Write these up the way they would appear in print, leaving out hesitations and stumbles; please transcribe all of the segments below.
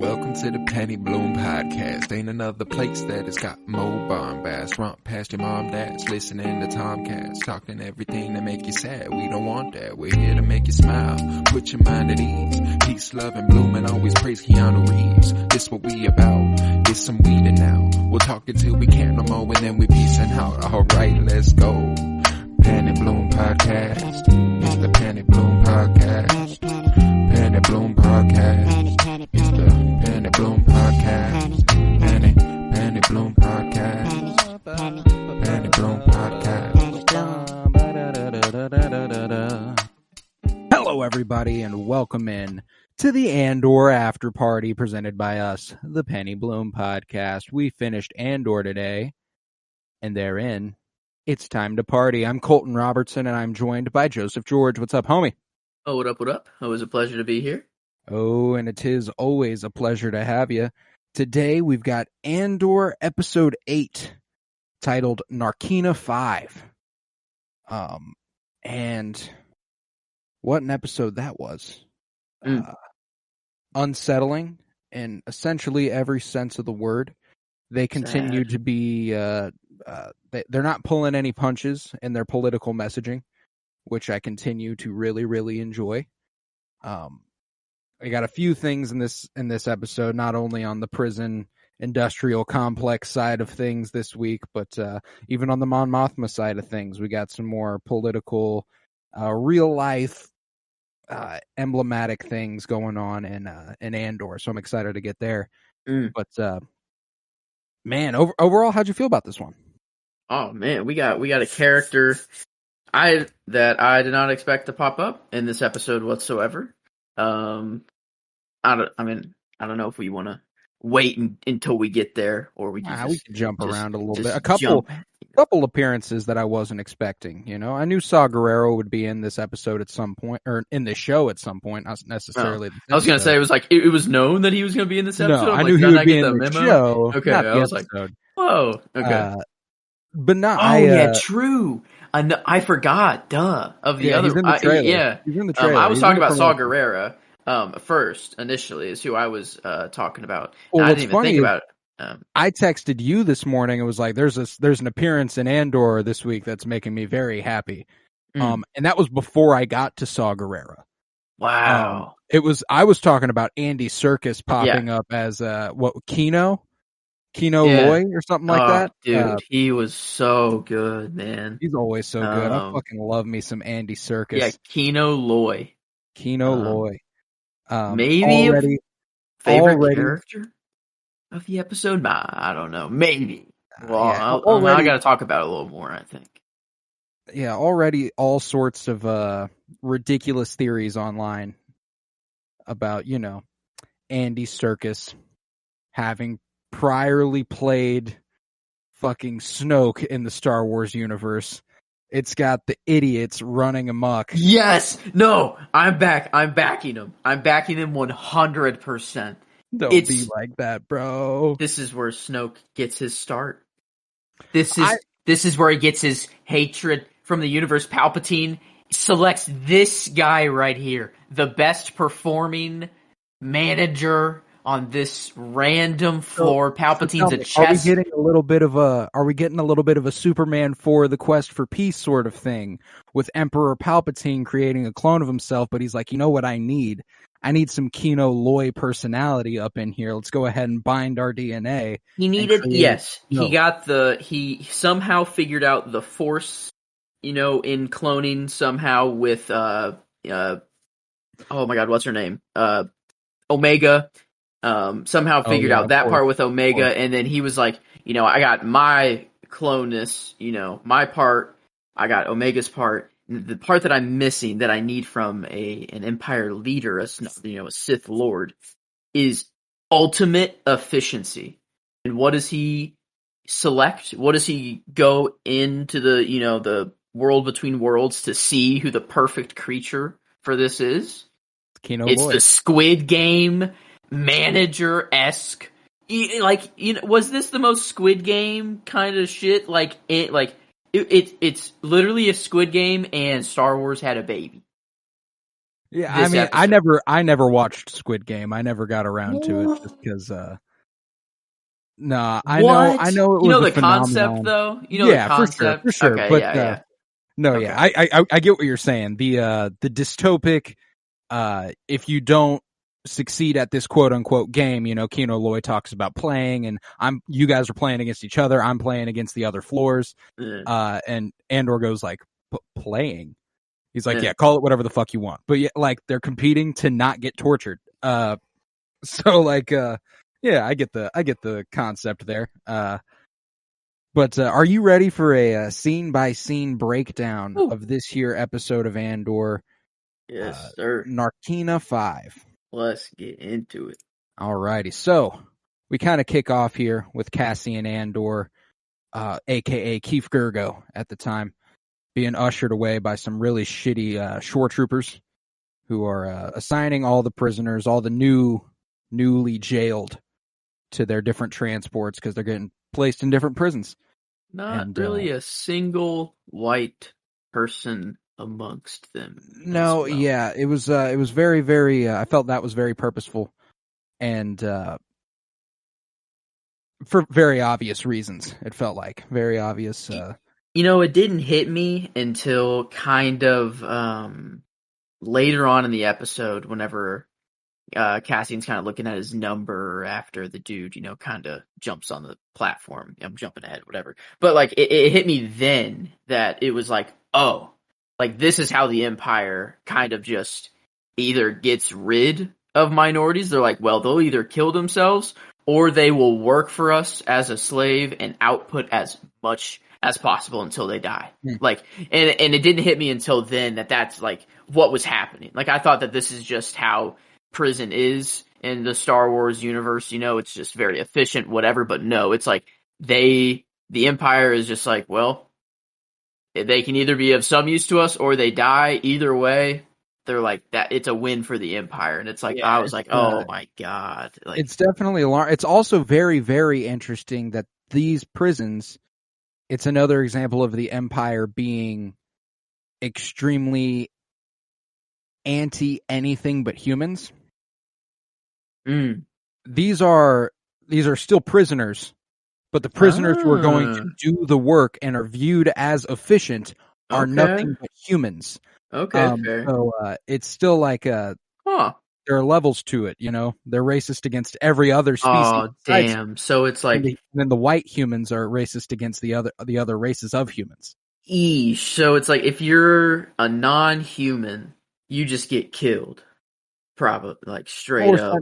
Welcome to the Penny Bloom Podcast. Ain't another place that has got more bombast. Romp past your mom, dad's listening to Tomcats. Talking everything that make you sad. We don't want that. We're here to make you smile. Put your mind at ease. Peace, love, and bloom, and always praise Keanu Reeves. This what we about. This some weeding now. We'll talk until we can't no more, and then we peacing out. Alright, let's go. Penny Bloom Podcast. It's the Penny Bloom Podcast. Penny Bloom Podcast. It's the Penny Bloom Podcast. Penny Bloom Podcast. Penny Bloom Podcast. Hello, everybody, and welcome in to the Andor Afterparty presented by us, the Penny Bloom Podcast. We finished Andor today, and therein, it's time to party. I'm Colton Robertson, and I'm joined by Joseph George. What's up, homie? Oh, what up, what up? Always a pleasure to be here. Oh, and it is always a pleasure to have you. Today, we've got Andor Episode 8, titled Narkina 5. And what an episode that was. Unsettling in essentially every sense of the word. They continue to be, they're not pulling any punches in their political messaging, which I continue to really, really enjoy. I got a few things in this episode, not only on the prison industrial complex side of things this week, but even on the Mon Mothma side of things, we got some more political, real life, emblematic things going on in Andor. So I'm excited to get there. But man, overall, how'd you feel about this one? Oh man, we got a character that I did not expect to pop up in this episode whatsoever. I don't know if we want to wait until we get there, or we can we can jump around a little bit. A couple appearances that I wasn't expecting. You know, I knew Saw Gerrera would be in this episode at some point, or in the show at some point, not necessarily. I was gonna say it was like it was known that he was gonna be in this episode. No, I knew he would be in the show. Okay, I was like, whoa, okay, but not. Yeah, true. I forgot. Duh. Of the other, he's in the trailer. He's in the trailer. I was talking about Saw Gerrera. First, initially, is who I was talking about. Well, I didn't even think about it. I texted you this morning. It was like, there's an appearance in Andor this week that's making me very happy. And that was before I got to Saw Gerrera. Wow. I was talking about Andy Serkis popping up as Kino Loy or something like that. Dude, he was so good, man. He's always so good. I fucking love me some Andy Serkis. Yeah, Kino Loy. Maybe favorite character of the episode? I don't know. Maybe. Well, I got to talk about it a little more, I think. Yeah, already all sorts of ridiculous theories online about, Andy Serkis having priorly played fucking Snoke in the Star Wars universe. It's got the idiots running amok. Yes! No! I'm backing him. I'm backing him 100%. Don't be like that, bro. This is where Snoke gets his start. This is where he gets his hatred from the universe. Palpatine selects this guy right here. The best performing manager on this random floor. Palpatine's a chess. Are we getting a little bit of a Superman for the Quest for Peace sort of thing with Emperor Palpatine creating a clone of himself, but he's like, you know what I need? I need some Kino Loy personality up in here. Let's go ahead and bind our DNA. He needed, he somehow figured out the Force, in cloning somehow with, oh my God, what's her name? Omega. Somehow figured out that part with Omega, and then he was like, I got my cloneness, my part, I got Omega's part, the part that I'm missing that I need from an Empire leader, a Sith Lord, is ultimate efficiency. And what does he select? What does he go into the world between worlds to see who the perfect creature for this is? It's the Squid Game manager-esque. Was this the most Squid Game kind of shit? It's literally a Squid Game and Star Wars had a baby. Yeah, I this mean, episode. I never watched Squid Game. I never got around to it just because. Nah, I What? know it You was know a the concept, phenomenon. though. You know the Yeah, for concept. sure. Okay, But yeah, yeah. no, yeah, Okay. I get what you're saying. The dystopic, if you don't succeed at this quote unquote game, you know, Kino Loy talks about playing, and you guys are playing against each other. I'm playing against the other floors. Yeah. And Andor goes like, playing. He's like, Yeah. yeah, call it whatever the fuck you want. But yeah, like they're competing to not get tortured. So like, yeah, I get the concept there. But are you ready for a scene by scene breakdown Ooh. of this here episode of Andor? Yes, sir. Narkina 5. Let's get into it. Alrighty, so we kind of kick off here with Cassian Andor, aka Keith Gergo at the time, being ushered away by some really shitty shore troopers who are assigning all the prisoners, all the newly jailed, to their different transports because they're getting placed in different prisons. Not And really a single white person amongst them. no, yeah, it was very, very. I felt that was very purposeful, and for very obvious reasons. It felt like very obvious. You know, it didn't hit me until kind of later on in the episode, whenever Cassian's kind of looking at his number after the dude, you know, kind of jumps on the platform. I'm jumping ahead, whatever. But like, it hit me then that it was like, oh, like this is how the Empire kind of just either gets rid of minorities. They're like, well, they'll either kill themselves or they will work for us as a slave and output as much as possible until they die. Like, and it didn't hit me until then that that's like what was happening. Like, I thought that this is just how prison is in the Star Wars universe, you know, it's just very efficient, whatever, but no, it's like the Empire is just like, well, they can either be of some use to us or they die. Either way, they're like that. It's a win for the Empire. And it's like, Yeah, I was like, oh my God. Like, it's definitely alarming. It's also very, very interesting that these prisons, it's another example of the Empire being extremely anti anything but humans. These are still prisoners, but the prisoners who are going to do the work and are viewed as efficient are nothing but humans. Okay, fair. So it's still like there are levels to it, you know. They're racist against every other species. Oh damn! So it's like, and then the white humans are racist against the other races of humans. So it's like if you're a non-human, you just get killed. Probably, like straight up.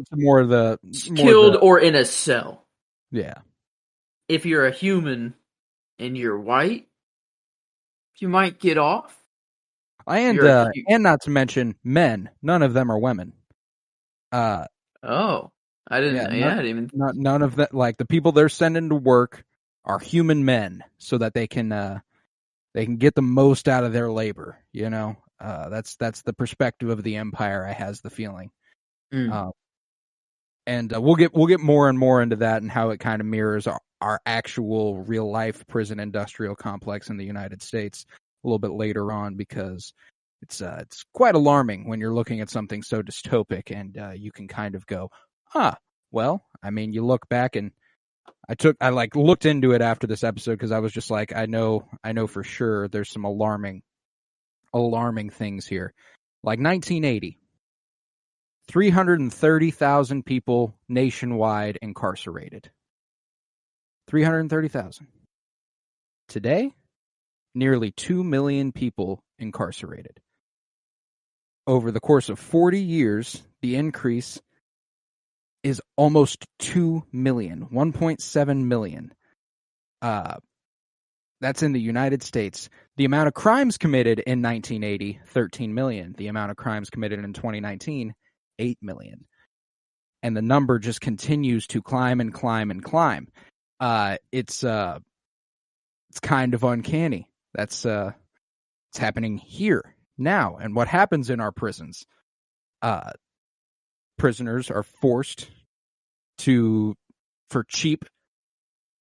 Killed or in a cell. Yeah. If you're a human and you're white, you might get off. And not to mention men. None of them are women. I didn't. I didn't even. None of that. Like the people they're sending to work are human men, so that they can get the most out of their labor. You know, that's the perspective of the Empire. I has the feeling, and we'll get more and more into that and how it kind of mirrors our actual real life prison industrial complex in the United States a little bit later on, because it's quite alarming when you're looking at something so dystopic and you can kind of go, well, I mean, you look back, and I looked into it after this episode because I was just like, I know for sure there's some alarming things here. Like 1980, 330,000 people nationwide incarcerated. 330,000. Today, nearly 2 million people incarcerated. Over the course of 40 years, the increase is almost 2 million, 1.7 million. That's in the United States. The amount of crimes committed in 1980, 13 million. The amount of crimes committed in 2019, 8 million. And the number just continues to climb and climb and climb. It's kind of uncanny. It's happening here now. And what happens in our prisons? Prisoners are forced for cheap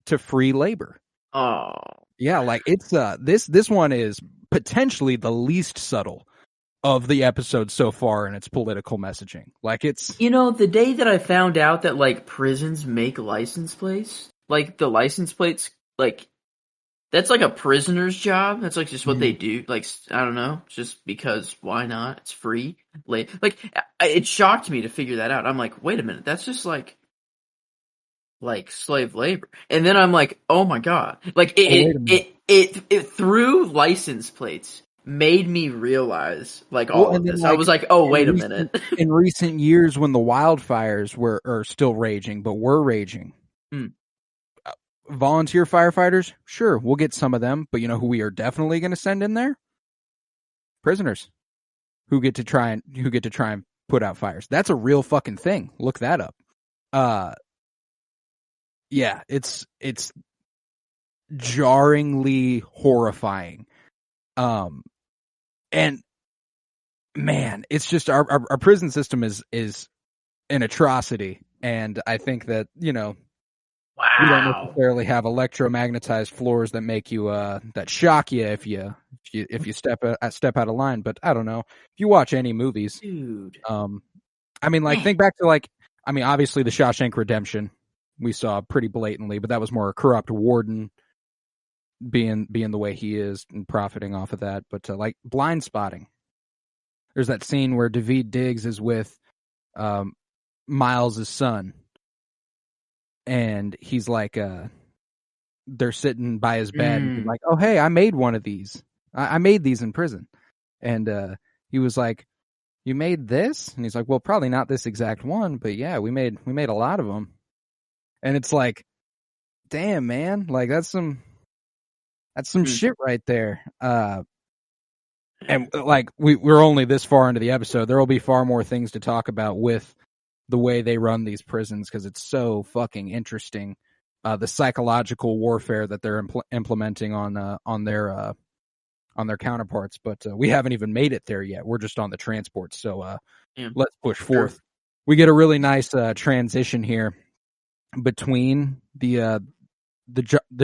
to free labor. Oh. Yeah, like it's this one is potentially the least subtle of the episode so far in its political messaging. Like, it's... the day that I found out that, like, prisons make license plates, like, the license plates, like, that's like a prisoner's job. That's like just what they do. Like, I don't know, just because why not? It's free. Like, it shocked me to figure that out. I'm like, wait a minute, that's just like slave labor. And then I'm like, oh my god, like it through license plates made me realize like all of this. Like, I was like, oh wait a minute. In recent years, when the wildfires are still raging, but were raging. Volunteer firefighters, sure, we'll get some of them, but you know who we are definitely going to send in there? Prisoners who get to try and put out fires. That's a real fucking thing. Look that up. Yeah, it's jarringly horrifying. And man, it's just our prison system is an atrocity, and I think that, wow. We don't necessarily have electromagnetized floors that make you that shock you if you step out of line. But I don't know. If you watch any movies, dude. I mean, like, think back to, like, I mean, obviously the Shawshank Redemption we saw pretty blatantly, but that was more a corrupt warden being the way he is and profiting off of that. But like Blind Spotting, there's that scene where Daveed Diggs is with Miles' son. And he's like, they're sitting by his bed, and he's like, oh, hey, I made one of these. I made these in prison. And he was like, you made this? And he's like, well, probably not this exact one, but yeah, we made a lot of them. And it's like, damn, man, like that's some shit right there. And like we're only this far into the episode. There will be far more things to talk about with the way they run these prisons, because it's so fucking interesting. The psychological warfare that they're implementing on their counterparts, but we haven't even made it there yet. We're just on the transport, so let's push forth. Sure. We get a really nice transition here between the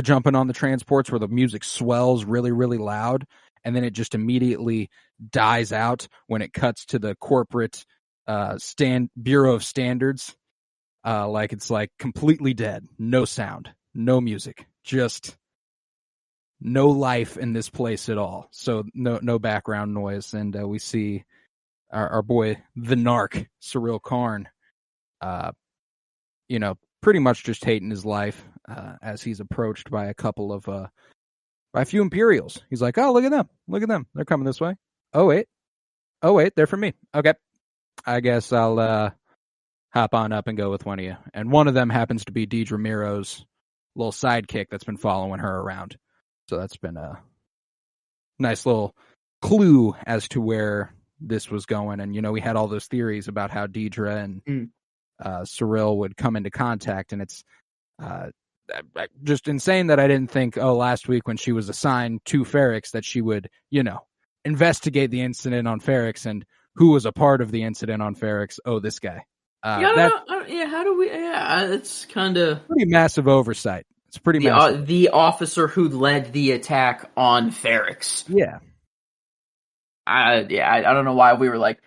jumping on the transports, where the music swells really, really loud, and then it just immediately dies out when it cuts to the corporate Bureau of Standards. Like it's like completely dead, no sound, no music, just no life in this place at all. So no background noise, and we see our boy the Narc, Cyril Karn, pretty much just hating his life as he's approached by a few Imperials. He's like, oh, look at them, they're coming this way. Oh wait, they're from me. Okay, I guess I'll hop on up and go with one of you. And one of them happens to be Deidre Miro's little sidekick that's been following her around. So that's been a nice little clue as to where this was going. And, we had all those theories about how Deidre and Cyril would come into contact. And it's just insane that I didn't think, last week when she was assigned to Ferrix that she would, investigate the incident on Ferrix, and who was a part of the incident on Ferrix. Oh, this guy. How do we? Yeah, it's kind of pretty massive oversight. It's pretty massive. The officer who led the attack on Ferrix. Yeah. I don't know why we were like,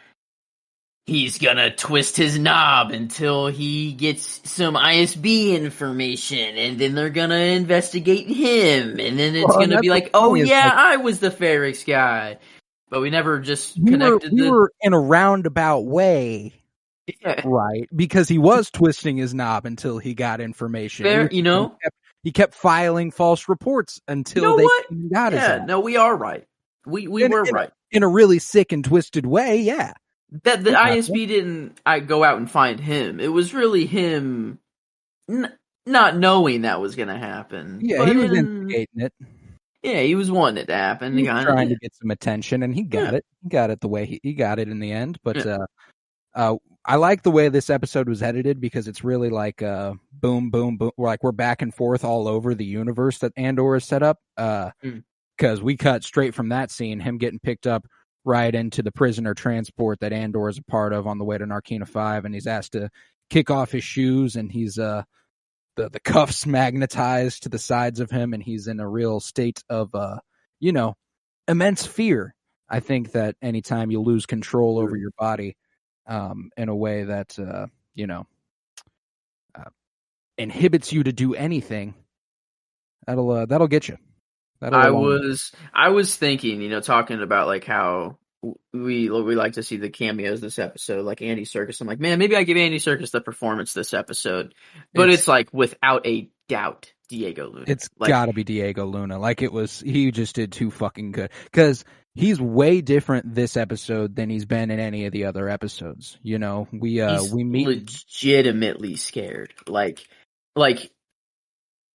he's gonna twist his knob until he gets some ISB information, and then they're gonna investigate him, and then it's gonna be like, oh yeah, I was the Ferrix guy. But we never just connected. We were in a roundabout way. Yeah. Right, because he was twisting his knob until he got information. He kept filing false reports until they got his ass. No, we are right. We were right. In a really sick and twisted way, yeah. That the ISB didn't go out and find him. It was really him not knowing that was going to happen. Yeah, he was instigating it. Yeah, he was wanting it to happen. He was trying to get some attention, and he got it. He got it the way he got it in the end. But I like the way this episode was edited, because it's really like boom, boom, boom. We're back and forth all over the universe that Andor has set up. Because we cut straight from that scene, him getting picked up right into the prisoner transport that Andor is a part of on the way to Narkina 5, and he's asked to kick off his shoes, and he's the cuffs magnetized to the sides of him, and he's in a real state of immense fear. I think that anytime you lose control over your body, in a way that inhibits you to do anything, that'll get you. I was thinking, talking about like how we like to see the cameos this episode, like Andy Serkis. I'm like, man, maybe I give Andy Serkis the performance this episode, but it's like without a doubt Diego Luna. It's got to be Diego Luna. Like he just did too fucking good because he's way different this episode than he's been in any of the other episodes. We meet legitimately scared, like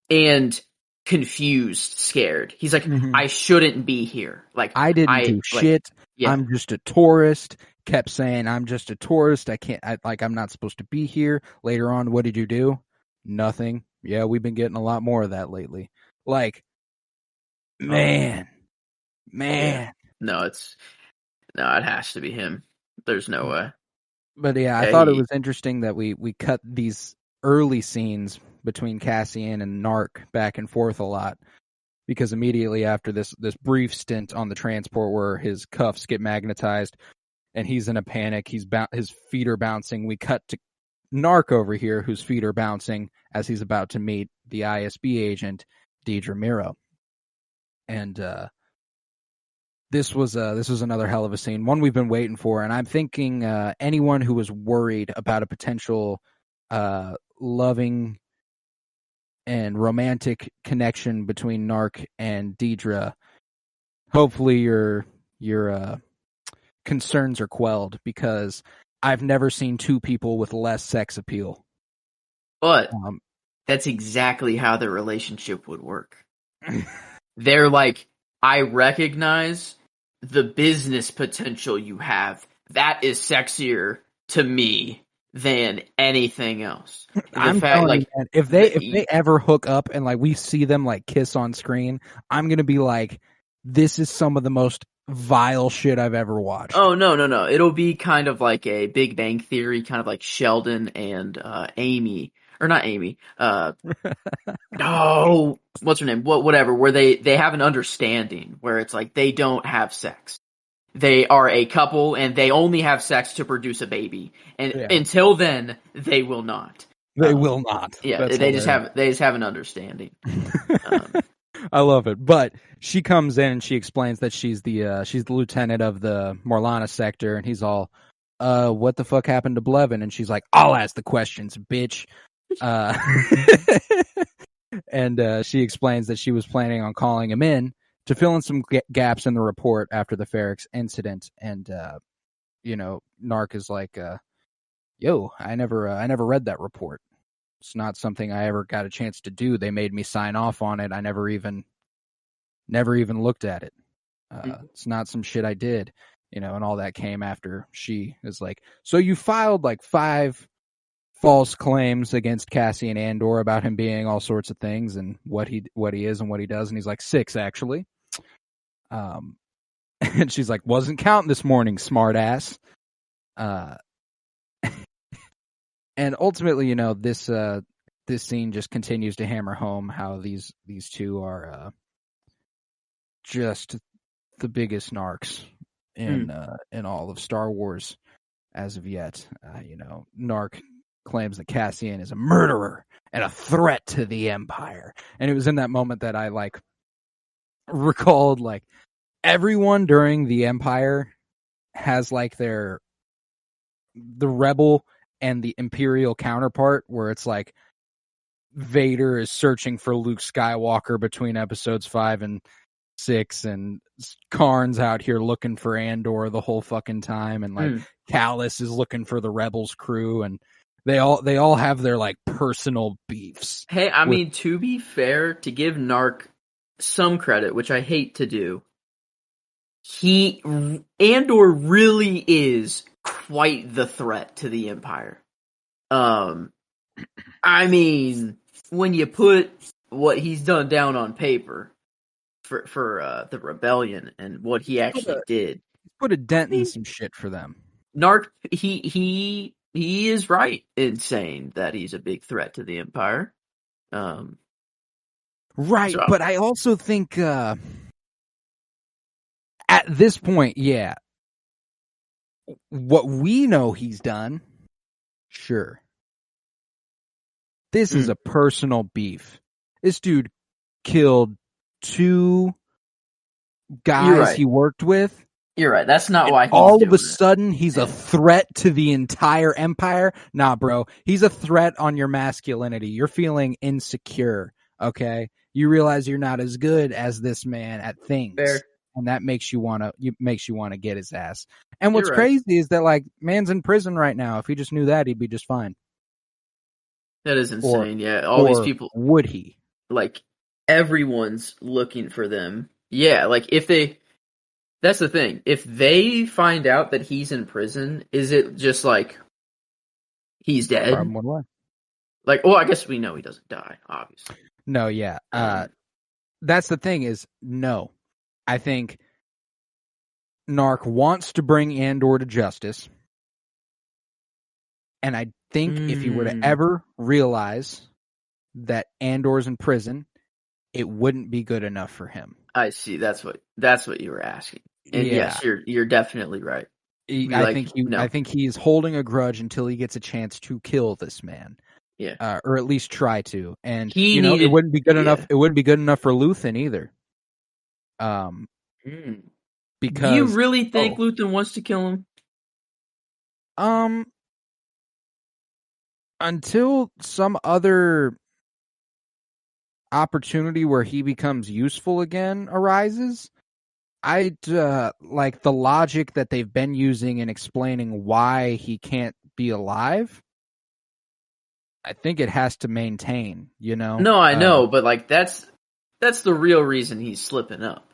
and confused, scared. He's like, I shouldn't be here. Like I didn't do shit. Yeah. I'm just a tourist. Kept saying I'm just a tourist. I'm not supposed to be here. Later on, what did you do? Nothing. Yeah, we've been getting a lot more of that lately. Like, man. Yeah. No, it has to be him. There's no way. But yeah, I thought it was interesting that we cut these early scenes between Cassian and Nark back and forth a lot, because immediately after this brief stint on the transport where his cuffs get magnetized and he's in a panic, his feet are bouncing. We cut to Nark over here, whose feet are bouncing as he's about to meet the ISB agent Deidre Miro, and this was another hell of a scene, one we've been waiting for. And I'm thinking anyone who was worried about a potential loving and romantic connection between Nark and Deidre, hopefully your concerns are quelled, because I've never seen two people with less sex appeal. But that's exactly how the relationship would work. They're like, I recognize the business potential you have. That is sexier to me than anything else. I'm telling you, man, if they ever hook up and like we see them like kiss on screen, I'm gonna be like, this is some of the most vile shit I've ever watched. Oh no. It'll be kind of like a Big Bang Theory, kind of like Sheldon and Amy. Or not Amy. No, what's her name? Whatever. Where they have an understanding where it's like they don't have sex. They are a couple and they only have sex to produce a baby. And until then, they will not. They will not. Yeah, That's they hilarious. They just have an understanding. I love it. But she comes in and she explains that she's the lieutenant of the Morlana sector, and he's all, what the fuck happened to Blevin? And she's like, I'll ask the questions, bitch. And she explains that she was planning on calling him in to fill in some gaps in the report after the Ferrex incident. And Nark is like, yo, I never read that report. It's not something I ever got a chance to do. They made me sign off on it. I never even looked at it. It's not some shit I did, and all that came after she is like, so you filed like 5 false claims against Cassian Andor about him being all sorts of things and what he is and what he does. And he's like, 6 actually. And she's like, wasn't counting this morning, smart ass. And ultimately, this scene just continues to hammer home how these two are just the biggest narcs in all of Star Wars as of yet. Narc claims that Cassian is a murderer and a threat to the Empire. And it was in that moment that I recalled everyone during the Empire has the rebel and the Imperial counterpart, where it's like Vader is searching for Luke Skywalker between episodes 5 and 6, and Karn's out here looking for Andor the whole fucking time, and Callus is looking for the Rebels crew, and they all have their personal beefs. Hey, I mean, to be fair, to give Narc some credit, which I hate to do, Andor really is quite the threat to the Empire. I mean, when you put what he's done down on paper for the rebellion and what he actually did, put a dent in some shit for them. Narc, he is right in saying that he's a big threat to the Empire. Right, but I also think At this point, yeah. What we know he's done, sure. This is a personal beef. This dude killed 2 guys he worked with. You're right. That's not why he's all of a doing sudden he's a threat to the entire empire. Nah, bro. He's a threat on your masculinity. You're feeling insecure, okay? You realize you're not as good as this man at things. Fair. And that makes you want to get his ass. And what's crazy is that, like, man's in prison right now. If he just knew that, he'd be just fine. That is insane. Yeah, all these people. Would he? Like, everyone's looking for them. Yeah, like, if they... That's the thing. If they find out that he's in prison, is it just like he's dead? From one way. Like, well, I guess we know he doesn't die, obviously. No, yeah. That's the thing is, no. I think Narc wants to bring Andor to justice. And I think if he were to ever realize that Andor's in prison, it wouldn't be good enough for him. I see. That's what you were asking. And yes, you're definitely right. I think he's holding a grudge until he gets a chance to kill this man. Yeah. Or at least try to. And it wouldn't be good enough. It wouldn't be good enough for Luthen either. Because do you really think Luthen wants to kill him? Until some other opportunity where he becomes useful again arises, I'd like the logic that they've been using in explaining why he can't be alive. I think it has to maintain, you know? No, I know, but like that's the real reason he's slipping up.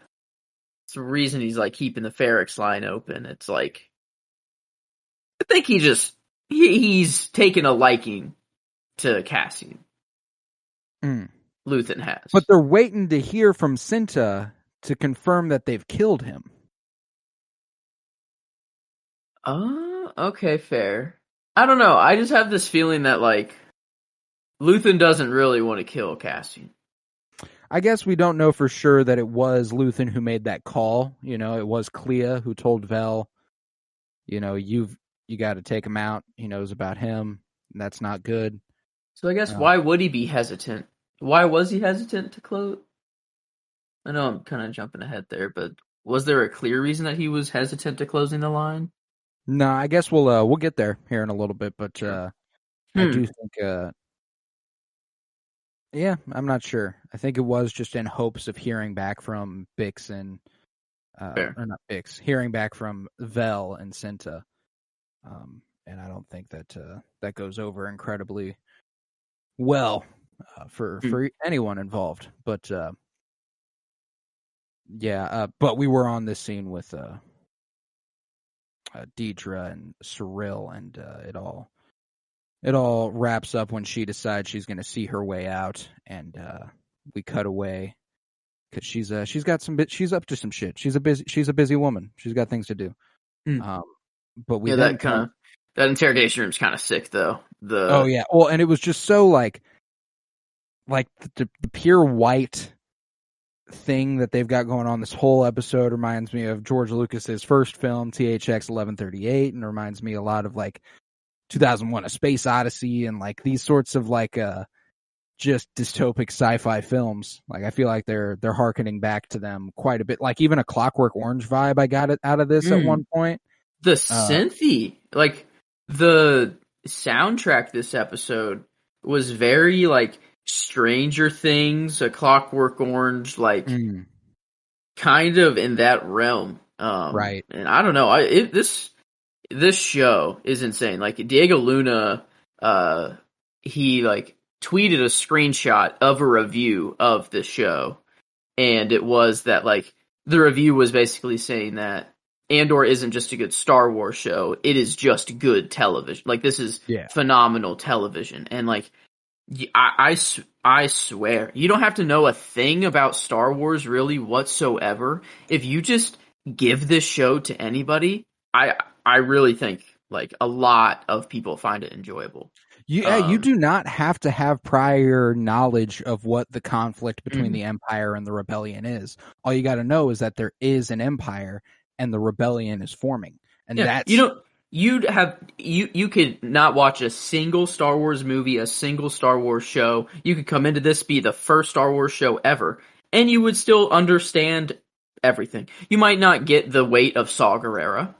It's the reason he's like keeping the Ferrex line open. It's like I think he's taken a liking to Cassian. Luthen has. But they're waiting to hear from Cinta to confirm that they've killed him. Okay, fair. I don't know. I just have this feeling that, like, Luthen doesn't really want to kill Cassian. I guess we don't know for sure that it was Luthen who made that call. You know, it was Clea who told Vel, you know, you got to take him out. He knows about him. And that's not good. So I guess why would he be hesitant? Why was he hesitant to close? I know I'm kind of jumping ahead there, but was there a clear reason that he was hesitant to closing the line? No, I guess we'll get there here in a little bit, but I do think yeah, I'm not sure. I think it was just in hopes of hearing back from Bix and or not Bix, hearing back from Vel and Cinta. And I don't think that that goes over incredibly well for anyone involved. But but we were on this scene with Deidre and Cyril, and it all wraps up when she decides she's going to see her way out, and we cut away because she's up to some shit. She's a busy woman. She's got things to do. But we that interrogation room's kind of sick though. And it was just so like the pure white thing that they've got going on this whole episode reminds me of George Lucas's first film, THX 1138, and reminds me a lot of like 2001: A Space Odyssey and like these sorts of like just dystopic sci-fi films. Like I feel like they're hearkening back to them quite a bit. Like even a Clockwork Orange vibe I got it out of this at one point. The synthy, like the soundtrack this episode was very like Stranger Things, A Clockwork Orange, like kind of in that realm. Right. And I don't know, this show is insane. Like Diego Luna, he like tweeted a screenshot of a review of the show, and it was that like the review was basically saying that Andor isn't just a good Star Wars show, it is just good television. Like this is phenomenal television. And like I swear, you don't have to know a thing about Star Wars really whatsoever. If you just give this show to anybody, I really think like a lot of people find it enjoyable. You do not have to have prior knowledge of what the conflict between the Empire and the Rebellion is. All you got to know is that there is an Empire and the Rebellion is forming, and that's you could not watch a single Star Wars movie, a single Star Wars show. You could come into this, be the first Star Wars show ever, and you would still understand everything. You might not get the weight of Saw Gerrera,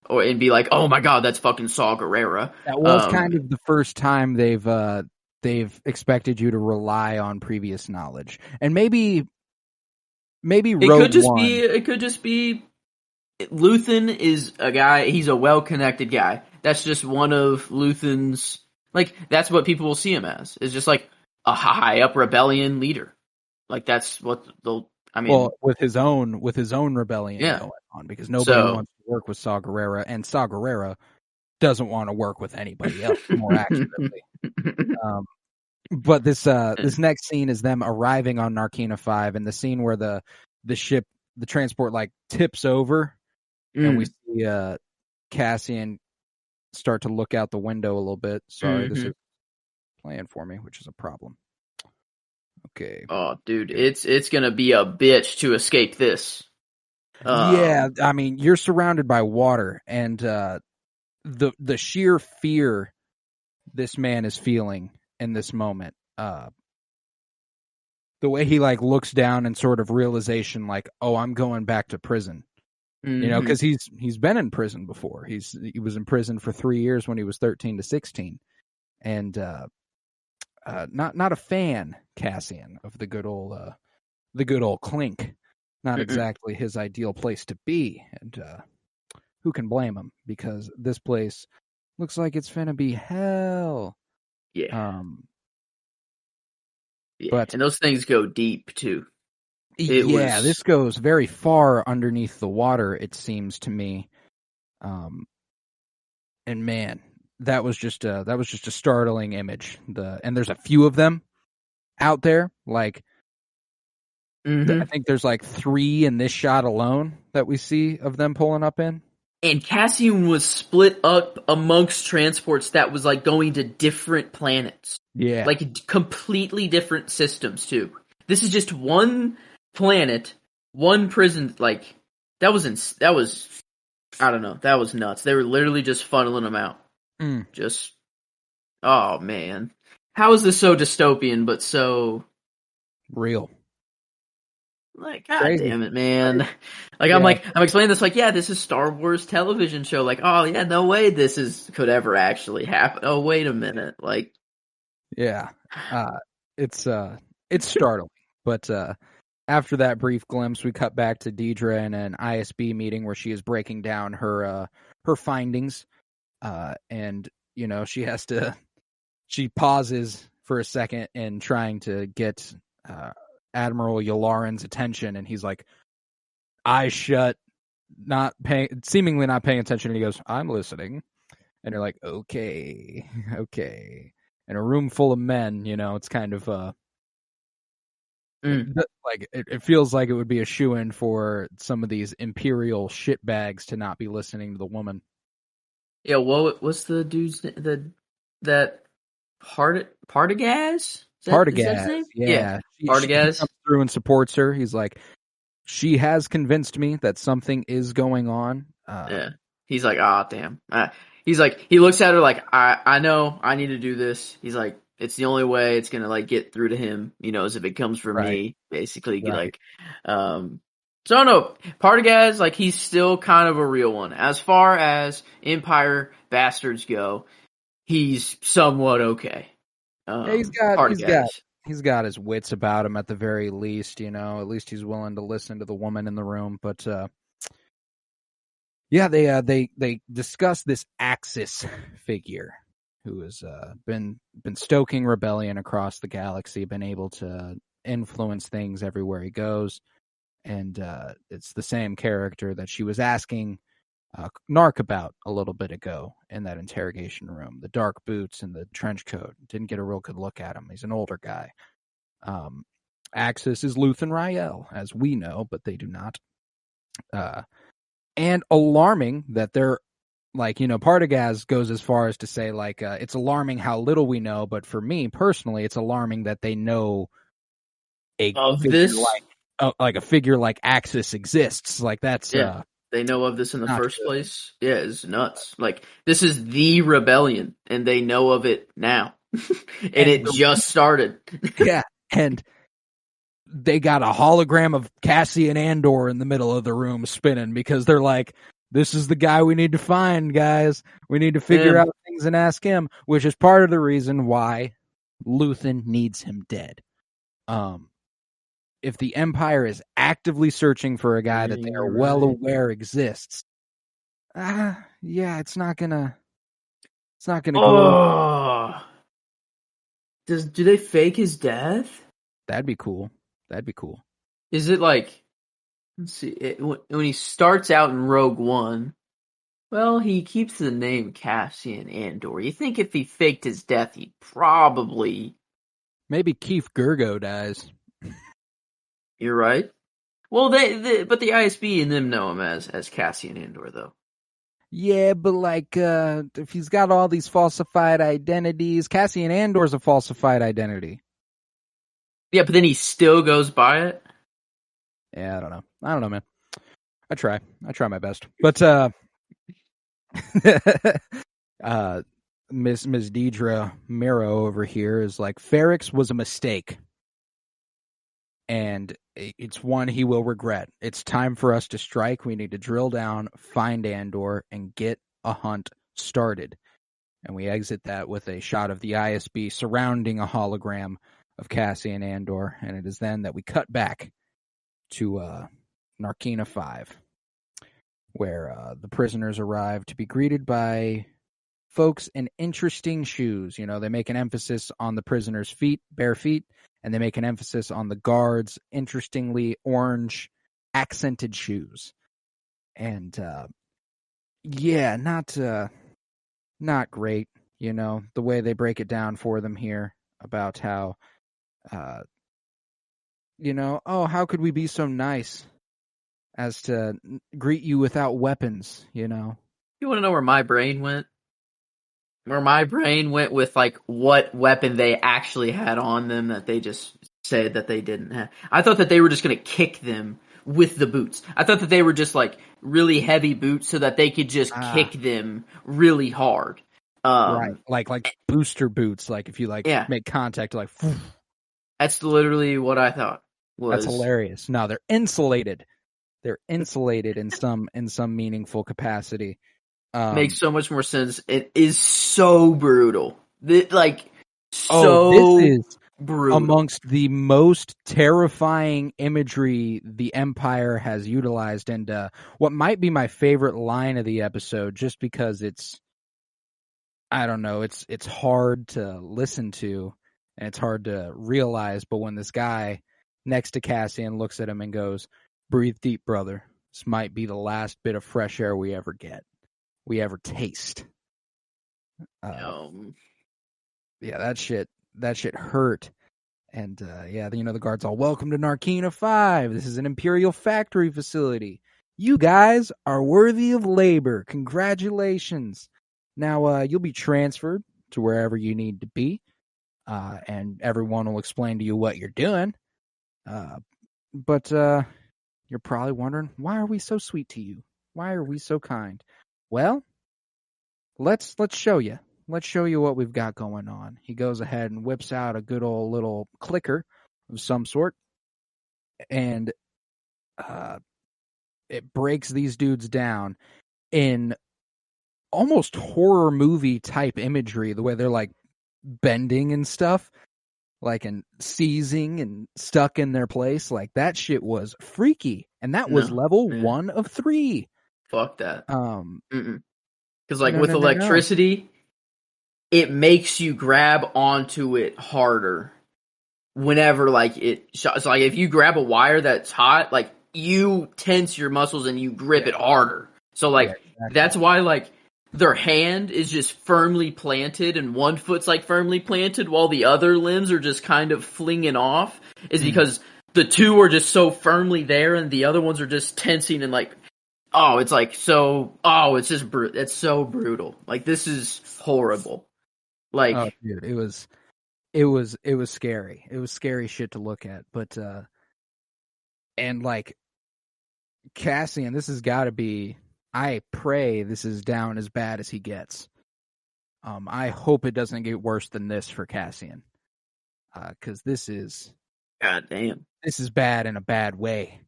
and be like, "Oh my God, that's fucking Saw Gerrera." That was kind of the first time they've expected you to rely on previous knowledge, and maybe it could just be Luthen is a guy. He's a well-connected guy. That's just one of Luthen's. Like, that's what people will see him as. Is just like a high-up rebellion leader. Like, that's what they'll. I mean, well, with his own rebellion going on, because nobody wants to work with Saw Gerrera, and Saw Gerrera doesn't want to work with anybody else. More accurately, but this next scene is them arriving on Narkina 5, and the scene where the transport like tips over, and we see Cassian start to look out the window a little bit. Sorry, this is playing for me, which is a problem. Okay. Oh, dude, it's gonna be a bitch to escape this. Yeah, I mean, you're surrounded by water, and the sheer fear this man is feeling in this moment. The way he like looks down and sort of realization, like, oh, I'm going back to prison. Because he's been in prison before. He was in prison for 3 years when he was 13 to 16, and not a fan, Cassian, of the good old clink. Not exactly his ideal place to be, and who can blame him? Because this place looks like it's finna be hell. Yeah. But and those things go deep too. This goes very far underneath the water, it seems to me. And man, that was just a startling image. And there's a few of them out there. Like, I think there's like 3 in this shot alone that we see of them pulling up in. And Cassian was split up amongst transports that was like going to different planets. Yeah, like completely different systems too. This is just one planet, one prison. Like that was I don't know. That was nuts. They were literally just funneling them out. Just, oh man, how is this so dystopian but so real? Like, God damn it, man. Like, I'm explaining this like, yeah, this is Star Wars television show. Like, oh yeah, no way could ever actually happen. Oh, wait a minute. Like, yeah, it's startling. But after that brief glimpse, we cut back to Deidre in an ISB meeting where she is breaking down her findings. And she pauses for a second in trying to get Admiral Yularen's attention, and he's like, eyes shut, seemingly not paying attention, and he goes, I'm listening. And you're like, okay. In a room full of men, it's kind of like it feels like it would be a shoo-in for some of these Imperial shitbags to not be listening to the woman. Yeah, what's the dude's that Partagaz? Partagaz, yeah. Partagaz comes through and supports her. He's like, she has convinced me that something is going on. Yeah, he's like, damn. He's like, he looks at her like, I know I need to do this. He's like, it's the only way it's gonna like get through to him. Is if it comes from me, basically. Right. Like, so I don't know. Partagaz, like, he's still kind of a real one. As far as Empire bastards go, he's somewhat okay. He's got his wits about him at the very least, at least he's willing to listen to the woman in the room. But they discuss this Axis figure who has been stoking rebellion across the galaxy, been able to influence things everywhere he goes, and it's the same character that she was asking Nark about a little bit ago in that interrogation room. The dark boots and the trench coat. Didn't get a real good look at him. He's an older guy. Axis is Luthen Rael, as we know, but they do not. And alarming that there like, Partagaz goes as far as to say, like, it's alarming how little we know, but for me personally, it's alarming that they know of this. Like a figure like Axis exists. Like, that's they know of this in the first good. place. Yeah, it's nuts. Like, this is the rebellion, and they know of it now, and it just started. Yeah, and they got a hologram of Cassian Andor in the middle of the room spinning because they're like, this is the guy we need to find, guys. We need to figure out things and ask him, which is part of the reason why Luthen needs him dead. If the Empire is actively searching for a guy that they are well aware exists, it's not gonna go. Do they fake his death? That'd be cool. Is it like, let's see, when he starts out in Rogue One, well, he keeps the name Cassian Andor. You think if he faked his death, he'd probably... Maybe Keith Gergo dies. You're right. Well, but the ISB and them know him as Cassian Andor, though. Yeah, but like, if he's got all these falsified identities, Cassian Andor's a falsified identity. Yeah, but then he still goes by it? Yeah, I don't know, man. I try my best. But, Miss Deidre Miro over here is like, Ferrix was a mistake. And it's one he will regret. It's time for us to strike. We need to drill down, find Andor, and get a hunt started. And we exit that with a shot of the ISB surrounding a hologram of Cassian Andor. And it is then that we cut back to Narkina 5, where the prisoners arrive to be greeted by folks in interesting shoes. They make an emphasis on the prisoners' bare feet, and they make an emphasis on the guards' interestingly orange accented shoes. And not great, the way they break it down for them here about how how could we be so nice as to greet you without weapons, You want to know where my brain went? Where my brain went with, like, what weapon they actually had on them that they just said that they didn't have. I thought that they were just going to kick them with the boots. I thought that they were just, like, really heavy boots so that they could just kick them really hard. Right, like booster boots, like if you make contact, like... That's literally what I thought. That's hilarious. No, they're insulated. They're insulated in some meaningful capacity. Makes so much more sense. It is so brutal. This is brutal. Amongst the most terrifying imagery the Empire has utilized, and what might be my favorite line of the episode, just because it's hard to listen to, and it's hard to realize, but when this guy next to Cassian looks at him and goes, "Breathe deep, brother. This might be the last bit of fresh air we ever taste." Yeah, that shit hurt. And the guards all, "Welcome to Narkina 5. This is an Imperial factory facility. You guys are worthy of labor. Congratulations. Now you'll be transferred to wherever you need to be, and everyone will explain to you what you're doing. But you're probably wondering, why are we so sweet to you? Why are we so kind? Well, let's show you. Let's show you what we've got going on." He goes ahead and whips out a good old little clicker of some sort, and it breaks these dudes down in almost horror movie type imagery, the way they're like bending and stuff, like, and seizing and stuck in their place. Like, that shit was freaky, and that was level 1 of 3. Fuck that. Because with electricity, it makes you grab onto it harder. Whenever it's like if you grab a wire that's hot, like, you tense your muscles and you grip it harder. So that's why their hand is just firmly planted and one foot's firmly planted while the other limbs are just kind of flinging off, is because the two are just so firmly there and the other ones are just tensing and it's like so. Oh, it's just it's so brutal. Like this is horrible. Like, oh, dude, it was scary. It was scary shit to look at. But and like Cassian, this has got to be. I pray this is down as bad as he gets. I hope it doesn't get worse than this for Cassian, because this is. God damn. This is bad in a bad way.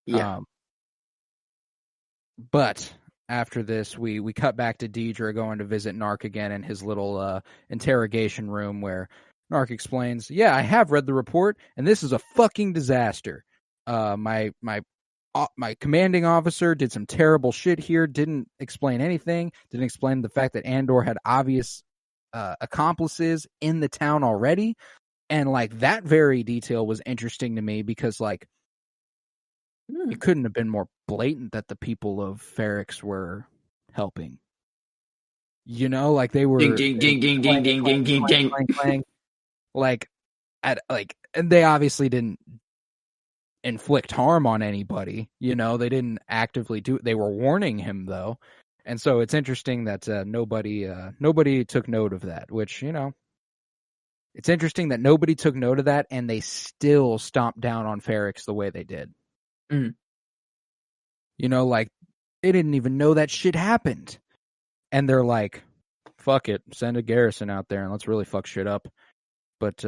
Yeah. But after this, we cut back to Deidre going to visit Nark again in his little interrogation room where Nark explains, yeah, I have read the report, and this is a fucking disaster. My commanding officer did some terrible shit here, didn't explain anything, didn't explain the fact that Andor had obvious accomplices in the town already. And, like, that very detail was interesting to me because, like, it couldn't have been more blatant that the people of Ferrix were helping. You know, like, they were... Ding, ding, ding, ding, ding, ding, ding, ding, ding. Like, and they obviously didn't inflict harm on anybody. You know, they didn't actively do it. They were warning him, though. And so it's interesting that nobody took note of that, which, you know... It's interesting that nobody took note of that, and they still stomped down on Ferrix the way they did. Mm. You know, like, they didn't even know that shit happened. And they're like, fuck it, send a garrison out there and let's really fuck shit up. But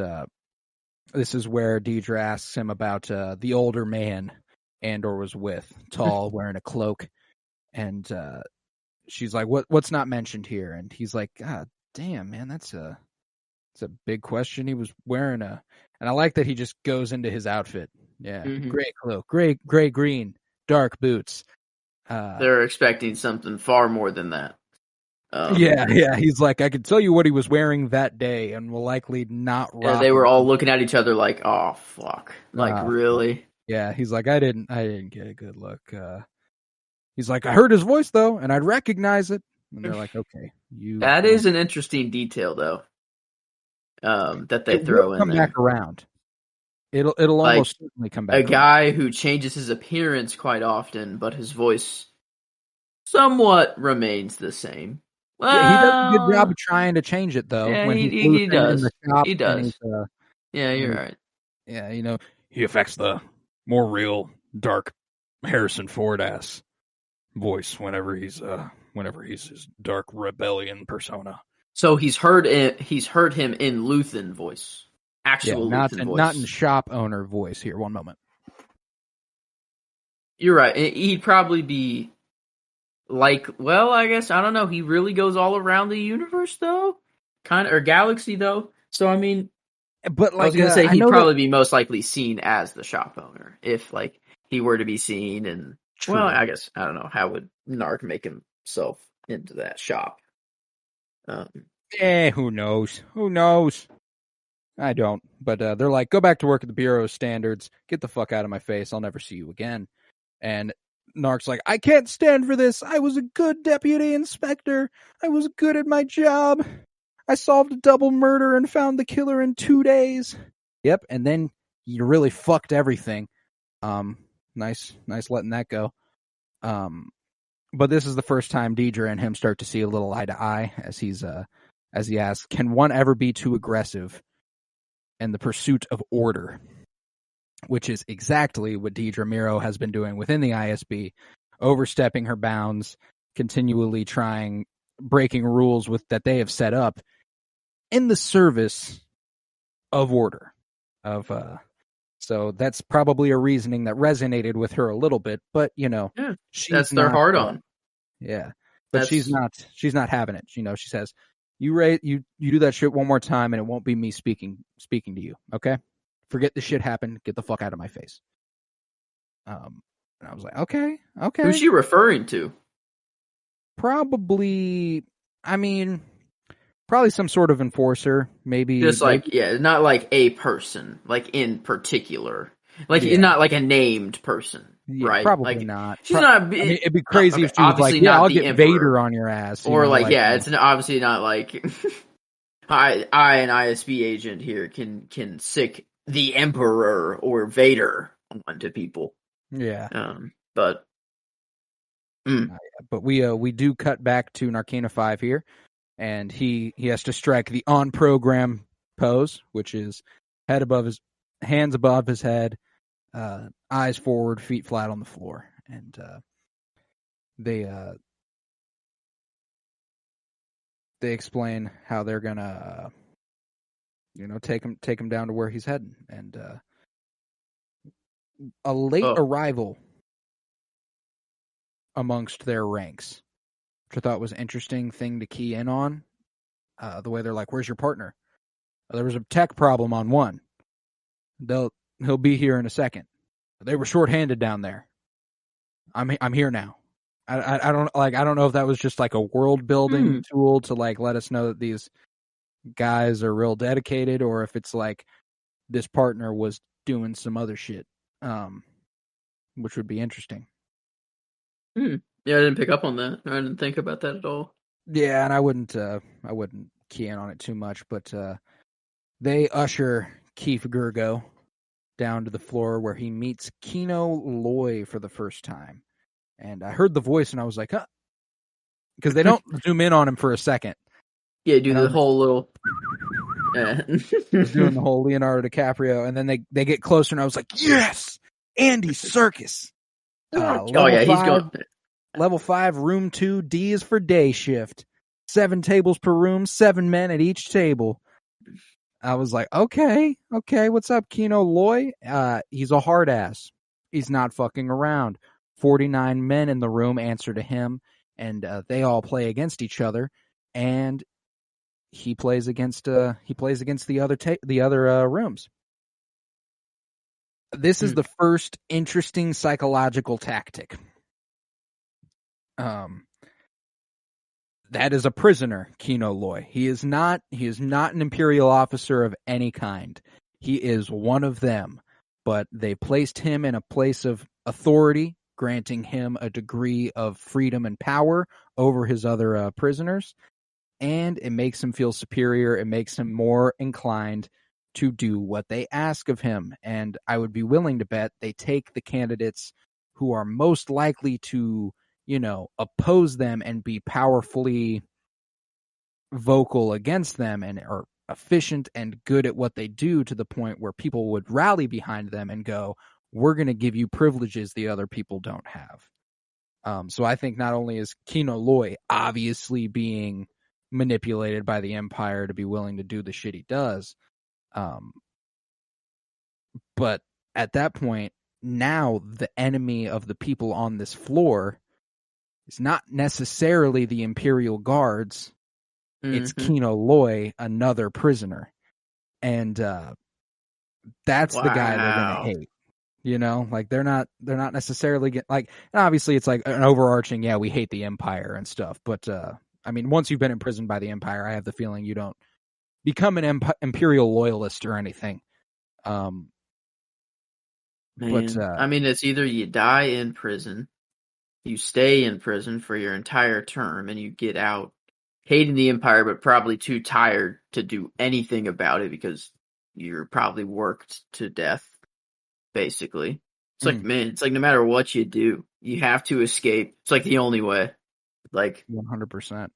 this is where Deidre asks him about the older man Andor was with, tall, wearing a cloak. And she's like, what's not mentioned here? And he's like, God damn, man, that's a big question. He was wearing and I like that he just goes into his outfit. Yeah, gray cloak, gray green, dark boots. They're expecting something far more than that. Yeah. He's like, I could tell you what he was wearing that day, and will likely not rock. Yeah, they were all looking at each other like, oh fuck, like really. Yeah, he's like, I didn't get a good look. He's like, I heard his voice though, and I'd recognize it. And they're like, okay, That is an interesting detail though. That they throw in come there. back around. It'll Like, almost certainly come back. A guy who changes his appearance quite often, but his voice somewhat remains the same. Well, yeah, he does a good job of trying to change it though. Yeah, when he does. In the shop he does. Yeah, you're right. Yeah, you know, he affects the more real, dark Harrison Ford ass voice whenever he's his dark rebellion persona. So he's heard him in Luthen voice. Actual Luthen voice. Not in shop owner voice here. One moment. You're right. He'd probably be like, well, I guess, I don't know. He really goes all around the universe though? Or galaxy though? So, I mean, but like, I was going to say he'd probably be most likely seen as the shop owner if like he were to be seen and, True. Well, I guess, I don't know. How would Nark make himself into that shop? Who knows? Who knows? I don't. But they're like, go back to work at the Bureau of Standards. Get the fuck out of my face. I'll never see you again. And Nark's like, I can't stand for this. I was a good deputy inspector. I was good at my job. I solved a double murder and found the killer in 2 days. Yep, and then you really fucked everything. Nice letting that go. But this is the first time Deidre and him start to see a little eye to eye as he asks, can one ever be too aggressive in the pursuit of order? Which is exactly what Deidre Miro has been doing within the ISB, overstepping her bounds, continually breaking rules that they have set up in the service of order. So that's probably a reasoning that resonated with her a little bit, but you know, that's their hard on. Yeah, but she's not having it. You know, she says, you do that shit one more time, and it won't be me speaking to you. Okay, forget the shit happened. Get the fuck out of my face. And I was like, okay. Who's she referring to? Probably some sort of enforcer, maybe. Just like, not like a person, like in particular. Like, not like a named person, right? Probably like, not. She's not. It'd be crazy if she was like, yeah, I'll get Emperor. Vader on your ass. Or it's obviously not like, I an ISB agent here can sick the Emperor or Vader onto people. Yeah. But But we do cut back to Narkina 5 here, and he has to strike the on-program pose, which is hands above his head, eyes forward, feet flat on the floor, and they explain how they're gonna take him down to where he's heading, and a late arrival amongst their ranks, which I thought was an interesting thing to key in on. The way they're like, "Where's your partner?" There was a tech problem on one. He'll be here in a second. They were shorthanded down there. I'm here now. I don't know if that was just like a world building tool to like let us know that these guys are real dedicated, or if it's like this partner was doing some other shit, which would be interesting. Yeah, I didn't pick up on that. I didn't think about that at all. Yeah, and I wouldn't key in on it too much, but they usher Keith Gurgo down to the floor where he meets Kino Loy for the first time. And I heard the voice and I was like, huh. Because they don't zoom in on him for a second. Yeah, do the whole little... Yeah. Doing the whole Leonardo DiCaprio. And then they get closer and I was like, yes! Andy Serkis! He's going... Level 5, room 2, D is for day shift. 7 tables per room, 7 men at each table. I was like, okay, what's up, Kino Loy? He's a hard ass. He's not fucking around. 49 men in the room answer to him, and they all play against each other, and he plays against the other rooms. This is the first interesting psychological tactic. That is a prisoner, Kino Loy. He is not an Imperial officer of any kind. He is one of them, but they placed him in a place of authority, granting him a degree of freedom and power over his other prisoners, and it makes him feel superior. It makes him more inclined to do what they ask of him, and I would be willing to bet they take the candidates who are most likely to oppose them and be powerfully vocal against them and are efficient and good at what they do to the point where people would rally behind them and go, we're going to give you privileges the other people don't have. So I think not only is Kino Loy obviously being manipulated by the Empire to be willing to do the shit he does, but at that point, now the enemy of the people on this floor is not necessarily the Imperial Guards. It's Kino Loy, another prisoner. And that's the guy they're going to hate. Like they're not necessarily and obviously it's like an overarching, we hate the Empire and stuff. But I mean, once you've been imprisoned by the Empire, I have the feeling you don't become an Imperial loyalist or anything. But I mean, it's either you die in prison, you stay in prison for your entire term, and you get out hating the Empire, but probably too tired to do anything about it because you're probably worked to death, basically. It's like, man, it's like no matter what you do, you have to escape. It's like the only way. Like 100%.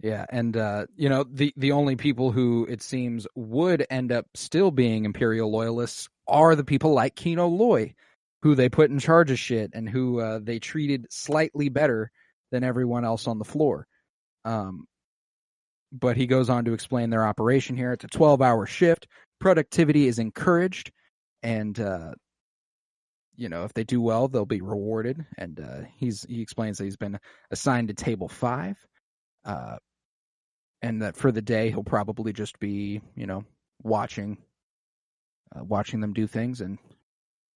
Yeah, and the only people who it seems would end up still being Imperial loyalists are the people like Kino Loy, who they put in charge of shit and who they treated slightly better than everyone else on the floor. But he goes on to explain their operation here. It's a 12-hour shift. Productivity is encouraged, and if they do well, they'll be rewarded. And he explains that he's been assigned to table 5. And that for the day he'll probably just be, watching them do things and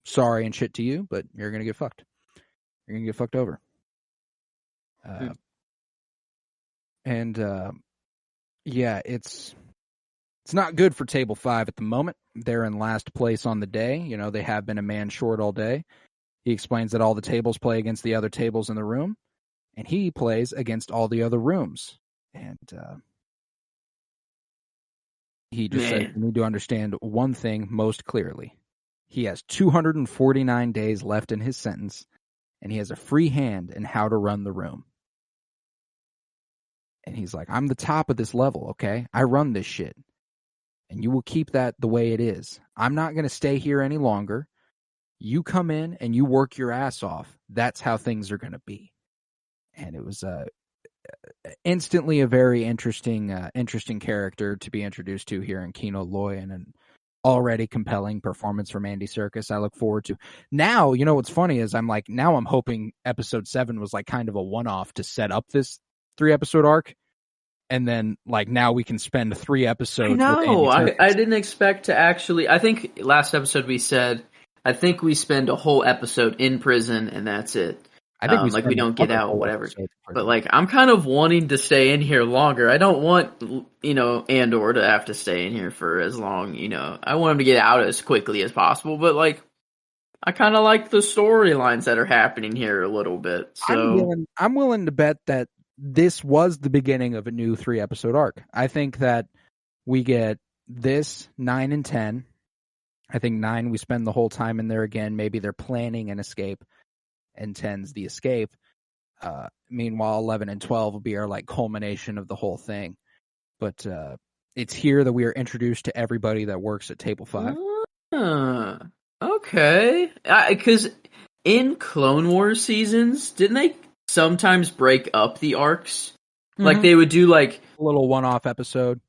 sorry and shit to you, but you're gonna get fucked. You're gonna get fucked over. It's not good for table 5 at the moment. They're in last place on the day. They have been a man short all day. He explains that all the tables play against the other tables in the room, and he plays against all the other rooms. And he just said, we need to understand one thing most clearly. He has 249 days left in his sentence, and he has a free hand in how to run the room. And he's like, I'm the top of this level, okay? I run this shit. And you will keep that the way it is. I'm not going to stay here any longer. You come in and you work your ass off. That's how things are going to be. And it was instantly a very interesting character to be introduced to here in Kino Loy, and an already compelling performance from Andy Serkis. I look forward to. Now, you know what's funny is I'm hoping episode 7 was like kind of a one-off to set up this 3-episode arc. And then, like, now we can spend 3 episodes. I didn't expect to actually. I think last episode we said, I think we spend a whole episode in prison and that's it. I think we don't get out, whatever. But like, I'm kind of wanting to stay in here longer. I don't want, Andor to have to stay in here for as long. I want him to get out as quickly as possible. But like, I kind of like the storylines that are happening here a little bit. So I'm willing to bet that this was the beginning of a new 3-episode arc. I think that we get this 9 and 10. I think 9 we spend the whole time in there again. Maybe they're planning an escape, and 10's the escape. Meanwhile, 11 and 12 will be our like culmination of the whole thing. But it's here that we are introduced to everybody that works at Table 5. Okay. Because in Clone Wars seasons, didn't they sometimes break up the arcs? Mm-hmm. Like they would do like a little one-off episode.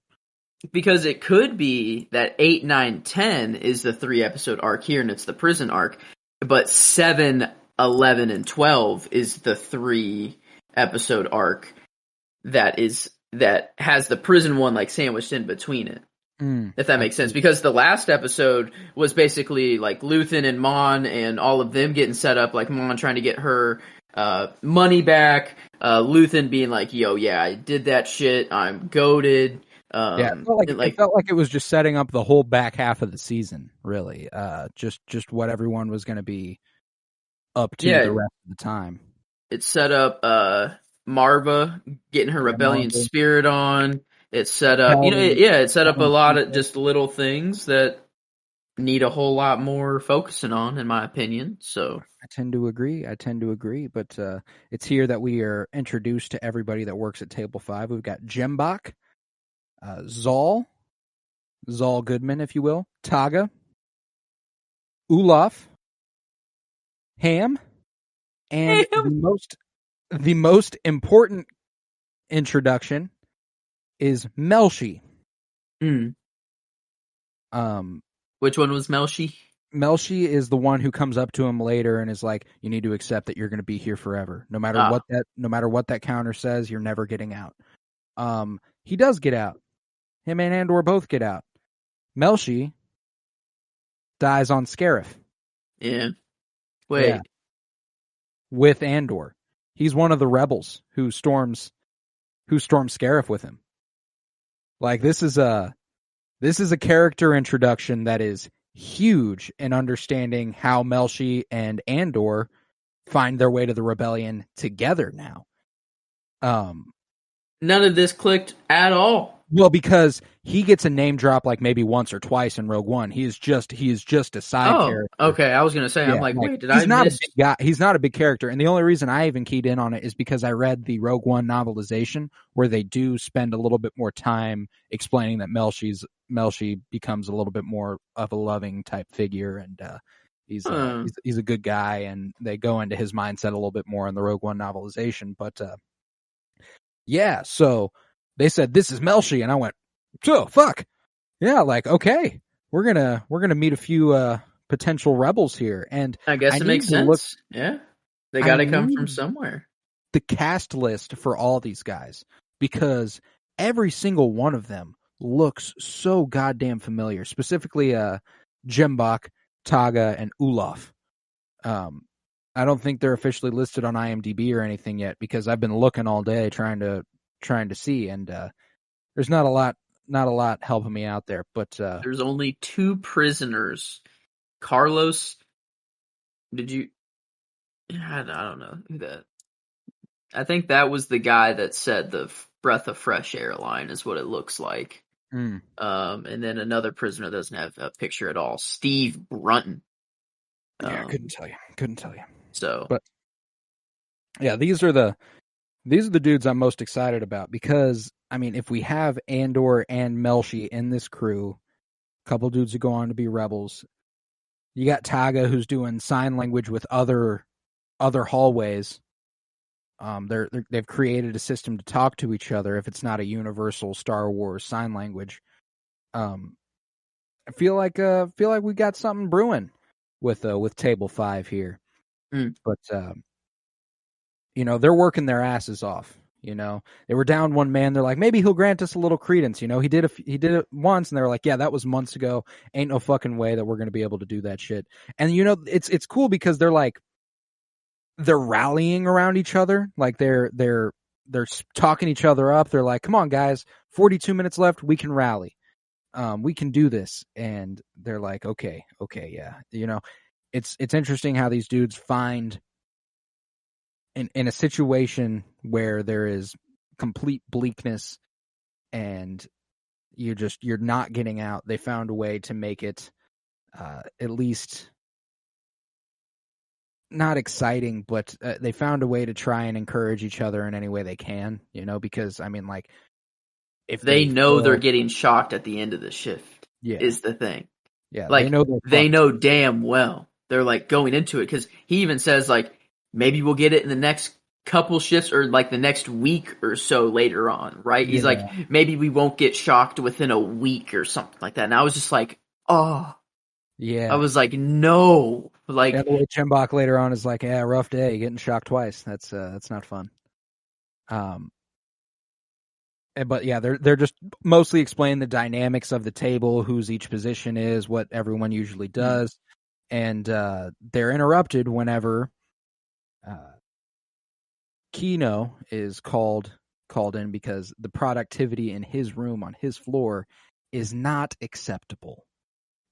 Because it could be that 8, 9, 10 is the 3-episode arc here and it's the prison arc, but 7, 11, and 12 is the 3-episode arc that has the prison one like sandwiched in between it. If that makes sense. Because the last episode was basically like Luthen and Mon and all of them getting set up, like Mon trying to get her money back, Luthen being like, yo, yeah, I did that shit, I'm goated. It felt like it was just setting up the whole back half of the season, really. Just what everyone was going to be up to the rest of the time. It set up Marva getting her rebellion spirit on. It set up, it set up a lot of just little things that need a whole lot more focusing on, in my opinion. So I tend to agree, but it's here that we are introduced to everybody that works at Table 5. We've got Jembach, Zal Goodman, if you will, Taga, Olaf, Ham, and the most important introduction is Melshi. Which one was Melshi? Melshi is the one who comes up to him later and is like, "You need to accept that you're going to be here forever. No matter what that counter says, you're never getting out." He does get out. Him and Andor both get out. Melshi dies on Scarif. Yeah. Wait. Yeah. With Andor. He's one of the rebels who storms Scarif with him. Like, this is a character introduction that is huge in understanding how Melshi and Andor find their way to the rebellion together now. None of this clicked at all. Well, because he gets a name drop like maybe once or twice in Rogue One. He is just a side character. Okay. I was gonna say, I'm like, wait, did I miss? A big guy. He's not a big character, and the only reason I even keyed in on it is because I read the Rogue One novelization, where they do spend a little bit more time explaining that Melshi becomes a little bit more of a loving type figure, and he's a good guy, and they go into his mindset a little bit more in the Rogue One novelization. But yeah, so they said, "This is Melshi," and I went, "So fuck, yeah, like okay, we're gonna meet a few potential rebels here." And I guess it makes sense. Yeah, they got to come from somewhere. The cast list for all these guys, because every single one of them looks so goddamn familiar. Specifically, Jembach, Taga, and Olaf. I don't think they're officially listed on IMDb or anything yet, because I've been looking all day trying to see, and there's not a lot helping me out there. But there's only 2 prisoners. Carlos, did you? I don't know who that. I think that was the guy that said the breath of fresh air line is what it looks like. And then another prisoner doesn't have a picture at all. Steve Brunton. Yeah, couldn't tell you. So, but Yeah, these are the dudes I'm most excited about because, I mean, if we have Andor and Melshi in this crew, a couple dudes who go on to be rebels, you got Taga who's doing sign language with other hallways. They've created a system to talk to each other if it's not a universal Star Wars sign language. I feel like we got something brewing with Table 5 here. But they're working their asses off. They were down one man. They're like, maybe he'll grant us a little credence. He did it once, and they were like, yeah, that was months ago. Ain't no fucking way that we're going to be able to do that shit. And it's cool because they're rallying around each other. Like they're talking each other up. They're like, come on, guys, 42 minutes left. We can rally. We can do this. And they're like, okay, yeah. It's interesting how these dudes find in a situation where there is complete bleakness and you're not getting out. They found a way to make it at least not exciting, but they found a way to try and encourage each other in any way they can, because I mean, like, if they know they're getting shocked at the end of the shift, is the thing. Yeah, like they know damn well they're like going into it, because he even says like maybe we'll get it in the next couple shifts or like the next week or so later on, right? He's like, maybe we won't get shocked within a week or something like that. And I was just like, oh, yeah. I was like, no, like the way Chimbok later on is like, yeah, rough day, getting shocked twice. That's not fun. But yeah, they're just mostly explaining the dynamics of the table, whose each position is, what everyone usually does, and they're interrupted whenever Kino is called in because the productivity in his room on his floor is not acceptable.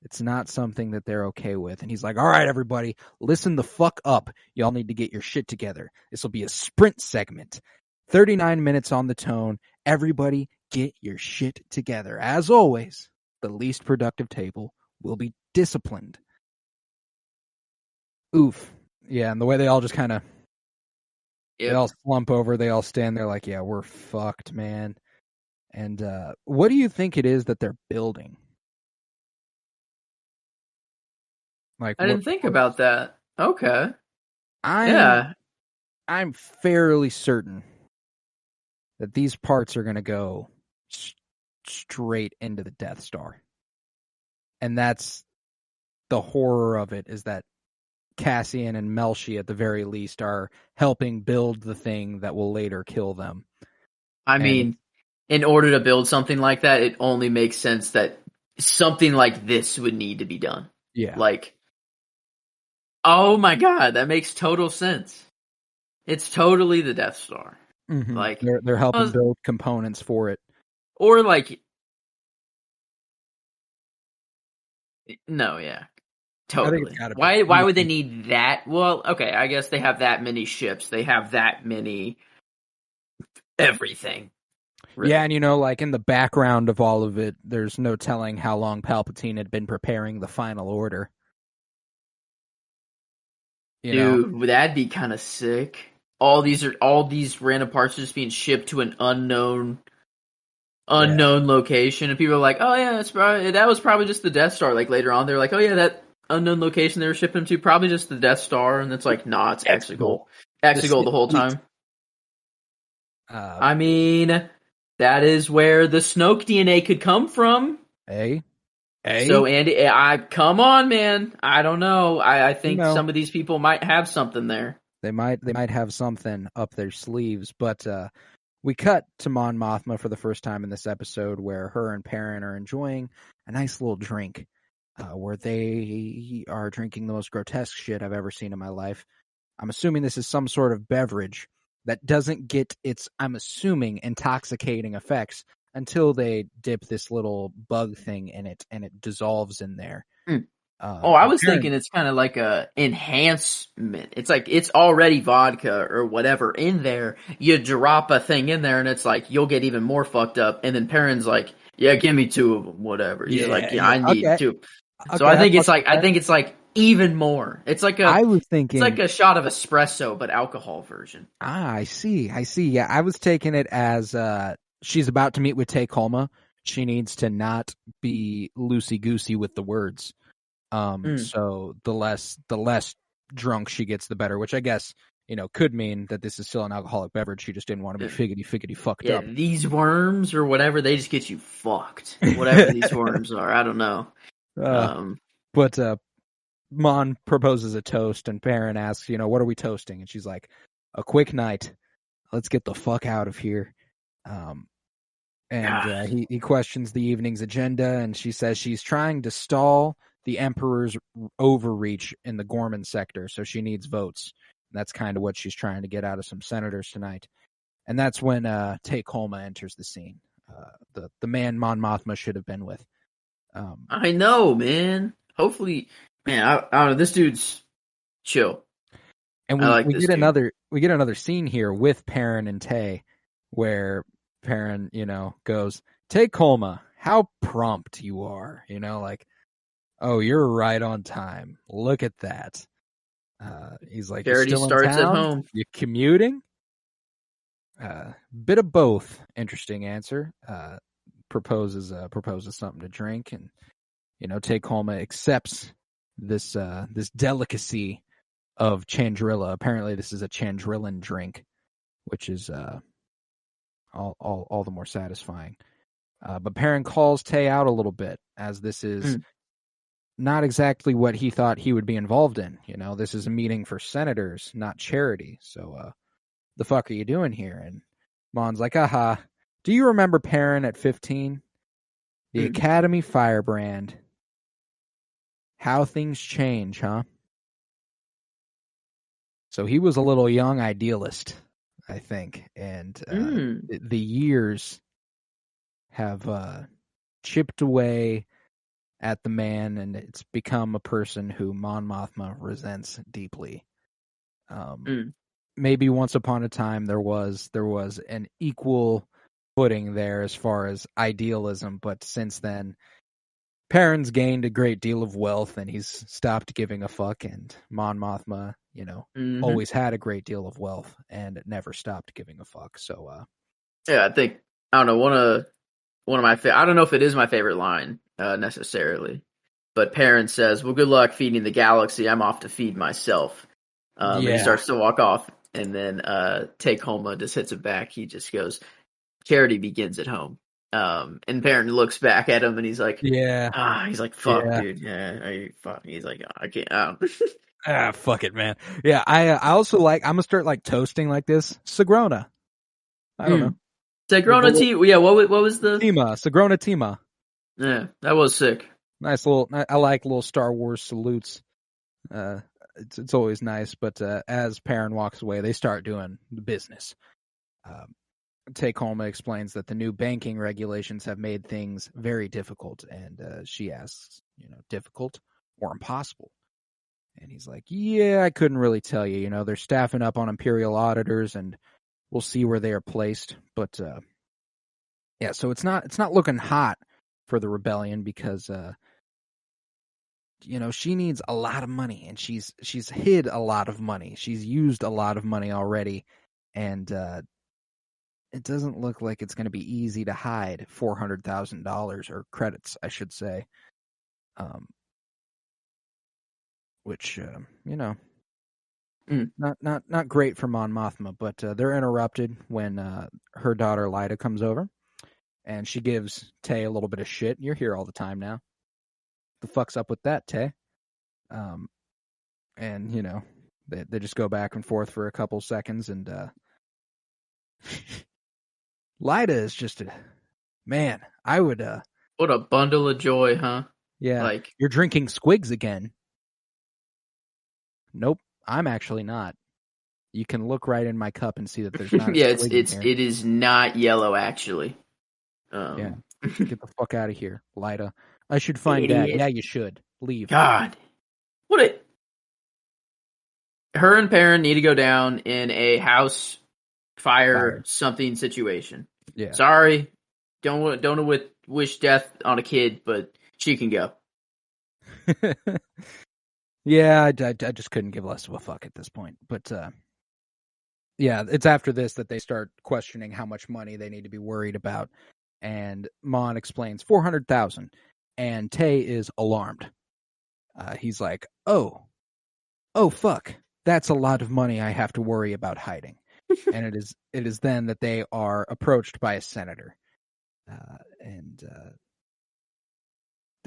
It's not something that they're okay with. And he's like, all right, everybody, listen the fuck up. Y'all need to get your shit together. This will be a sprint segment. 39 minutes on the tone. Everybody get your shit together. As always, the least productive table will be disciplined. Oof. Yeah, and the way they all just kind of they all slump over, they all stand there like, yeah, we're fucked, man. And what do you think it is that they're building? Like, I didn't think about that. Okay. I'm fairly certain that these parts are going to go straight into the Death Star. And that's the horror of it, is that Cassian and Melshi, at the very least, are helping build the thing that will later kill them. I mean, in order to build something like that, it only makes sense that something like this would need to be done. Yeah. Like, oh my god, that makes total sense. It's totally the Death Star. Mm-hmm. Like they're helping build components for it. Or like, no, yeah. Totally. Why would they need that? Well, okay, I guess they have that many ships. They have that many everything. Really. Yeah, and like in the background of all of it, there's no telling how long Palpatine had been preparing the Final Order. Dude, that'd be kind of sick. All these random parts are just being shipped to an unknown location, and people are like, "Oh yeah, that was probably just the Death Star." Like later on, they're like, "Oh yeah, that unknown location they were shipping to, probably just the Death Star," and it's like, nah, it's Exegol. Exegol the whole time. I mean, that is where the Snoke DNA could come from. So Andy, come on, man. I don't know. I think some of these people might have something there. They might have something up their sleeves, but we cut to Mon Mothma for the first time in this episode, where her and Perrin are enjoying a nice little drink. Where they are drinking the most grotesque shit I've ever seen in my life. I'm assuming this is some sort of beverage that doesn't get its, I'm assuming, intoxicating effects until they dip this little bug thing in it and it dissolves in there. I was thinking it's kind of like a enhancement. It's like it's already vodka or whatever in there. You drop a thing in there and it's like you'll get even more fucked up. And then Perrin's like, "Yeah, give me 2 of them, whatever." He's like, "Yeah, I need 2." So I think it's like even more. It's like I was thinking, it's like a shot of espresso, but alcohol version. I see. Yeah, I was taking it as she's about to meet with Tay Colma. She needs to not be loosey-goosey with the words. So the less drunk she gets, the better, which I guess, could mean that this is still an alcoholic beverage. She just didn't want to be figgity fucked up. These worms or whatever, they just get you fucked. Whatever these worms are, I don't know. But Mon proposes a toast, and Perrin asks, what are we toasting? And she's like, a quick night. Let's get the fuck out of here. He questions the evening's agenda, and she says she's trying to stall the Emperor's overreach in the Gorman sector, so she needs votes. And that's kind of what she's trying to get out of some senators tonight. And that's when Tay Colma enters the scene, the man Mon Mothma should have been with. I know, man. Hopefully, man, I don't know. This dude's chill. And we get another scene here with Perrin and Tay, where Perrin, goes, Tay Colma, how prompt you are. Like, oh, you're right on time. Look at that. He's like, Charity starts at home. You commuting? Bit of both. Interesting answer. Proposes something to drink, and Tay Colma accepts this delicacy of Chandrilla. Apparently, this is a Chandrillan drink, which is all the more satisfying. But Perrin calls Tay out a little bit, as this is not exactly what he thought he would be involved in. This is a meeting for senators, not charity. So, the fuck are you doing here? And Mon's like, aha, do you remember Perrin at 15? The Academy firebrand. How things change, huh? So he was a little young idealist, I think. And the years have chipped away at the man, and it's become a person who Mon Mothma resents deeply. Maybe once upon a time there was an equal footing there as far as idealism, but since then, Perrin's gained a great deal of wealth, and he's stopped giving a fuck. And Mon Mothma, always had a great deal of wealth and never stopped giving a fuck. So, yeah, I think I don't know one of my I don't know if it is my favorite line necessarily, but Perrin says, "Well, good luck feeding the galaxy. I'm off to feed myself." And he starts to walk off, and then Tay Colma just hits it back. He just goes, "Charity begins at home." And Perrin looks back at him, and he's like, he's like, fuck, dude. Yeah, fuck. He's like, I can't. Fuck it, man. Yeah, I also I'm gonna start toasting like this. Sagrona. I don't know. Sagrona Tima. Yeah, what was the Tima? Sagrona Tima. Yeah, that was sick. Nice I like little Star Wars salutes. It's always nice, but as Perrin walks away, they start doing the business. Tay Colma explains that the new banking regulations have made things very difficult, and she asks, difficult or impossible? And he's like, yeah, I couldn't really tell you. They're staffing up on imperial auditors, and we'll see where they are placed. But so it's not looking hot for the rebellion, because she needs a lot of money, and she's hid a lot of money. She's used a lot of money already, and it doesn't look like it's going to be easy to hide $400,000 or credits, I should say. Which not great for Mon Mothma, but they're interrupted when her daughter Lyda comes over, and she gives Tay a little bit of shit. You're here all the time now. The fuck's up with that, Tay? And they just go back and forth for a couple seconds, and Lyda is just man. I would. What a bundle of joy, huh? Yeah. You're drinking squigs again. Nope, I'm actually not. You can look right in my cup and see that there's not. It is not yellow, actually. Yeah. Get the fuck out of here, Lyda. I should find Dad. Yeah, you should leave. God, her and Perrin need to go down in a house fire something situation. Yeah. Sorry, don't wish death on a kid, but she can go. Yeah, I just couldn't give less of a fuck at this point. But yeah, it's after this that they start questioning how much money they need to be worried about. And Mon explains 400,000, and Tay is alarmed. He's like, "Oh, fuck, that's a lot of money I have to worry about hiding." And it is then that they are approached by a senator, and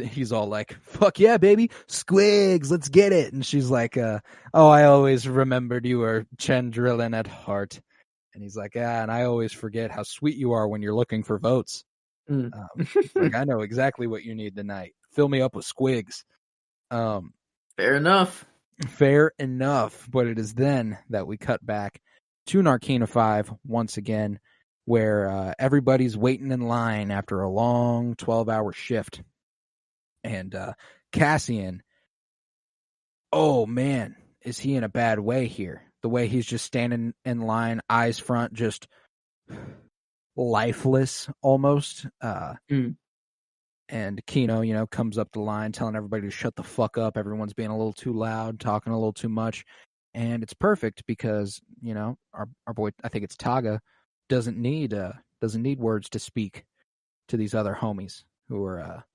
he's all like, "Fuck yeah, baby, squigs, let's get it." And she's like, "Oh, I always remembered you were Chandrillan at heart." And he's like, "Ah, and I always forget how sweet you are when you're looking for votes." Like, I know exactly what you need tonight. Fill me up with squigs. Fair enough. Fair enough. But it is then that we cut back to Narkina 5 once again, where everybody's waiting in line after a long 12-hour shift. And Cassian, oh man, is he in a bad way here? The way he's just standing in line, eyes front, just lifeless almost. And Kino, comes up the line telling everybody to shut the fuck up. Everyone's being a little too loud, talking a little too much. And it's perfect because, our boy, I think it's Taga, doesn't need words to speak to these other homies who are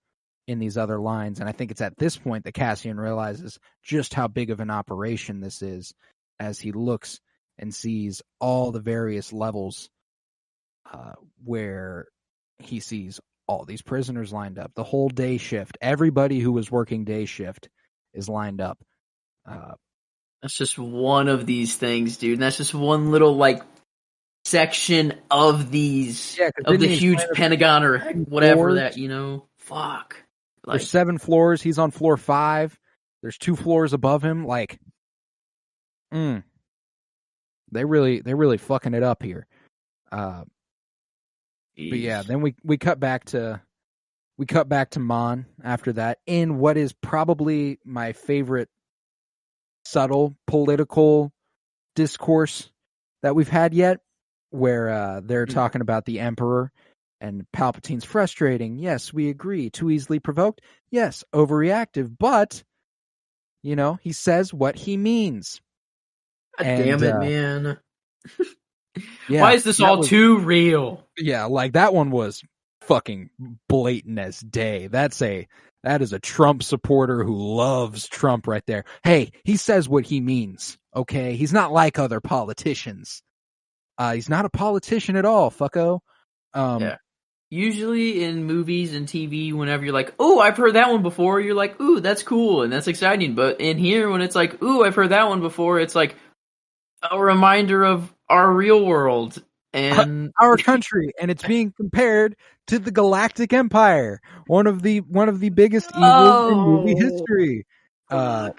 in these other lines. And I think it's at this point that Cassian realizes just how big of an operation this is as he looks and sees all the various levels where he sees all these prisoners lined up. The whole day shift. Everybody who was working day shift is lined up. That's just one of these things, dude. And that's just one little, section of these, of the huge Pentagon or whatever floors. That, fuck. There's 7 floors. He's on floor 5. There's 2 floors above him. They really fucking it up here. But yeah, then we cut back to Mon after that in what is probably my favorite subtle political discourse that we've had yet, where they're talking about the Emperor and Palpatine's frustrating. Yes, we agree. Too easily provoked. Yes, overreactive. But he says what he means. God damn it, man. Yeah, why is this all too real? Yeah, that one was fucking blatant as day. That is a Trump supporter who loves Trump right there. Hey, he says what he means, okay? He's not like other politicians. He's not a politician at all, fucko. Yeah. Usually in movies and TV, whenever you're like, "Oh, I've heard that one before," you're like, "Ooh, that's cool and that's exciting." But in here, when it's like, "Ooh, I've heard that one before," it's like a reminder of our real world and our country, and it's being compared to the Galactic Empire, one of the biggest evils in movie history,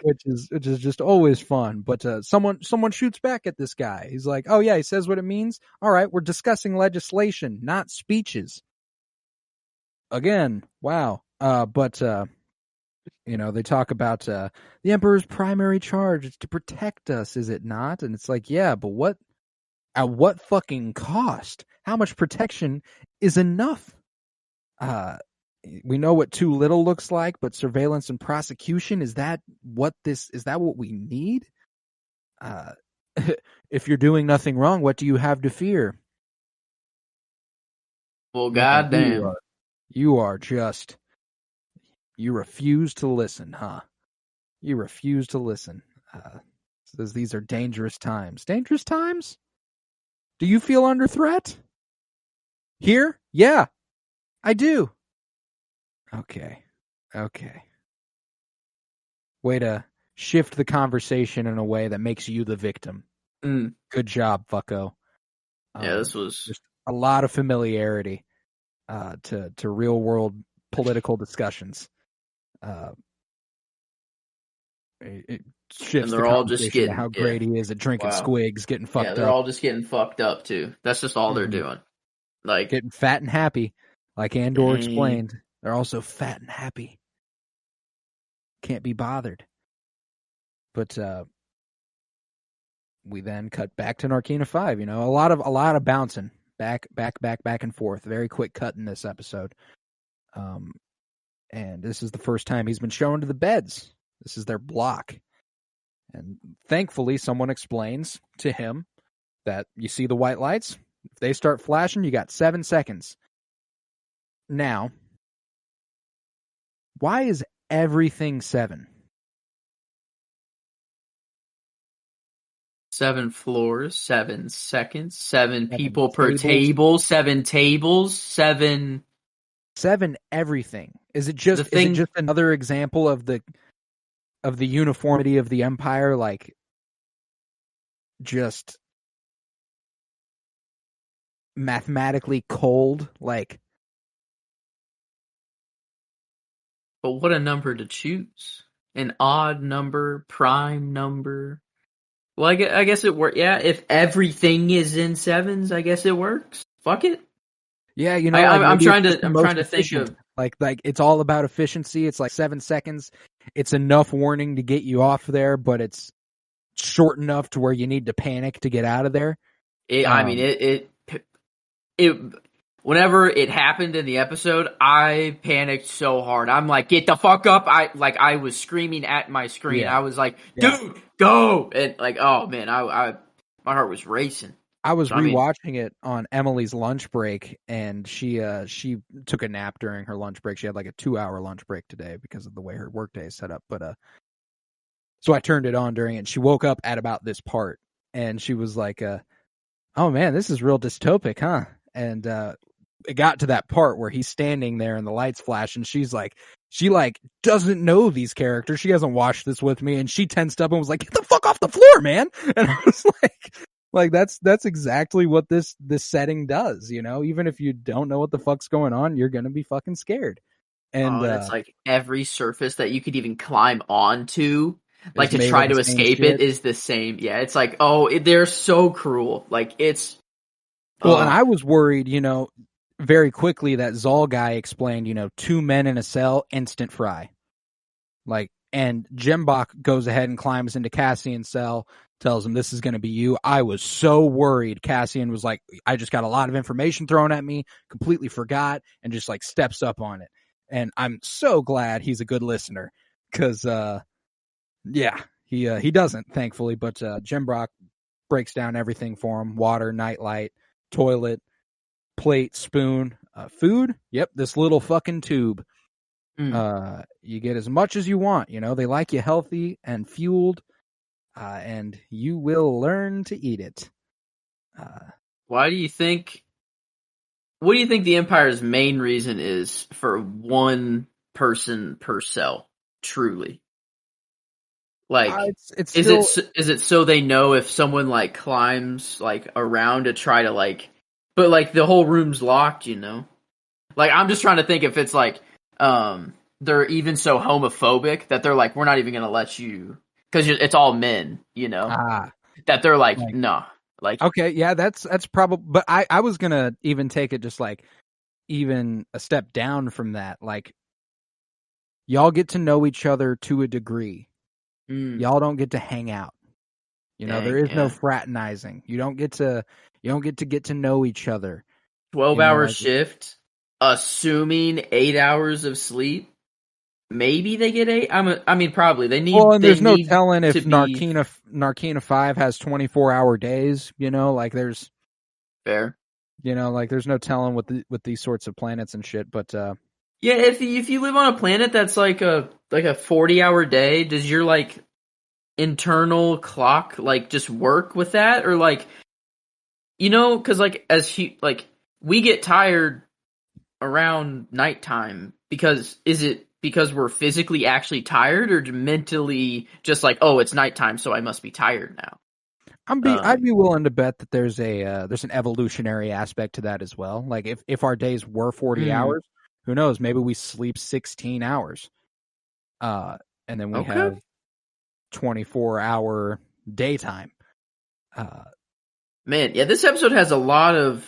which is just always fun. But someone shoots back at this guy. He's like, "Oh yeah, he says what it means. All right, we're discussing legislation, not speeches." Again, wow. But they talk about the Emperor's primary charge is to protect us, is it not? And it's like, yeah, but what? At what fucking cost? How much protection is enough? We know what too little looks like, but surveillance and prosecution, is that what we need? If you're doing nothing wrong, what do you have to fear? Well, goddamn. You refuse to listen, huh? You refuse to listen. Says these are dangerous times. Dangerous times? Do you feel under threat? Here? Yeah, I do. Okay. Way to shift the conversation in a way that makes you the victim. Good job, fucko. Yeah, this was just a lot of familiarity to real world political discussions. It shifts the conversation to how great he is at drinking squigs, getting fucked up. Yeah, they're all just getting fucked up too. That's just all they're doing. Getting fat and happy, like Andor explained. They're also fat and happy. Can't be bothered. But we then cut back to Narkina 5. A lot of bouncing back and forth. Very quick cut in this episode. And this is the first time he's been shown to the beds. This is their block. And thankfully, someone explains to him that you see the white lights. If they start flashing, you got 7 seconds. Now, why is everything 7? 7 floors, 7 seconds, 7 people per tables. table, 7 tables, 7 everything. Is it just another example of the uniformity of the Empire, like just mathematically cold, like? But what a number to choose. An odd number, prime number. Well, I guess it works. Yeah, if everything is in 7s, I guess it works. Fuck it. Yeah, I'm trying to think of like it's all about efficiency. It's like 7 seconds. It's enough warning to get you off there, but it's short enough to where you need to panic to get out of there. Whenever it happened in the episode, I panicked so hard. I'm like, get the fuck up. I was screaming at my screen. Yeah. I was like, dude, go. And like, oh man, my heart was racing. I was rewatching it on Emily's lunch break, and she took a nap during her lunch break. She had like a 2-hour lunch break today because of the way her workday is set up. But so I turned it on during it. And she woke up at about this part, and she was like, "Oh man, this is real dystopic, huh?" And it got to that part where he's standing there and the lights flash, and she doesn't know these characters. She hasn't watched this with me, and she tensed up and was like, "Get the fuck off the floor, man!" And I was like that's exactly what this setting does, even if you don't know what the fuck's going on, you're gonna be fucking scared. And it's like every surface that you could even climb onto, like to try to escape it, is the same. Yeah, it's like, they're so cruel. Like it's well, and I was worried, very quickly that Zol guy explained, 2 men in a cell, instant fry. Like, and Jembach goes ahead and climbs into Cassian's cell, tells him this is going to be you. I was so worried. Cassian was like, I just got a lot of information thrown at me, completely forgot, and just like steps up on it. And I'm so glad he's a good listener, because, he doesn't, thankfully, but Jembach breaks down everything for him: water, nightlight, toilet, plate, spoon, food. Yep, this little fucking tube. You get as much as you want. They like you healthy and fueled, and you will learn to eat it. What do you think the Empire's main reason is for one person per cell? Truly, like, is it so they know if someone like climbs like around to try to like, but like the whole room's locked, Like, I'm just trying to think if it's like they're even so homophobic that they're like, we're not even gonna let you, because it's all men, that they're like, no. Like, okay, yeah, that's probably, but I was gonna even take it just like even a step down from that. Like, y'all get to know each other to a degree. Y'all don't get to hang out. There is no fraternizing. You don't get to get to know each other. 12-hour shift, assuming 8 hours of sleep. Maybe they get 8. I mean, probably they need. Well, and there's no telling if Narkina 5 has 24-hour days. Like there's fair. Like there's no telling with these sorts of planets and shit. But yeah, if you live on a planet that's like a 40-hour day, does your like internal clock like just work with that, or like, because like we get tired around nighttime, because is it because we're physically actually tired, or mentally just like, oh, it's nighttime, so I must be tired now? I'd be willing to bet that there's an evolutionary aspect to that as well. Like if our days were 40 hours, who knows? Maybe we sleep 16 hours, and then we have 24-hour daytime. Man, yeah, this episode has a lot of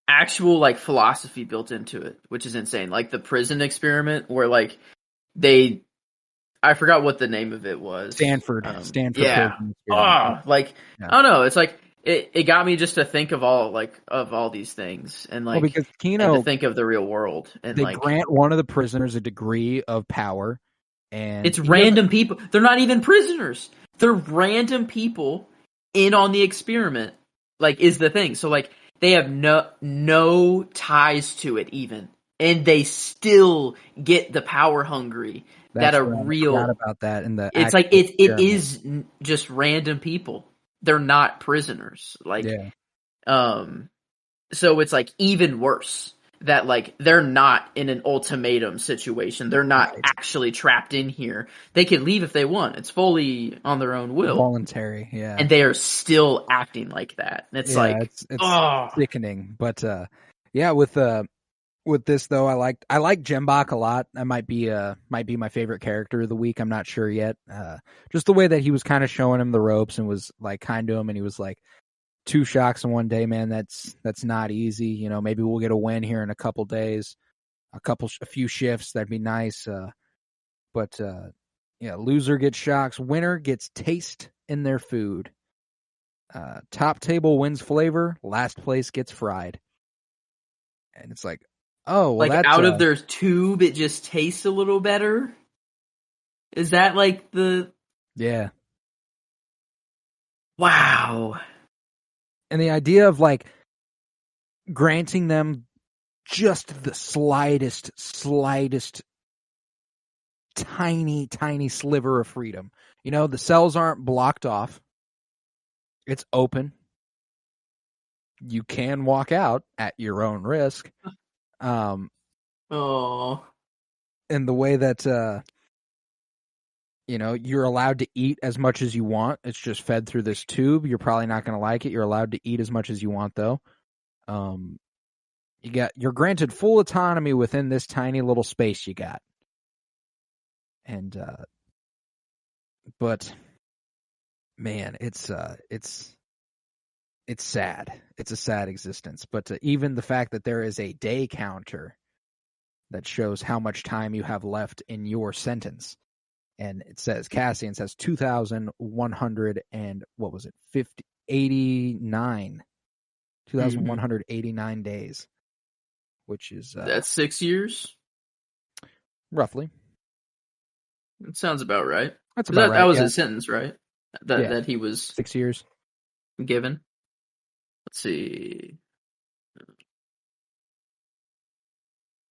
actual like philosophy built into it, which is insane. Like the prison experiment, where like I forgot what the name of it was. Stanford. Yeah. I don't know. It's like it got me just to think of all these things, and like, because and to think of the real world, and they like grant one of the prisoners a degree of power, And it's random people. They're not even prisoners. They're random people in on the experiment. Like, is the thing. So, like, they have no ties to it even, and they still get the power hungry that a I real. forgot about that in the. It's like it is just random people. They're not prisoners. Like, so it's like even worse that like they're not in an ultimatum situation. They're not actually trapped in here. They can leave if they want. It's fully on their own will, voluntary. Yeah, and they are still acting like that. And it's it's sickening. But yeah, with this though, I like Jembach a lot. That might be my favorite character of the week. I'm not sure yet. Just the way that he was kind of showing him the ropes and was like kind to him, and he was like, 2 shocks in one day, man. That's not easy. You know, maybe we'll get a win here in a couple days, a few shifts. That'd be nice. But yeah, loser gets shocks. Winner gets taste in their food. Top table wins flavor. Last place gets fried. And it's like, oh, well, like that's out of their tube, it just tastes a little better. Is that like the? Yeah. Wow. And the idea of like granting them just the slightest tiny sliver of freedom. You know, the cells aren't blocked off. It's open. You can walk out at your own risk. And the way that you know, you're allowed to eat as much as you want. It's just fed through this tube. You're probably not going to like it. You're allowed to eat as much as you want, though. You're granted full autonomy within this tiny little space you got. And but man, it's sad. It's a sad existence. But even the fact that there is a day counter that shows how much time you have left in your sentence. And it says, Cassian says 2,100 and what was it? 2,189 days, which is that's 6 years, roughly. It sounds about right. That's about right. That was his sentence, right? That he was 6 years given. Let's see,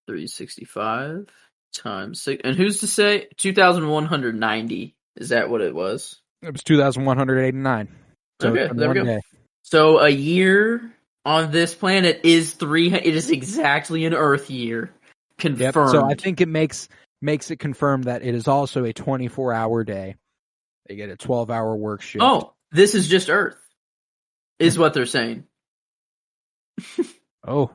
365 times 6, and who's to say 2,190? Is that what it was? It was 2,189. So okay, there we go. Day. So a year on this planet is It is exactly an Earth year. Confirmed. Yep. So I think it makes it confirmed that it is also a 24-hour day. They get a 12-hour work shift. Oh, this is just Earth, is what they're saying. Oh,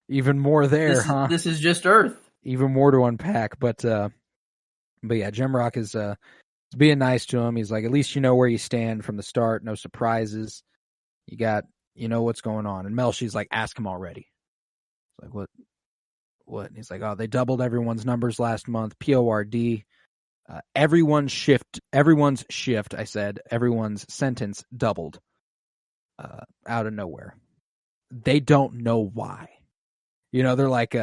even more there, huh? This is just Earth. Even more to unpack, but yeah, Jemrock is being nice to him. He's like, at least you know where you stand from the start. No surprises. You know what's going on. And Melshi's like, ask him already. It's like, what? And he's like, oh, they doubled everyone's numbers last month. PORD. Everyone's shift. I said, everyone's sentence doubled. Out of nowhere. They don't know why. You know, they're like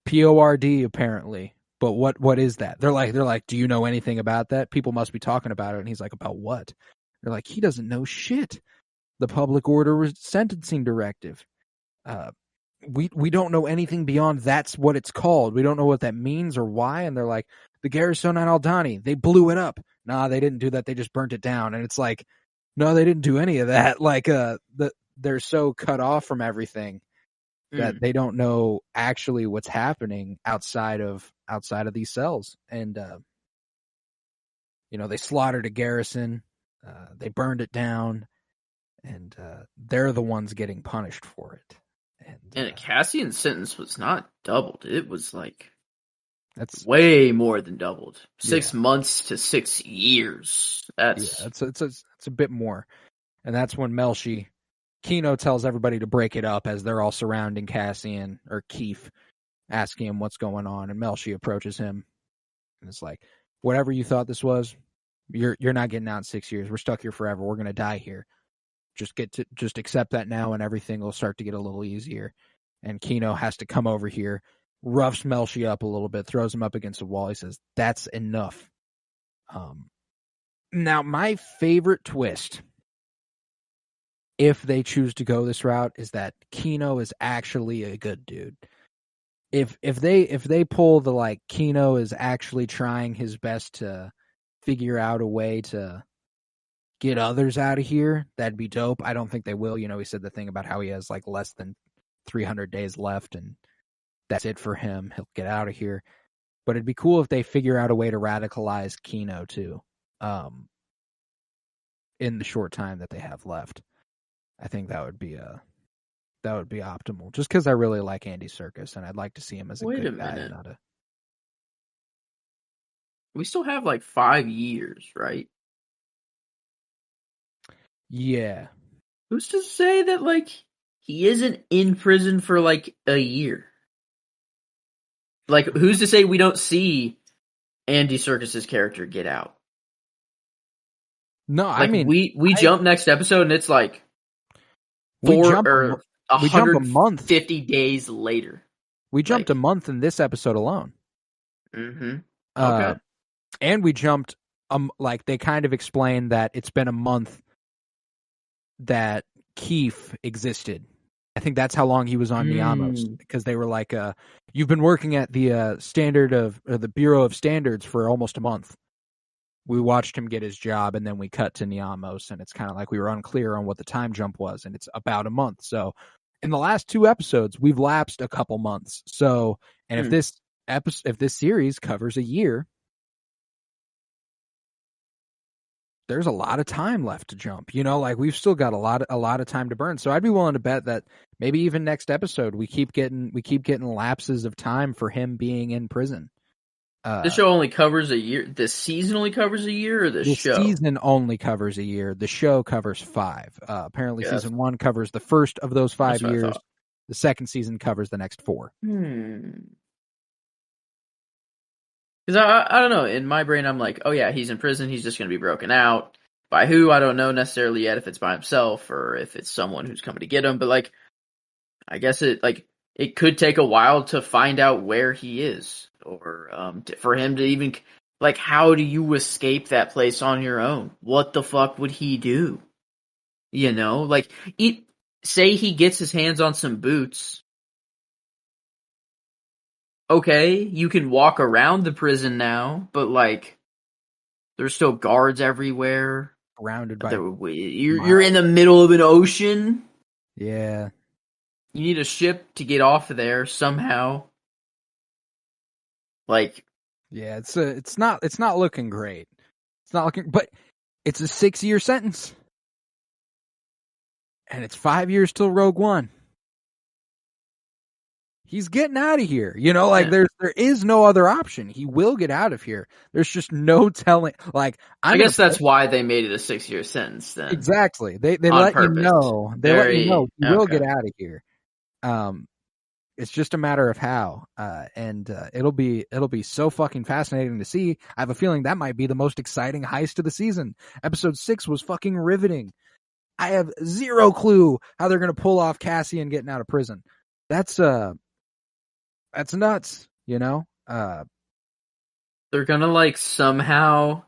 PORD apparently. But what is that? They're like, do you know anything about that? People must be talking about it. And he's like, about what? They're like, he doesn't know shit. The public order sentencing directive. We don't know anything beyond that's what it's called. We don't know what that means or why. And they're like, the Garrison on Aldhani, they blew it up. Nah, they didn't do that. They just burnt it down. And it's like, no, they didn't do any of that. Like, they're so cut off from everything that they don't know actually what's happening outside of these cells. And, you know, they slaughtered a garrison. They burned it down. And they're the ones getting punished for it. And Cassian's sentence was not doubled. It was like that's way more than doubled. 6 months to 6 years. It's a bit more. And that's when Kino tells everybody to break it up as they're all surrounding Cassian or Keith, asking him what's going on. And Melshi approaches him and it's like, whatever you thought this was, you're not getting out in 6 years. We're stuck here forever. We're gonna die here. Just accept that now, and everything will start to get a little easier. And Kino has to come over here roughs Melshi up a little bit, throws him up against a wall. He says, "That's enough." Now, my favorite twist, if they choose to go this route, is that Kino is actually a good dude. If they pull the like Kino is actually trying his best to figure out a way to get others out of here, that'd be dope. I don't think they will. He said the thing about how he has like less than 300 days left and that's it for him. He'll get out of here. But it'd be cool if they figure out a way to radicalize Kino too. In the short time that they have left. I think that would be optimal. Just because I really like Andy Serkis and I'd like to see him as a good guy. Wait a minute. We still have like 5 years, right? Yeah. Who's to say that like he isn't in prison for like a year? Like, who's to say we don't see Andy Serkis's character get out? No, like, I mean we jump next episode and it's like 150 days later. We jumped a month in this episode alone. Mm-hmm. Okay. And we jumped like they kind of explained that it's been a month that Keith existed. I think that's how long he was on Niamos, because they were like, "You've been working at the the Bureau of Standards for almost a month." We watched him get his job, and then we cut to Niamos, and it's kind of like we were unclear on what the time jump was, and it's about a month. So, in the last 2 episodes, we've lapsed a couple months. So, and if this series covers a year, there's a lot of time left to jump. Like we've still got a lot of time to burn. So I'd be willing to bet that maybe even next episode we keep getting lapses of time for him being in prison. This show only covers a year. This season only covers a year, or the show? The season only covers a year. The show covers 5. Apparently, season 1 covers the first of those 5 years. The second season covers the next 4. Because I don't know. In my brain, I'm like, oh yeah, he's in prison. He's just going to be broken out. By who? I don't know necessarily yet. If it's by himself or if it's someone who's coming to get him. But like, I guess it could take a while to find out where he is, or for him to even like, how do you escape that place on your own? What the fuck would he do? Like, say he gets his hands on some boots. Okay, you can walk around the prison now, but like, there's still guards everywhere. Surrounded by you're in the middle of an ocean. Yeah. You need a ship to get off of there somehow. Like, yeah, it's not looking great. It's not looking, but it's a 6-year sentence, and it's 5 years till Rogue One. He's getting out of here. Like there is no other option. He will get out of here. There's just no telling. Like, I guess that's why they made it a 6-year sentence then. Exactly. They let you know. They let you know he will get out of here. It's just a matter of how. And it'll be so fucking fascinating to see. I have a feeling that might be the most exciting heist of the season. Episode 6 was fucking riveting. I have zero clue how they're gonna pull off Cassian getting out of prison. That's nuts, They're gonna like somehow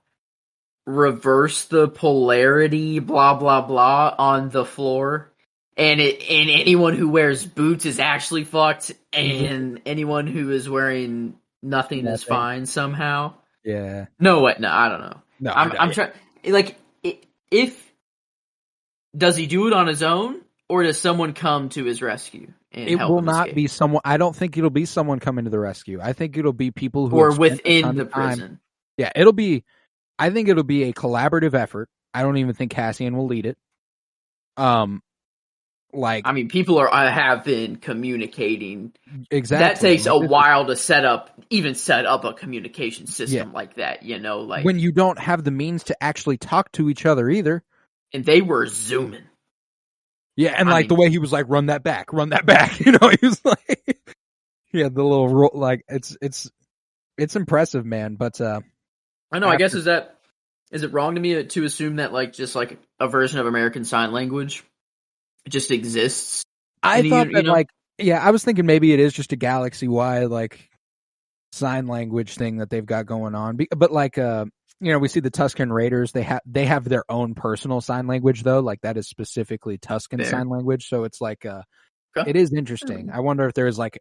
reverse the polarity, blah blah blah, on the floor, and anyone who wears boots is actually fucked, and anyone who is wearing nothing is fine somehow. Yeah. No, what? No, I don't know. No, I'm trying. Like, if does he do it on his own, or does someone come to his rescue? It will not be someone. I don't think it'll be someone coming to the rescue. I think it'll be people who are within the prison. Yeah, I think it'll be a collaborative effort. I don't even think Cassian will lead it. People have been communicating. Exactly. That takes a while to set up a communication system like that. Like when you don't have the means to actually talk to each other either. And they were zooming. Yeah, and the way he was like, run that back. He was like, yeah, the little roll, like it's impressive, man. But I know. I guess is it wrong to me to assume that like just like a version of American Sign Language just exists? I thought that like Yeah, I was thinking maybe it is just a galaxy-wide like sign language thing that they've got going on. But like, we see the Tusken Raiders. They have their own personal sign language though. Like that is specifically Tusken sign language. So it's like, it is interesting. I wonder if there is like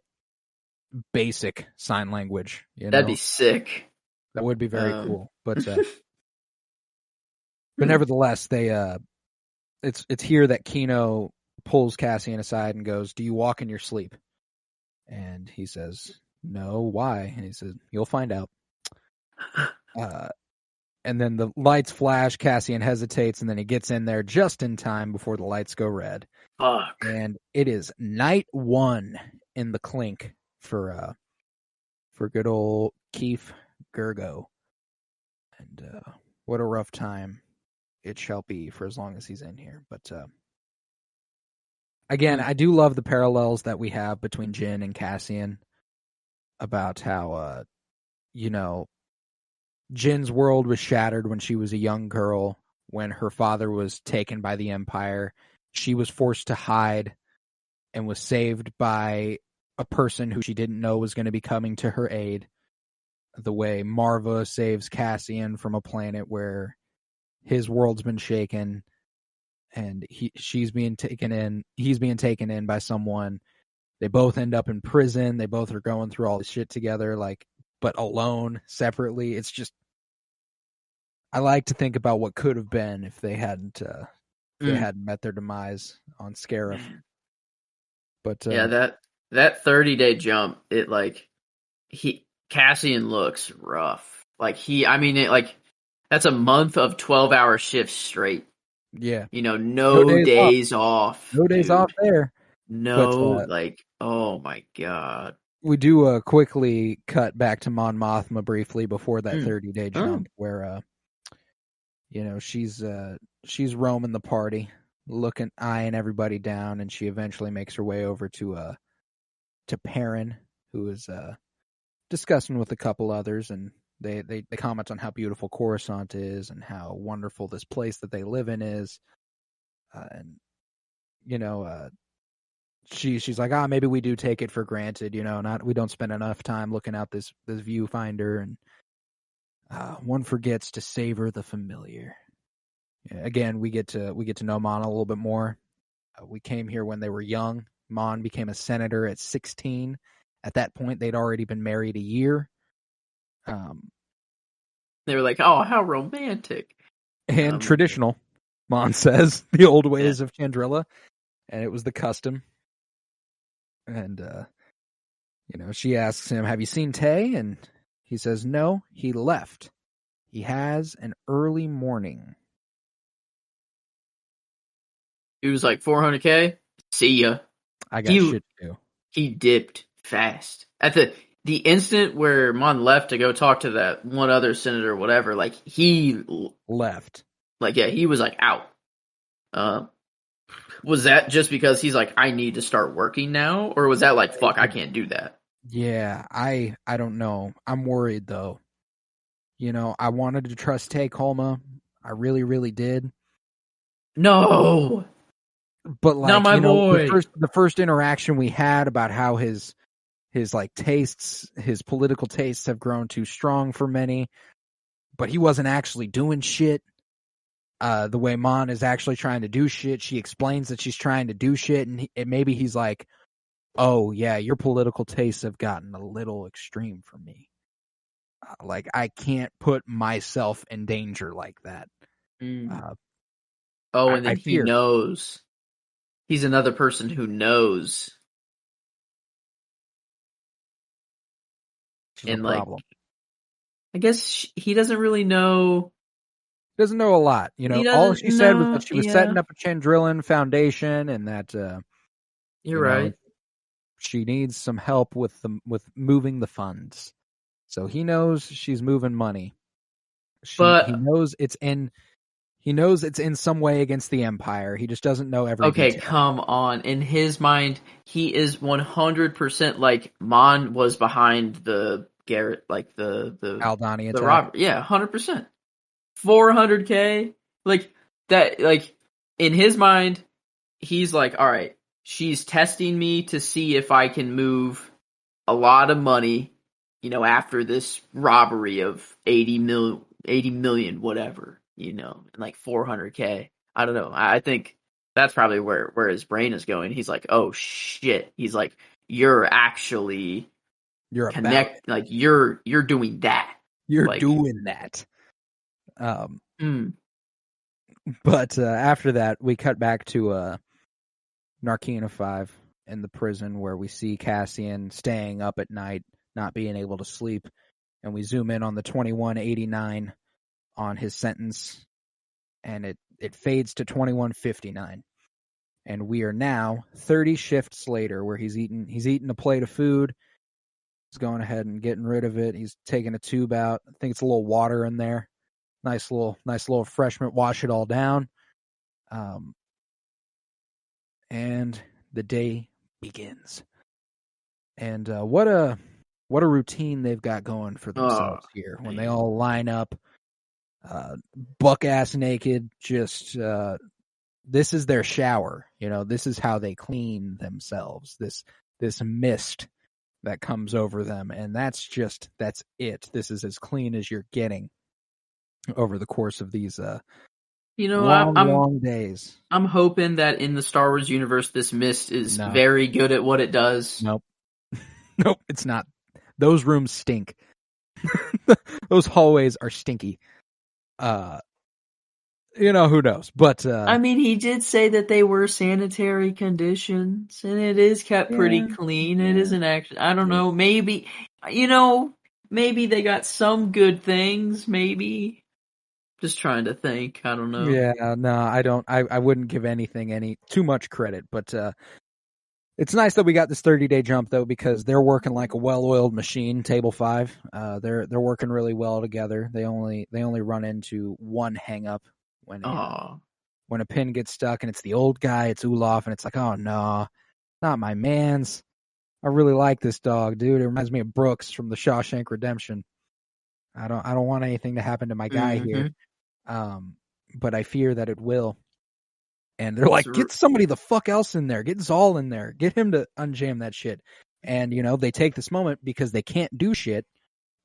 basic sign language. That'd be sick. That would be very cool. But nevertheless, it's here that Kino pulls Cassian aside and goes, "Do you walk in your sleep?" And he says, "No, why?" And he says, "You'll find out." And then the lights flash, Cassian hesitates, and then he gets in there just in time before the lights go red. Fuck. And it is night 1 in the clink for good old Keith Gergo. And what a rough time it shall be for as long as he's in here. But again, I do love the parallels that we have between Jin and Cassian about how, Jin's world was shattered when she was a young girl, when her father was taken by the Empire. She was forced to hide and was saved by a person who she didn't know was going to be coming to her aid. The way Marva saves Cassian from a planet where his world's been shaken and he's being taken in by someone. They both end up in prison. They both are going through all this shit together, but alone, separately. It's just, I like to think about what could have been if they hadn't met their demise on Scarif. But yeah, that 30-day jump, Cassian looks rough. That's a month of 12-hour shifts straight. Yeah. No days off. No days off there. No, oh my god. We do quickly cut back to Mon Mothma briefly before that 30-day jump where she's roaming the party, eyeing everybody down, and she eventually makes her way over to Perrin, who is discussing with a couple others, and they comment on how beautiful Coruscant is and how wonderful this place that they live in is, and she's like, maybe we do take it for granted, we don't spend enough time looking out this viewfinder, and one forgets to savor the familiar. Again, we get to know Mon a little bit more. We came here when they were young. Mon became a senator at 16. At that point, they'd already been married a year. They were like, "Oh, how romantic!" And traditional, Mon says, the old ways of Chandrilla, and it was the custom. And she asks him, "Have you seen Tay?" And he says, "No, he left. He has an early morning." He was like, 400K? See ya. I got shit to do. He dipped fast. At the instant where Mon left to go talk to that one other senator or whatever, he left. He was out. Was that just because he's like, I need to start working now? Or was that fuck, I can't do that? Yeah, I don't know. I'm worried though. I wanted to trust Tay Kolma. I really, really did. No. But not my boy. The first interaction we had about how his tastes, his political tastes have grown too strong for many, but he wasn't actually doing shit. The way Mon is actually trying to do shit, she explains that she's trying to do shit, and maybe he's like, "Oh yeah, your political tastes have gotten a little extreme for me. I can't put myself in danger like that." And then he knows. He's another person who knows. And problem. I guess he doesn't really know. Doesn't know a lot. All she said was that she was setting up a Chandrillan foundation, and that you're right. She needs some help with moving the funds. So he knows she's moving money. He knows it's in some way against the Empire. He just doesn't know every detail. Come on. In his mind, he is 100% Mon was behind the Garrett, the Aldhani attack. The Robert, 100%. 400K, that. In his mind, he's like, all right, she's testing me to see if I can move a lot of money, after this robbery of 80 million, whatever, like 400K. I don't know. I think that's probably where his brain is going. He's like, oh shit. He's like, you're actually like you're doing that. You're like, doing that. But after that, we cut back to Narkina 5 in the prison where we see Cassian staying up at night, not being able to sleep, and we zoom in on the 2189 on his sentence, and it fades to 2159, and we are now 30 shifts later, where he's eating a plate of food. He's going ahead and getting rid of it. He's taking a tube out. I think it's a little water in there. Nice little refreshment. Wash it all down. And the day begins. And what a routine they've got going for themselves here. When they all line up, buck ass naked, just this is their shower. This is how they clean themselves. This mist that comes over them, and that's it. This is as clean as you're getting over the course of these long days. I'm hoping that in the Star Wars universe, this mist is very good at what it does. Nope, it's not. Those rooms stink. Those hallways are stinky. Who knows? But I mean, he did say that they were sanitary conditions, and it is kept pretty clean. Yeah. It isn't actually. I don't know. Maybe maybe they got some good things. Maybe. Just trying to think. I don't know. Yeah, no, I don't. I wouldn't give anything too much credit, but it's nice that we got this 30-day jump though, because they're working like a well-oiled machine. Table 5, they're working really well together. They only run into one hang-up when a pin gets stuck, and it's the old guy. It's Olaf, and it's like, oh no, not my man's. I really like this dog, dude. It reminds me of Brooks from the Shawshank Redemption. I don't want anything to happen to my guy here. But I fear that it will. And they're like, get somebody the fuck else in there. Get Zal in there. Get him to unjam that shit. And, they take this moment because they can't do shit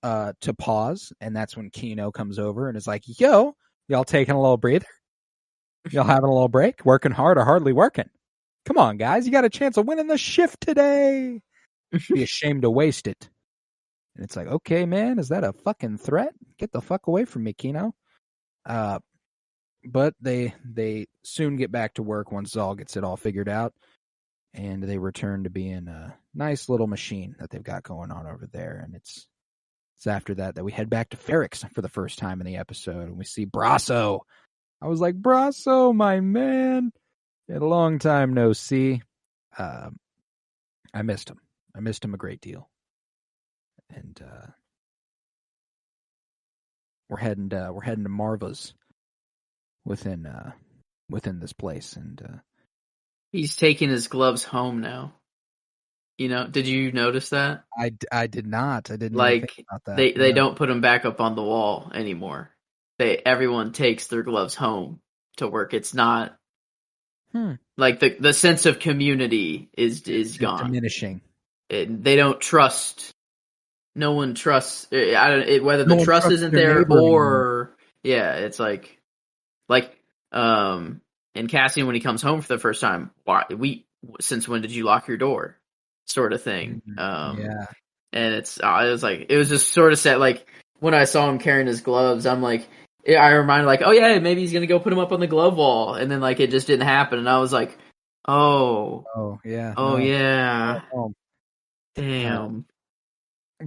to pause. And that's when Kino comes over and is like, yo, y'all taking a little breather? Y'all having a little break? Working hard or hardly working? Come on, guys. You got a chance of winning the shift today. Be ashamed to waste it. And it's like, okay, man, is that a fucking threat? Get the fuck away from me, Kino. But they soon get back to work once Zal gets it all figured out, and they return to being a nice little machine that they've got going on over there. And it's after that we head back to Ferrix for the first time in the episode, and we see Brasso. I was like, Brasso, my man. In a long time no see. I missed him. I missed him a great deal. And we're heading to Marva's within this place, and he's taking his gloves home now. Did you notice that? I did not. I didn't like think about that. They don't put them back up on the wall anymore. Everyone takes their gloves home to work. It's not like the sense of community is gone, diminishing. They don't trust. No one trusts. Whether the trust isn't there or it's like and Cassian, when he comes home for the first time, since when did you lock your door, sort of thing. And it was just sort of sad. Like when I saw him carrying his gloves, I'm like, I reminded like, oh yeah, maybe he's gonna go put him up on the glove wall, and then like it just didn't happen, and I was like, oh yeah, damn.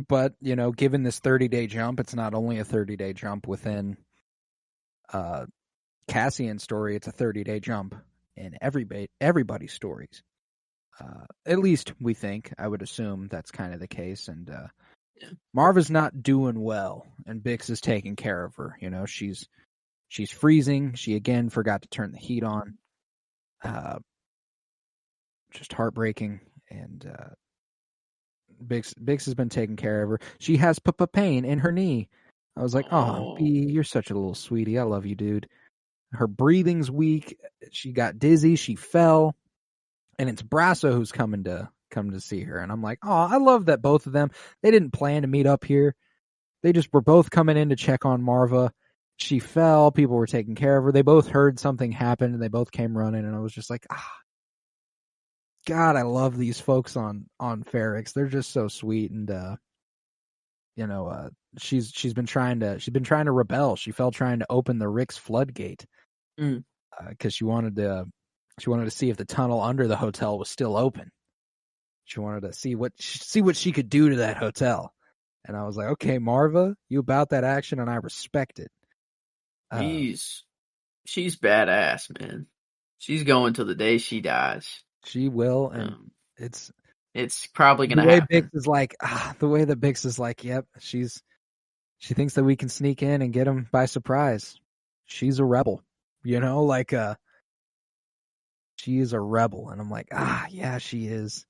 But given this 30-day jump, it's not only a 30-day jump within Cassian's story, it's a 30-day jump in everybody's stories. At least we think. I would assume that's kind of the case. And Marva's not doing well, and Bix is taking care of her. She's freezing. She again forgot to turn the heat on. Just heartbreaking. And Bix has been taking care of her. She has pain in her knee. I was like, oh, B, you're such a little sweetie. I love you, dude. Her breathing's weak. She got dizzy. She fell. and it's Brasso who's come to see her. And I'm like, oh, I love that both of them, they didn't plan to meet up here. They just were both coming in to check on Marva. She fell. People were taking care of her. They both heard something happen, and they both came running. And I was just like, God, I love these folks on Ferrix. They're just so sweet. And she's been trying to rebel. She fell trying to open the Rick's floodgate because she wanted to see if the tunnel under the hotel was still open. She wanted to see what she could do to that hotel. And I was like, okay, Marva, you about that action, and I respect it. She's badass, man. She's going till the day she dies. She will, and it's probably gonna happen. The way that Bix is like, yep, she thinks that we can sneak in and get him by surprise. She's a rebel, she is a rebel, and I'm like, yeah, she is.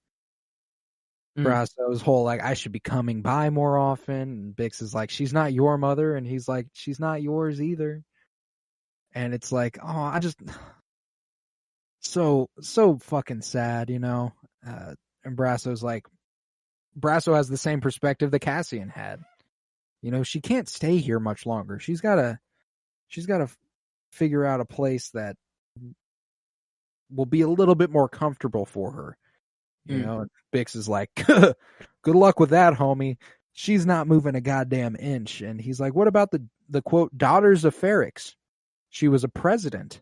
Brasso's whole I should be coming by more often, and Bix is like, she's not your mother, and he's like, she's not yours either. And it's like, I just so fucking sad, And Brasso's like, Brasso has the same perspective that Cassian had. She can't stay here much longer. She's gotta figure out a place that will be a little bit more comfortable for her. And Bix is like, good luck with that, homie. She's not moving a goddamn inch. And he's like, what about the quote, daughters of Ferrix? She was a president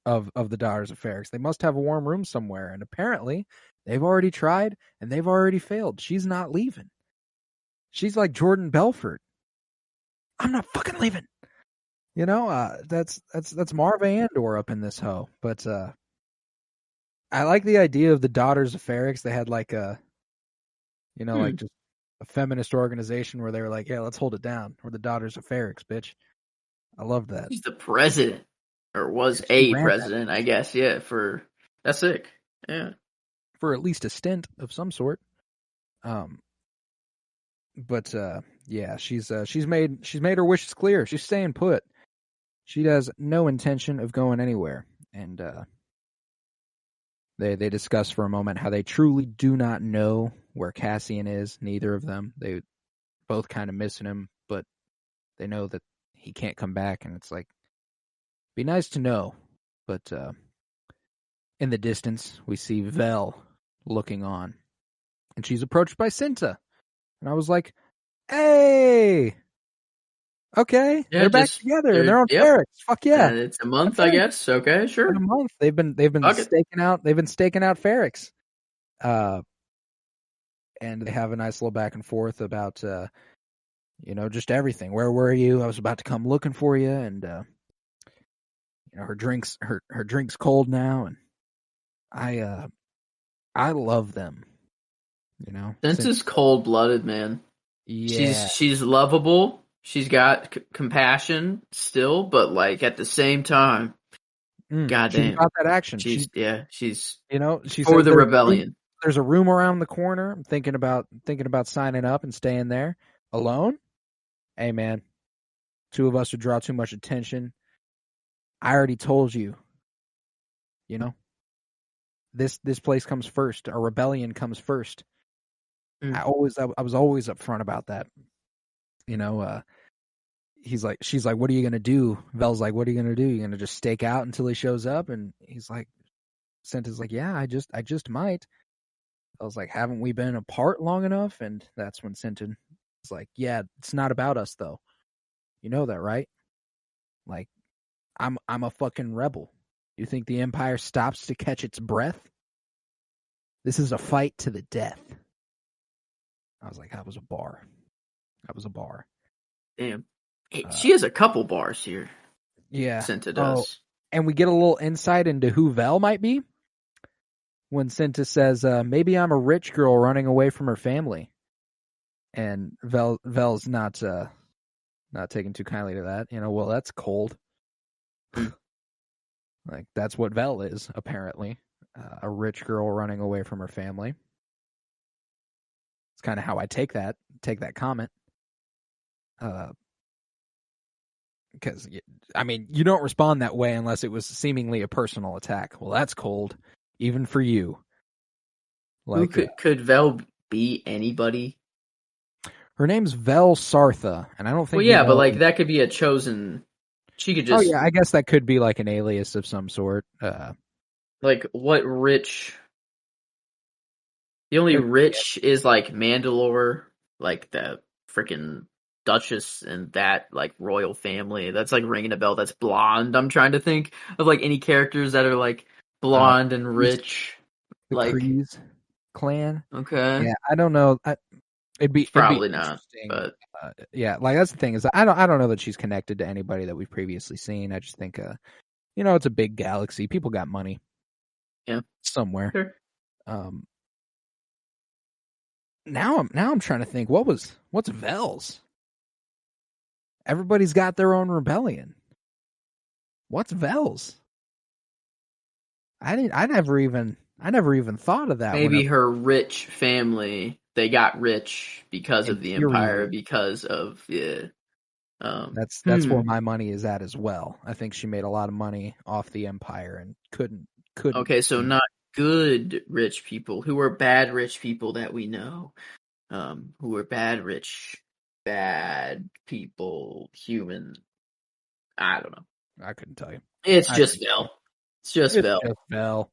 of the daughters of Ferrix. They must have a warm room somewhere. And apparently they've already tried and they've already failed. She's not leaving. She's like Jordan Belfort. I'm not fucking leaving. That's Marva Andor up in this hoe. But, I like the idea of the Daughters of Ferrix. They had like a, just a feminist organization where they were like, yeah, let's hold it down. We're the Daughters of Ferrix, bitch. I love that. He's the president, or was a president, I guess. Yeah, that's sick. Yeah, for at least a stint of some sort. But yeah, she's made her wishes clear. She's staying put. She has no intention of going anywhere, and They discuss for a moment how they truly do not know where Cassian is, neither of them. They both kind of missing him, but they know that he can't come back, and it's like, be nice to know. But in the distance, we see Vel looking on, and she's approached by Cinta. And I was like, hey! Okay, yeah, they're back together, and they're on Ferrix. Fuck yeah! And it's a month, I guess. Okay, sure. In a month, they've been staking out. They've been staking out Ferrix, and they have a nice little back and forth about, just everything. Where were you? I was about to come looking for you, and her drink's cold now, and I love them. Cinta's cold-blooded, man. Yeah, she's lovable. She's got compassion still, but at the same time, goddamn, she's got that action. She's she's for the rebellion. There's a room around the corner. I'm thinking about signing up and staying there alone. Hey man, two of us would draw too much attention. I already told you. This place comes first. A rebellion comes first. I was always upfront about that. She's like, what are you going to do? Vel's like, what are you going to do? You're going to just stake out until he shows up? And he's like, Cinta's like, yeah, I just might. I was like, haven't we been apart long enough? And that's when Cinta was like, yeah, it's not about us though. You know that, right? Like, I'm a fucking rebel. You think the Empire stops to catch its breath? This is a fight to the death. I was like, that was a bar. Damn. She has a couple bars here. Yeah. Cinta does. And we get a little insight into who Vel might be when Cinta says, maybe I'm a rich girl running away from her family. And Vel's not taking too kindly to that. Well, that's cold. Like, that's what Vel is, apparently. A rich girl running away from her family. It's kind of how I take that comment. Because, you don't respond that way unless it was seemingly a personal attack. Well, that's cold. even for you. Like, who could Vel be? Anybody? Her name's Vel Sartha, and I don't think. Well, yeah, but like that could be a chosen. She could just. Oh yeah, I guess that could be like an alias of some sort. Like what rich? The only rich is like Mandalore, like the freaking Duchess and that like royal family. That's like ringing a bell. That's blonde. I'm trying to think of like any characters that are like blonde and rich. The like Kreese clan. Okay. Yeah, I don't know. It'd be not. But yeah, like that's the thing is I don't know that she's connected to anybody that we've previously seen. I just think it's a big galaxy. People got money. Yeah. Somewhere. Sure. Now I'm trying to think what's Vel's? Everybody's got their own rebellion. What's Vel's? I never even thought of that. Maybe her rich family, they got rich because of the Empire, because of that's where my money is at as well. I think she made a lot of money off the Empire and couldn't. Okay, so not good rich people, who are bad rich people that we know, who are bad people, human. I don't know. I couldn't tell you. It's just Vel. It's just Vel.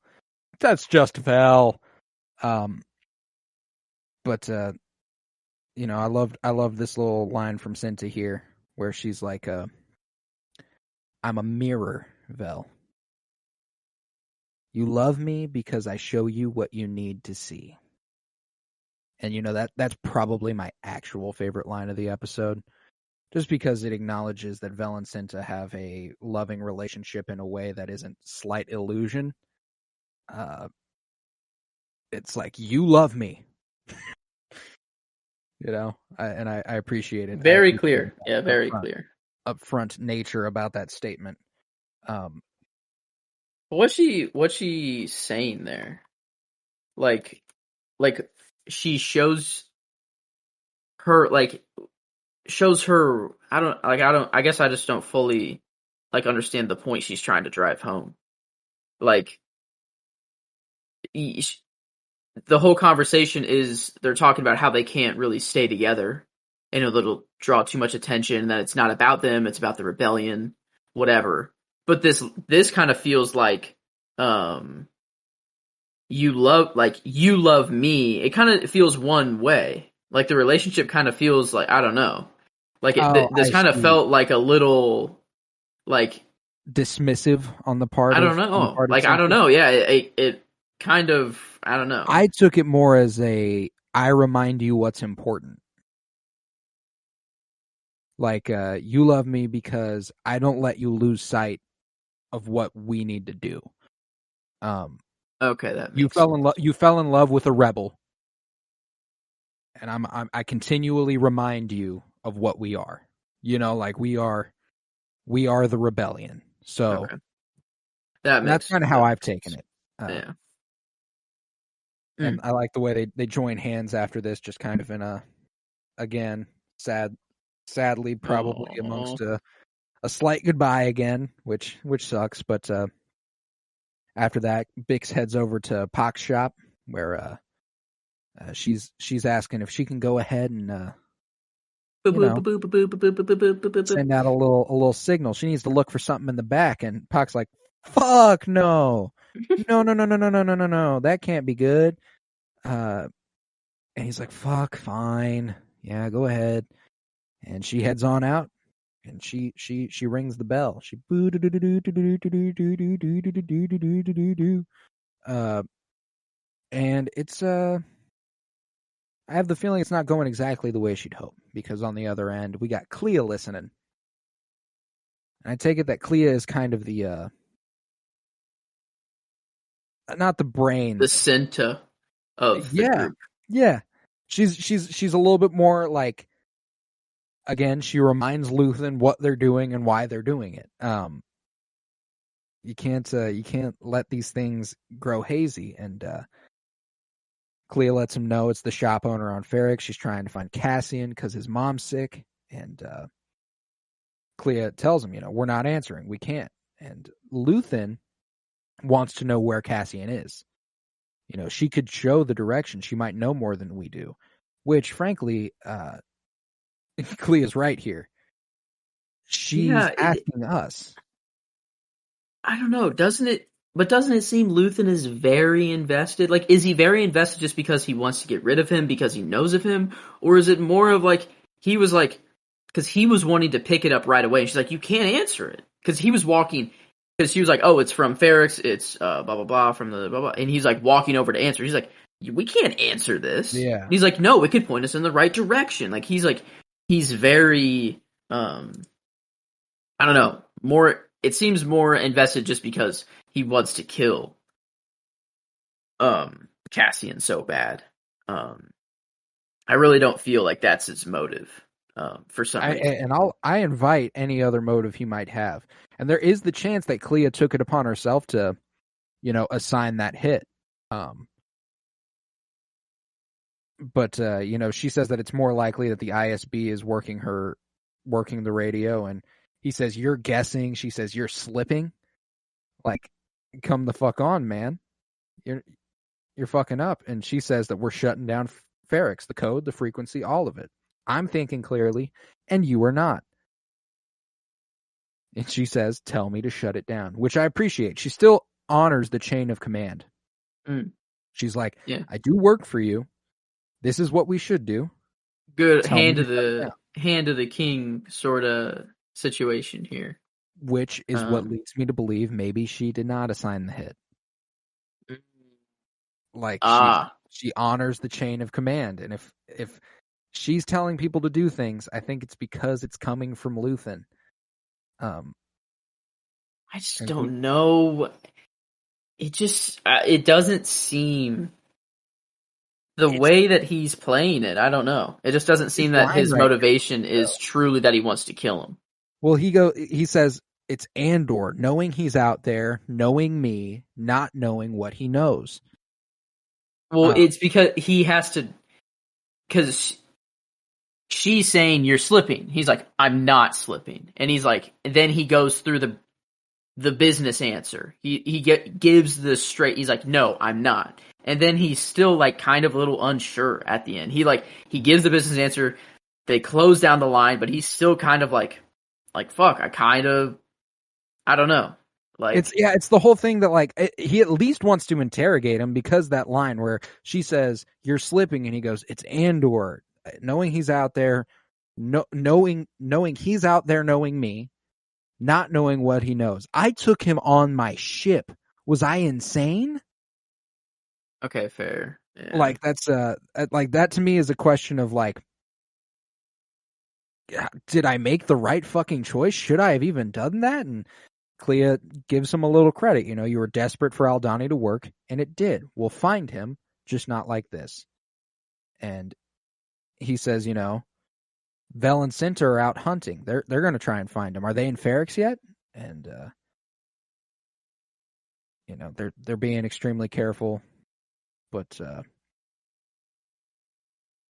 That's just Vel. But I love this little line from Cinta here, where she's like, "I'm a mirror, Vel. You love me because I show you what you need to see." And that's probably my actual favorite line of the episode, just because it acknowledges that Vel and Cinta have a loving relationship in a way that isn't slight illusion. It's like, you love me. I appreciate it. Very clear. Yeah, very clear. Upfront nature about that statement. What's she saying there? Like she shows her I guess I just don't fully like understand the point she's trying to drive home. Like the whole conversation is they're talking about how they can't really stay together, and it'll draw too much attention, that it's not about them, it's about the rebellion, whatever. But this kind of feels like you love me. It kind of feels one way. Like the relationship kind of feels like, I don't know. Like this kind of felt like a little like dismissive on the part. I don't know. Like I don't know. Yeah, it kind of, I don't know. I took it more as I remind you what's important. Like, you love me because I don't let you lose sight of what we need to do. Okay, that makes you fell in love with a rebel, and I continually remind you of what we are. Like we are the rebellion. So okay. That's kind of how I've taken it. Yeah. And I like the way they join hands after this, just kind of in a, again, sadly, probably amongst a slight goodbye again, which sucks. But after that, Bix heads over to Pac's shop, where she's asking if she can go ahead and send out a little signal. She needs to look for something in the back, and Pac's like, "Fuck no, no, that can't be good." And he's like, "Fuck, fine, yeah, go ahead." And she heads on out, and she rings the bell. She and it's I have the feeling it's not going exactly the way she'd hoped, because on the other end we got Clea listening. And I take it that Clea is kind of the not the brain, the center of the group. Yeah. She's a little bit more like, again, she reminds Luthen what they're doing and why they're doing it. You can't let these things grow hazy. And Clea lets him know it's the shop owner on Ferrix. She's trying to find Cassian because his mom's sick. And Clea tells him, we're not answering. We can't. And Luthen wants to know where Cassian is. She could show the direction. She might know more than we do, which frankly, Clea's right here. She's asking us. I don't know. Doesn't it seem Luthen is very invested? Like, is he very invested just because he wants to get rid of him because he knows of him? Or is it more of like, he was like, because he was wanting to pick it up right away. And she's like, you can't answer it. Because he was walking, because she was like, oh, it's from Ferrex, it's blah, blah, blah, from the blah, blah. And he's like walking over to answer. He's like, we can't answer this. Yeah. And he's like, no, it could point us in the right direction. Like, he's very, I don't know, it seems more invested just because he wants to kill Cassian so bad. I really don't feel like that's his motive for some reason. And I invite any other motive he might have. And there is the chance that Clea took it upon herself to, assign that hit. But she says that it's more likely that the ISB is working the radio, and he says, you're guessing. She says, you're slipping. Like, come the fuck on, man. You're fucking up. And she says that we're shutting down Ferrex, the code, the frequency, all of it. I'm thinking clearly, and you are not. And she says, tell me to shut it down, which I appreciate. She still honors the chain of command. Mm. She's like, yeah. I do work for you. This is what we should do. Good hand of the king sort of situation here. Which is what leads me to believe maybe she did not assign the hit. Like, she honors the chain of command. And if she's telling people to do things, I think it's because it's coming from Luthen. I just don't know. It doesn't seem the way that he's playing it. I don't know. It just doesn't seem that his motivation is truly that he wants to kill him. Well, he says it's Andor, knowing he's out there, knowing me, not knowing what he knows. Well, it's because he has to, because she's saying you're slipping. He's like, I'm not slipping. And he's like, and then he goes through the business answer. He gives the straight, he's like, no, I'm not. And then he's still like kind of a little unsure at the end. He gives the business answer. They close down the line, but he's still kind of like fuck, I don't know. Like, it's the whole thing that like he at least wants to interrogate him, because that line where she says you're slipping and he goes, it's Andor, knowing he's out there, knowing he's out there, knowing me, not knowing what he knows. I took him on my ship. Was I insane? Okay, fair. Yeah. Like, that's like, that to me is a question of like, did I make the right fucking choice? Should I have even done that? And Clea gives him a little credit. You were desperate for Aldhani to work, and it did. We'll find him, just not like this. And he says, Vel and Cinta are out hunting. They're going to try and find him. Are they in Ferrex yet? And they're being extremely careful. But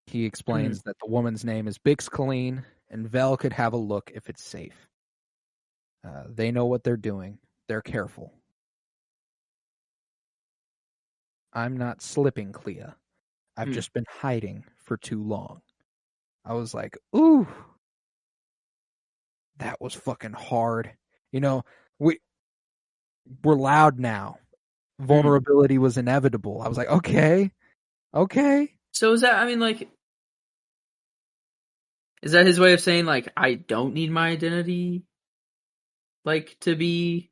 he explains that the woman's name is Bix Colleen, and Vel could have a look if it's safe. They know what they're doing. They're careful. I'm not slipping, Clea. I've just been hiding for too long. I was like, ooh, that was fucking hard. We're loud now. Vulnerability was inevitable. I was like, okay. So is that, is that his way of saying, like, I don't need my identity, like, to be,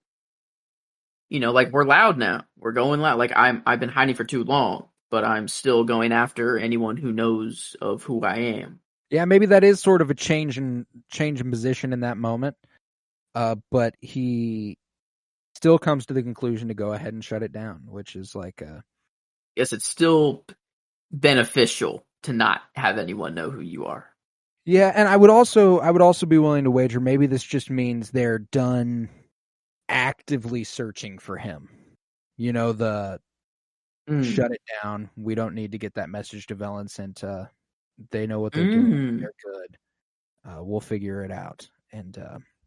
like, we're loud now. We're going loud. Like, I've been hiding for too long, but I'm still going after anyone who knows of who I am. Yeah, maybe that is sort of a change in position in that moment. But he still comes to the conclusion to go ahead and shut it down, which is like, yes, it's still beneficial to not have anyone know who you are. Yeah, and I would also be willing to wager maybe this just means they're done actively searching for him. Shut it down. We don't need to get that message to Vel and Cinta. They know what they're doing. They're good. We'll figure it out. And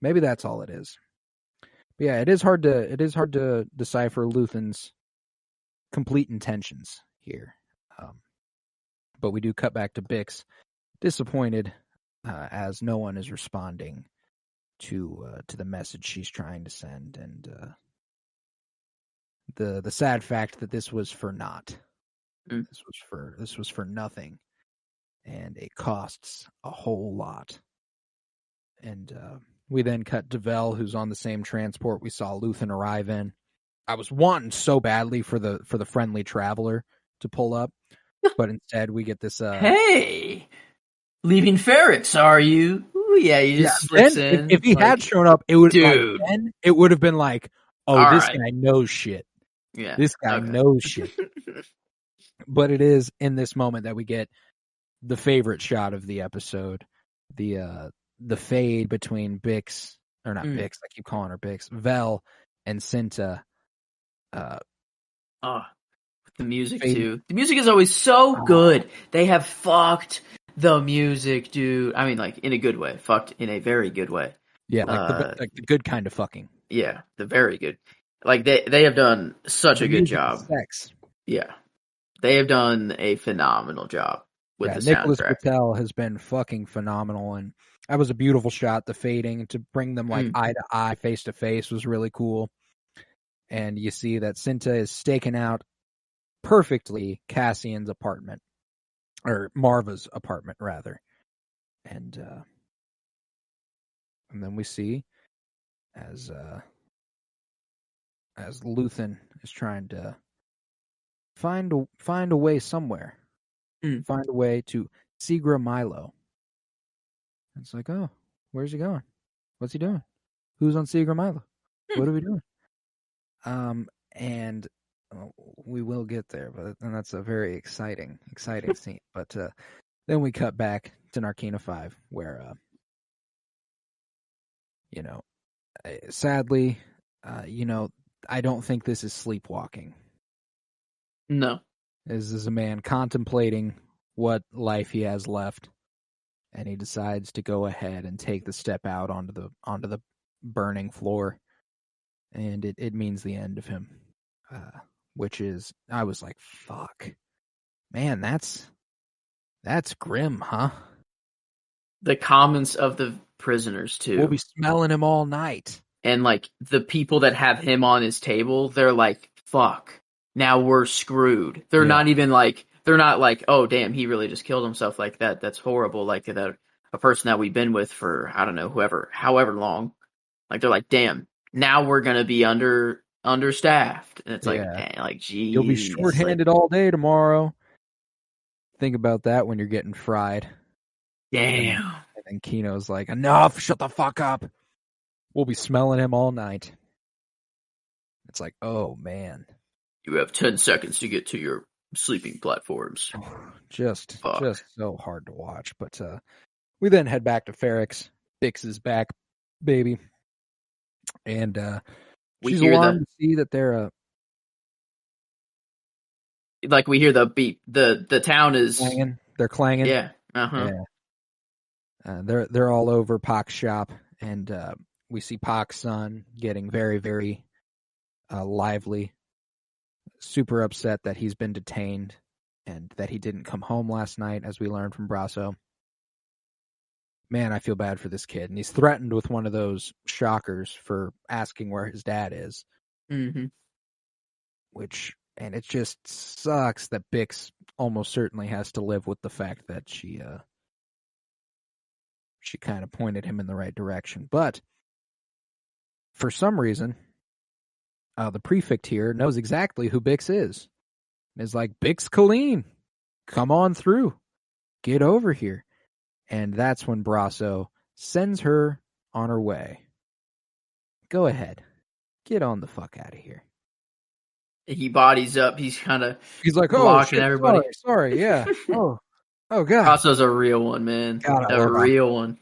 maybe that's all it is. But yeah, it is hard to decipher Luthen's complete intentions here. But we do cut back to Bix, disappointed as no one is responding to the message she's trying to send, and the sad fact that this was for naught. This was for nothing, and it costs a whole lot. And we then cut to Vel, who's on the same transport we saw Luthen arrive in. I was wanting so badly for the friendly traveler to pull up, but instead we get this. Hey, leaving Ferrix, are you? Ooh, yeah, you just slips in. If he had shown up, it would it would have been like, oh, this guy knows shit. Yeah, this guy knows shit. But it is in this moment that we get the favorite shot of the episode, the fade between Bix, or not Bix, I keep calling her Bix, Vel and Cinta. The music too. The music is always so good. They have fucked the music, dude. I mean, like, in a good way. Fucked in a very good way. Yeah, like the good kind of fucking. Yeah, the very good. Like, they have done such a good job. Sex. Yeah. They have done a phenomenal job with the Nicholas soundtrack. Patel has been fucking phenomenal, and that was a beautiful shot. The fading to bring them like eye to eye, face to face was really cool. And you see that Cinta is staking out perfectly Cassian's apartment, or Marva's apartment rather. And then we see as Luthen is trying to find a way somewhere. Find a way to Segra Milo. It's like, oh, where's he going? What's he doing? Who's on Segra Milo? What are we doing? And we will get there, and that's a very exciting scene. But then we cut back to Narkina 5, where, sadly, I don't think this is sleepwalking. No. This is a man contemplating what life he has left, and he decides to go ahead and take the step out onto the burning floor, and it means the end of him. Which is, I was like, fuck, man, that's grim, huh? The comments of the prisoners too. We'll be smelling him all night. And like the people that have him on his table, they're like, fuck, now we're screwed. They're not like, oh damn, he really just killed himself like that. That's horrible. Like that, a person that we've been with for, I don't know, however long. Like they're like, damn, now we're gonna be understaffed. And it's like, dang, like, geez. You'll be shorthanded all day tomorrow. Think about that when you're getting fried. Damn. And then Kino's like, enough, shut the fuck up. We'll be smelling him all night. It's like, oh man. You have 10 seconds to get to your sleeping platforms. Just so hard to watch. But we then head back to Ferrix. Bix is back, baby. And she's alarmed to see that they're like we hear the beep. The town is clanging. They're clanging. Yeah. Yeah. They're all over Pac's shop, and we see Pac's son getting very, very lively, super upset that he's been detained and that he didn't come home last night, as we learned from Brasso. Man, I feel bad for this kid. And he's threatened with one of those shockers for asking where his dad is. Mm-hmm. And it just sucks that Bix almost certainly has to live with the fact that she kind of pointed him in the right direction. But for some reason, the prefect here knows exactly who Bix is. And is like, Bix Colleen, come on through. Get over here. And that's when Brasso sends her on her way. Go ahead. Get on the fuck out of here. He bodies up. He's like, blocking everybody. Sorry, yeah. Oh God. Brasso's a real one, man. God, a real one.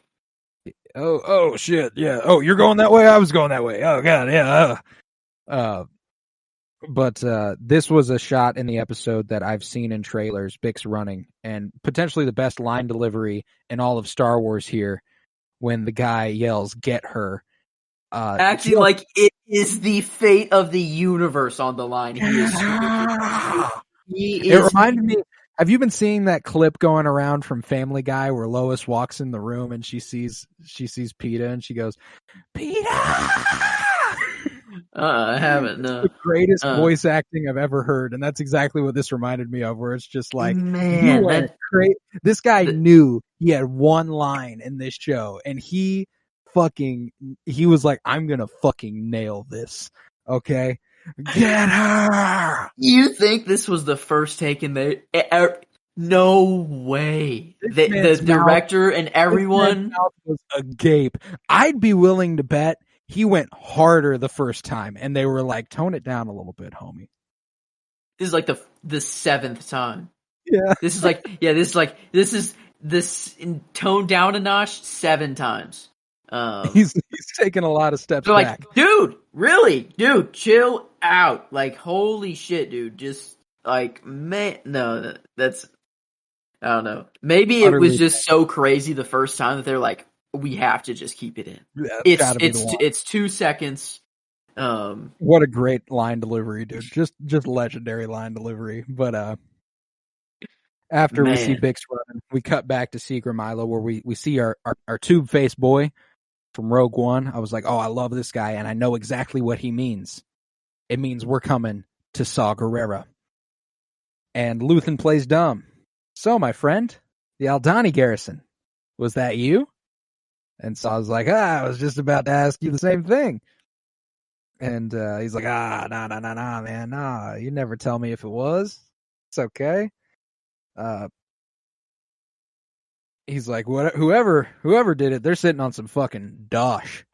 Oh shit, yeah. Oh, you're going that way? I was going that way. Oh God, yeah. But this was a shot in the episode that I've seen in trailers, Bix running, and potentially the best line delivery in all of Star Wars here, when the guy yells, "Get her." Acting like it is the fate of the universe on the line. He is It reminded me. Have you been seeing that clip going around from Family Guy where Lois walks in the room and she sees PETA and she goes, PETA! I haven't. No. It's the greatest voice acting I've ever heard, and that's exactly what this reminded me of. Where it's just like, man, this guy knew he had one line in this show, and he was like, I'm gonna fucking nail this. Okay. Get her! You think this was the first take in the... No way. The director and everyone... mouth was agape. I'd be willing to bet he went harder the first time, and they were like, tone it down a little bit, homie. This is like the seventh time. Yeah. This is toned down a notch 7 times. He's taken a lot of steps back. Like, dude, really? Dude, chill out. Like, holy shit, dude. Just, like, man, no, that's, I don't know. Maybe it was just so crazy the first time that they're like, we have to just keep it in. Yeah, it's 2 seconds. What a great line delivery, dude. Just legendary line delivery. But, after we see Bix running, we cut back to Secret Milo where we see our tube-faced boy from Rogue One. I was like, oh, I love this guy, and I know exactly what he means. It means we're coming to Saw Gerrera. And Luthen plays dumb. So, my friend, the Aldhani garrison, was that you? And Saw's like, I was just about to ask you the same thing. And he's like, nah, man, nah. You never tell me if it was. It's okay. He's like, what? Whoever did it, they're sitting on some fucking dosh.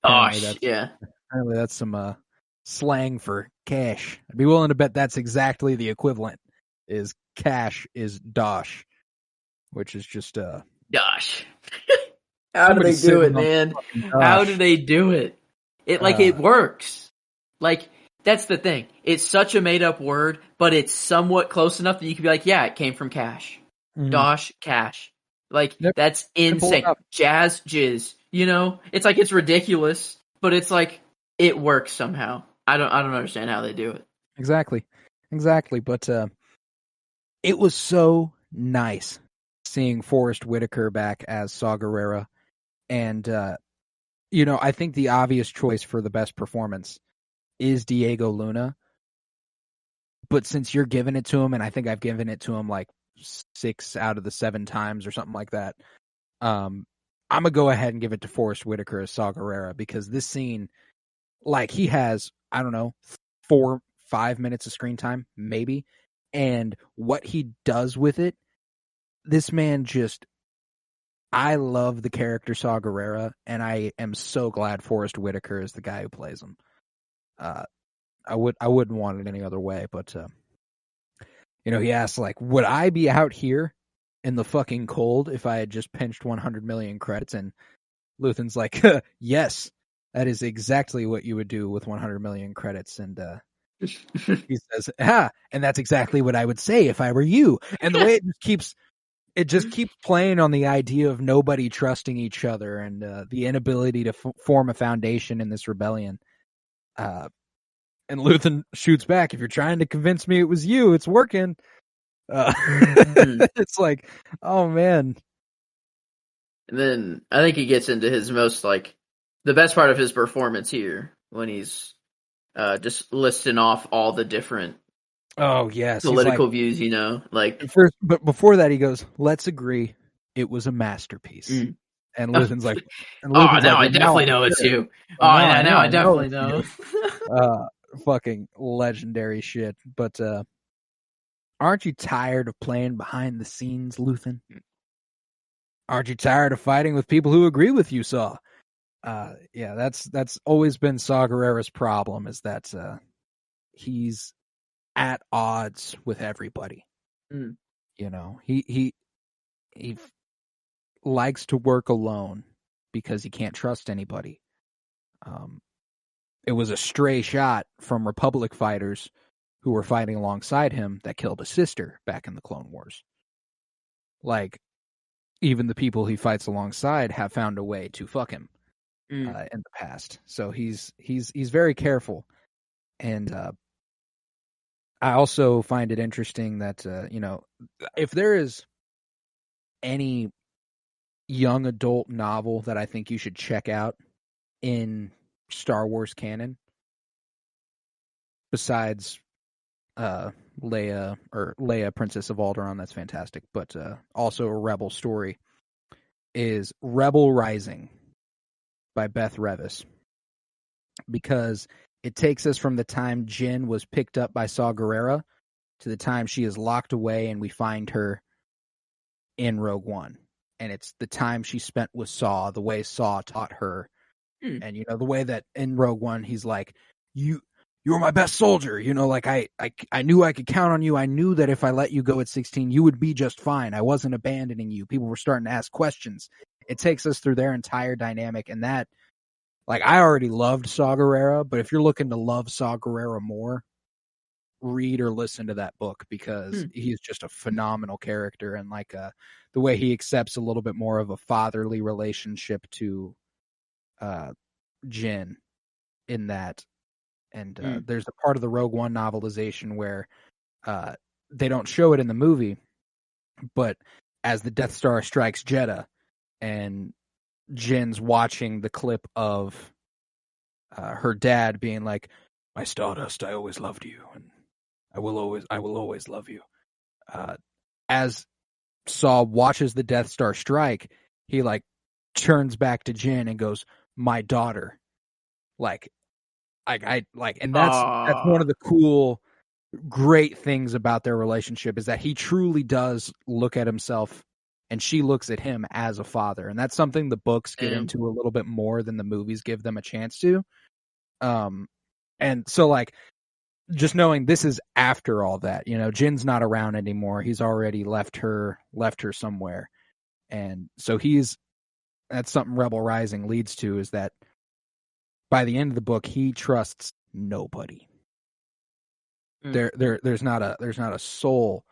Yeah. Apparently that's some slang for cash. I'd be willing to bet that's exactly the equivalent. Is cash is dosh, which is just dosh. How do they do it, man? How do they do it? It works. Like, that's the thing. It's such a made up word, but it's somewhat close enough that you can be like, yeah, it came from cash. Mm-hmm. Dosh, cash. Like, that's insane. Jazz, jizz. You know? It's like, it's ridiculous, but it's like, it works somehow. I don't understand how they do it. Exactly. But, it was so nice seeing Forrest Whitaker back as Saw Gerrera. And, I think the obvious choice for the best performance is Diego Luna. But since you're giving it to him, and I think I've given it to him like 6 out of the 7 times or something like that, I'm going to go ahead and give it to Forrest Whitaker as Saw Gerrera, because this scene, like, he has, I don't know, 4-5 minutes of screen time, maybe. And what he does with it, this man just, I love the character Saw Gerrera, and I am so glad Forrest Whitaker is the guy who plays him. I wouldn't want it any other way, but he asked, like, would I be out here in the fucking cold if I had just pinched 100 million credits? And Luthen's like, yes, that is exactly what you would do with 100 million credits. And he says, and that's exactly what I would say if I were you. And the way it just keeps playing on the idea of nobody trusting each other and the inability to form a foundation in this rebellion. And Luthen shoots back, if you're trying to convince me it was you, it's working. It's like, oh, man. And then I think he gets into his most, like, the best part of his performance here, when he's just listing off all the different political views, like first, but before that he goes, let's agree it was a masterpiece. And Luthen's like, I definitely know it's you. Now I definitely know. Fucking legendary shit. But aren't you tired of playing behind the scenes, Luthen? Aren't you tired of fighting with people who agree with you, Saw? Yeah, that's always been Saw Gerrera's problem, is that he's at odds with everybody. He likes to work alone because he can't trust anybody. It was a stray shot from Republic fighters who were fighting alongside him that killed his sister back in the Clone Wars. Like, even the people he fights alongside have found a way to fuck him. in the past. So he's very careful. And I also find it interesting that, if there is any young adult novel that I think you should check out in Star Wars canon, besides Leia, Princess of Alderaan, that's fantastic, but also a Rebel story, is Rebel Rising by Beth Revis, because it takes us from the time Jyn was picked up by Saw Gerrera to the time she is locked away and we find her in Rogue One. And it's the time she spent with Saw, the way Saw taught her. And, the way that in Rogue One, he's like, you were my best soldier. Like I knew I could count on you. I knew that if I let you go at 16, you would be just fine. I wasn't abandoning you. People were starting to ask questions. It takes us through their entire dynamic. And that, like, I already loved Saw Gerrera, but if you're looking to love Saw Gerrera more, read or listen to that book, because he's just a phenomenal character. And like the way he accepts a little bit more of a fatherly relationship to Jyn in that. And there's a part of the Rogue One novelization where they don't show it in the movie, but as the Death Star strikes Jeddah and Jin's watching the clip of her dad being like, "My Stardust, I always loved you, and I will always love you." As Saw watches the Death Star strike, he like turns back to Jyn and goes, "My daughter." And that's one of the cool, great things about their relationship, is that he truly does look at himself and she looks at him as a father. And that's something the books get into a little bit more than the movies give them a chance to. And so like, just knowing this is after all that, Jin's not around anymore. He's already left her somewhere. And so that's something Rebel Rising leads to, is that by the end of the book, he trusts nobody. There's not a soul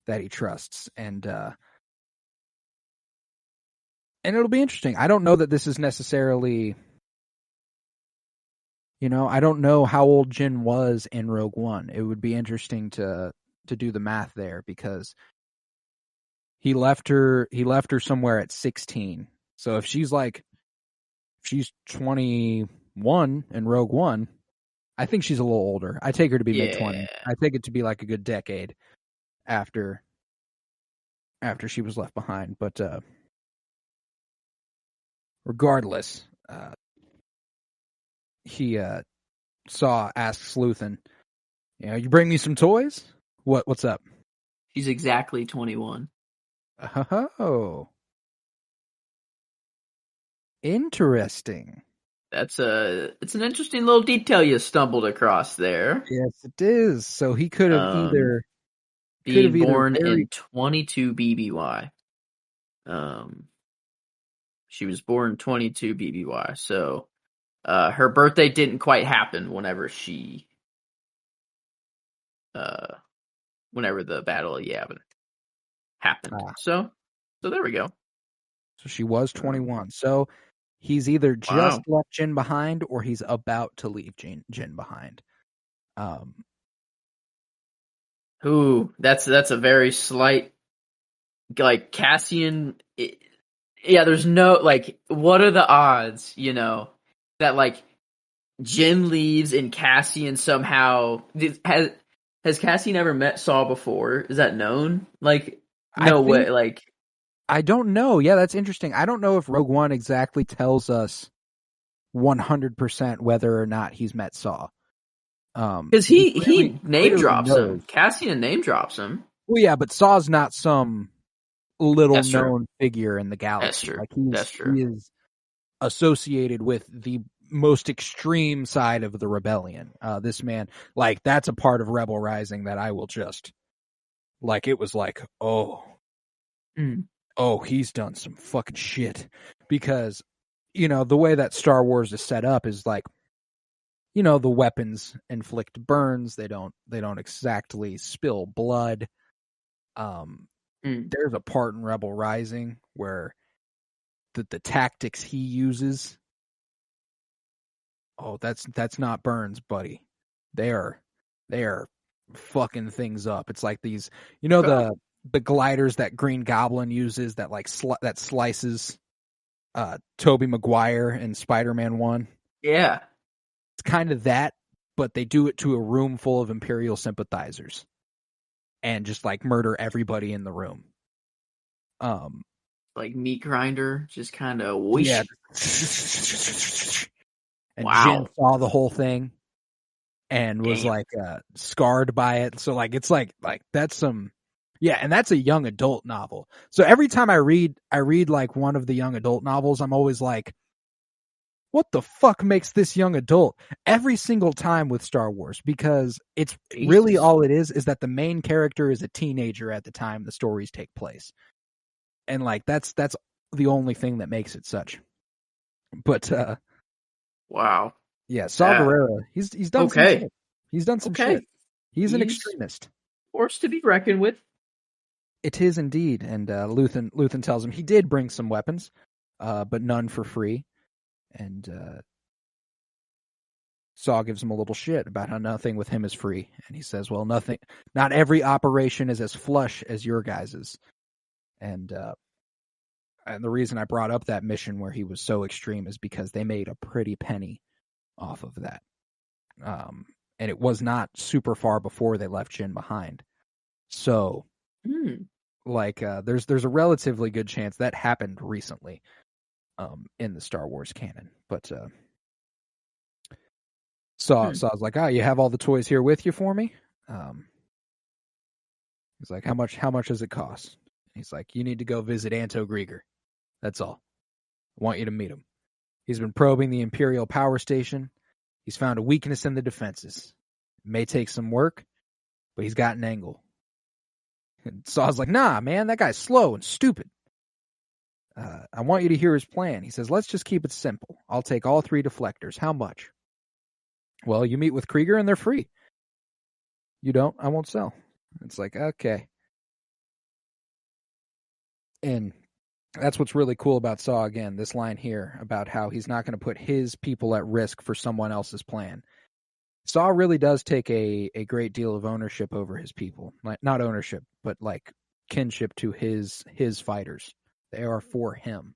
that he trusts. And it'll be interesting. I don't know that this is necessarily, I don't know how old Jyn was in Rogue One. It would be interesting to do the math there, because he left her somewhere at 16. So if she's 21 in Rogue One, I think she's a little older. I take her to be mid-20s. I take it to be like a good decade after she was left behind. But regardless, he asks Luthen, "You bring me some toys? What's up?" She's exactly 21. Oh, interesting. It's an interesting little detail you stumbled across there. Yes, it is. So he could have being born in 22 BBY. She was born 22 BBY. So her birthday didn't quite happen whenever the Battle of Yavin happened. So there we go. So she was 21. So he's either just left Jyn behind, or he's about to leave Jyn behind. That's a very slight, like, Cassian. There's no, like, what are the odds, that like Jyn leaves and Cassian somehow has Cassian ever met Saw before? Is that known? Like, no way. Like, I don't know. Yeah, that's interesting. I don't know if Rogue One exactly tells us 100% whether or not he's met Saw. Because he name drops him. Cassian name drops him. Well, yeah, but Saw's not some little known figure in the galaxy. That's true. He is associated with the most extreme side of the rebellion. This man, like, that's a part of Rebel Rising that I will just, like, it was like, oh, he's done some fucking shit. Because, the way that Star Wars is set up is like, the weapons inflict burns. They don't exactly spill blood. There's a part in Rebel Rising where the tactics he uses Oh, that's not Burns, buddy. They are fucking things up. It's like these, the gliders that Green Goblin uses that like that slices Tobey Maguire in Spider-Man 1. Yeah. It's kind of that, but they do it to a room full of Imperial sympathizers and just like murder everybody in the room. Like meat grinder, just kind of whoosh. Yeah. And wow. Jin saw the whole thing and was like scarred by it. So like it's like that's some and that's a young adult novel. So every time I read like one of the young adult novels, I'm always like, what the fuck makes this young adult? Every single time with Star Wars, because it's really all it is that the main character is a teenager at the time the stories take place. And like that's the only thing that makes it such. But wow. Yeah, Saw Gerrera, he's done some shit. He's done some shit. He's an extremist. Force to be reckoned with. It is indeed. And Luthen tells him he did bring some weapons, but none for free. And Saw gives him a little shit about how nothing with him is free. And he says, well, not every operation is as flush as your guys's. And the reason I brought up that mission where he was so extreme is because they made a pretty penny off of that. And it was not super far before they left Jin behind. So, there's a relatively good chance that happened recently in the Star Wars canon. But Saw's like, you have all the toys here with you for me? He's like, how much does it cost? He's like, you need to go visit Anto Grieger. That's all. I want you to meet him. He's been probing the Imperial power station. He's found a weakness in the defenses. It may take some work, but he's got an angle. And Saw's like, nah, man, that guy's slow and stupid. I want you to hear his plan. He says, let's just keep it simple. I'll take all 3 deflectors. How much? Well, you meet with Krieger and they're free. You don't? I won't sell. It's like, okay. And that's what's really cool about Saw, again, this line here about how he's not going to put his people at risk for someone else's plan. Saw really does take a great deal of ownership over his people. Like, not ownership, but like kinship to his fighters. They are for him.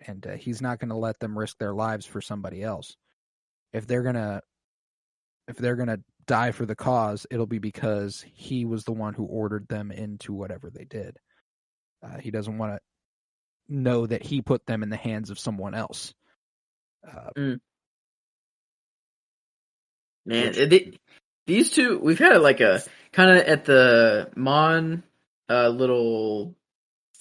And he's not going to let them risk their lives for somebody else. If they're going to die for the cause, it'll be because he was the one who ordered them into whatever they did. He doesn't want to know that he put them in the hands of someone else. Man, these two, we've had like a kind of at the Mon little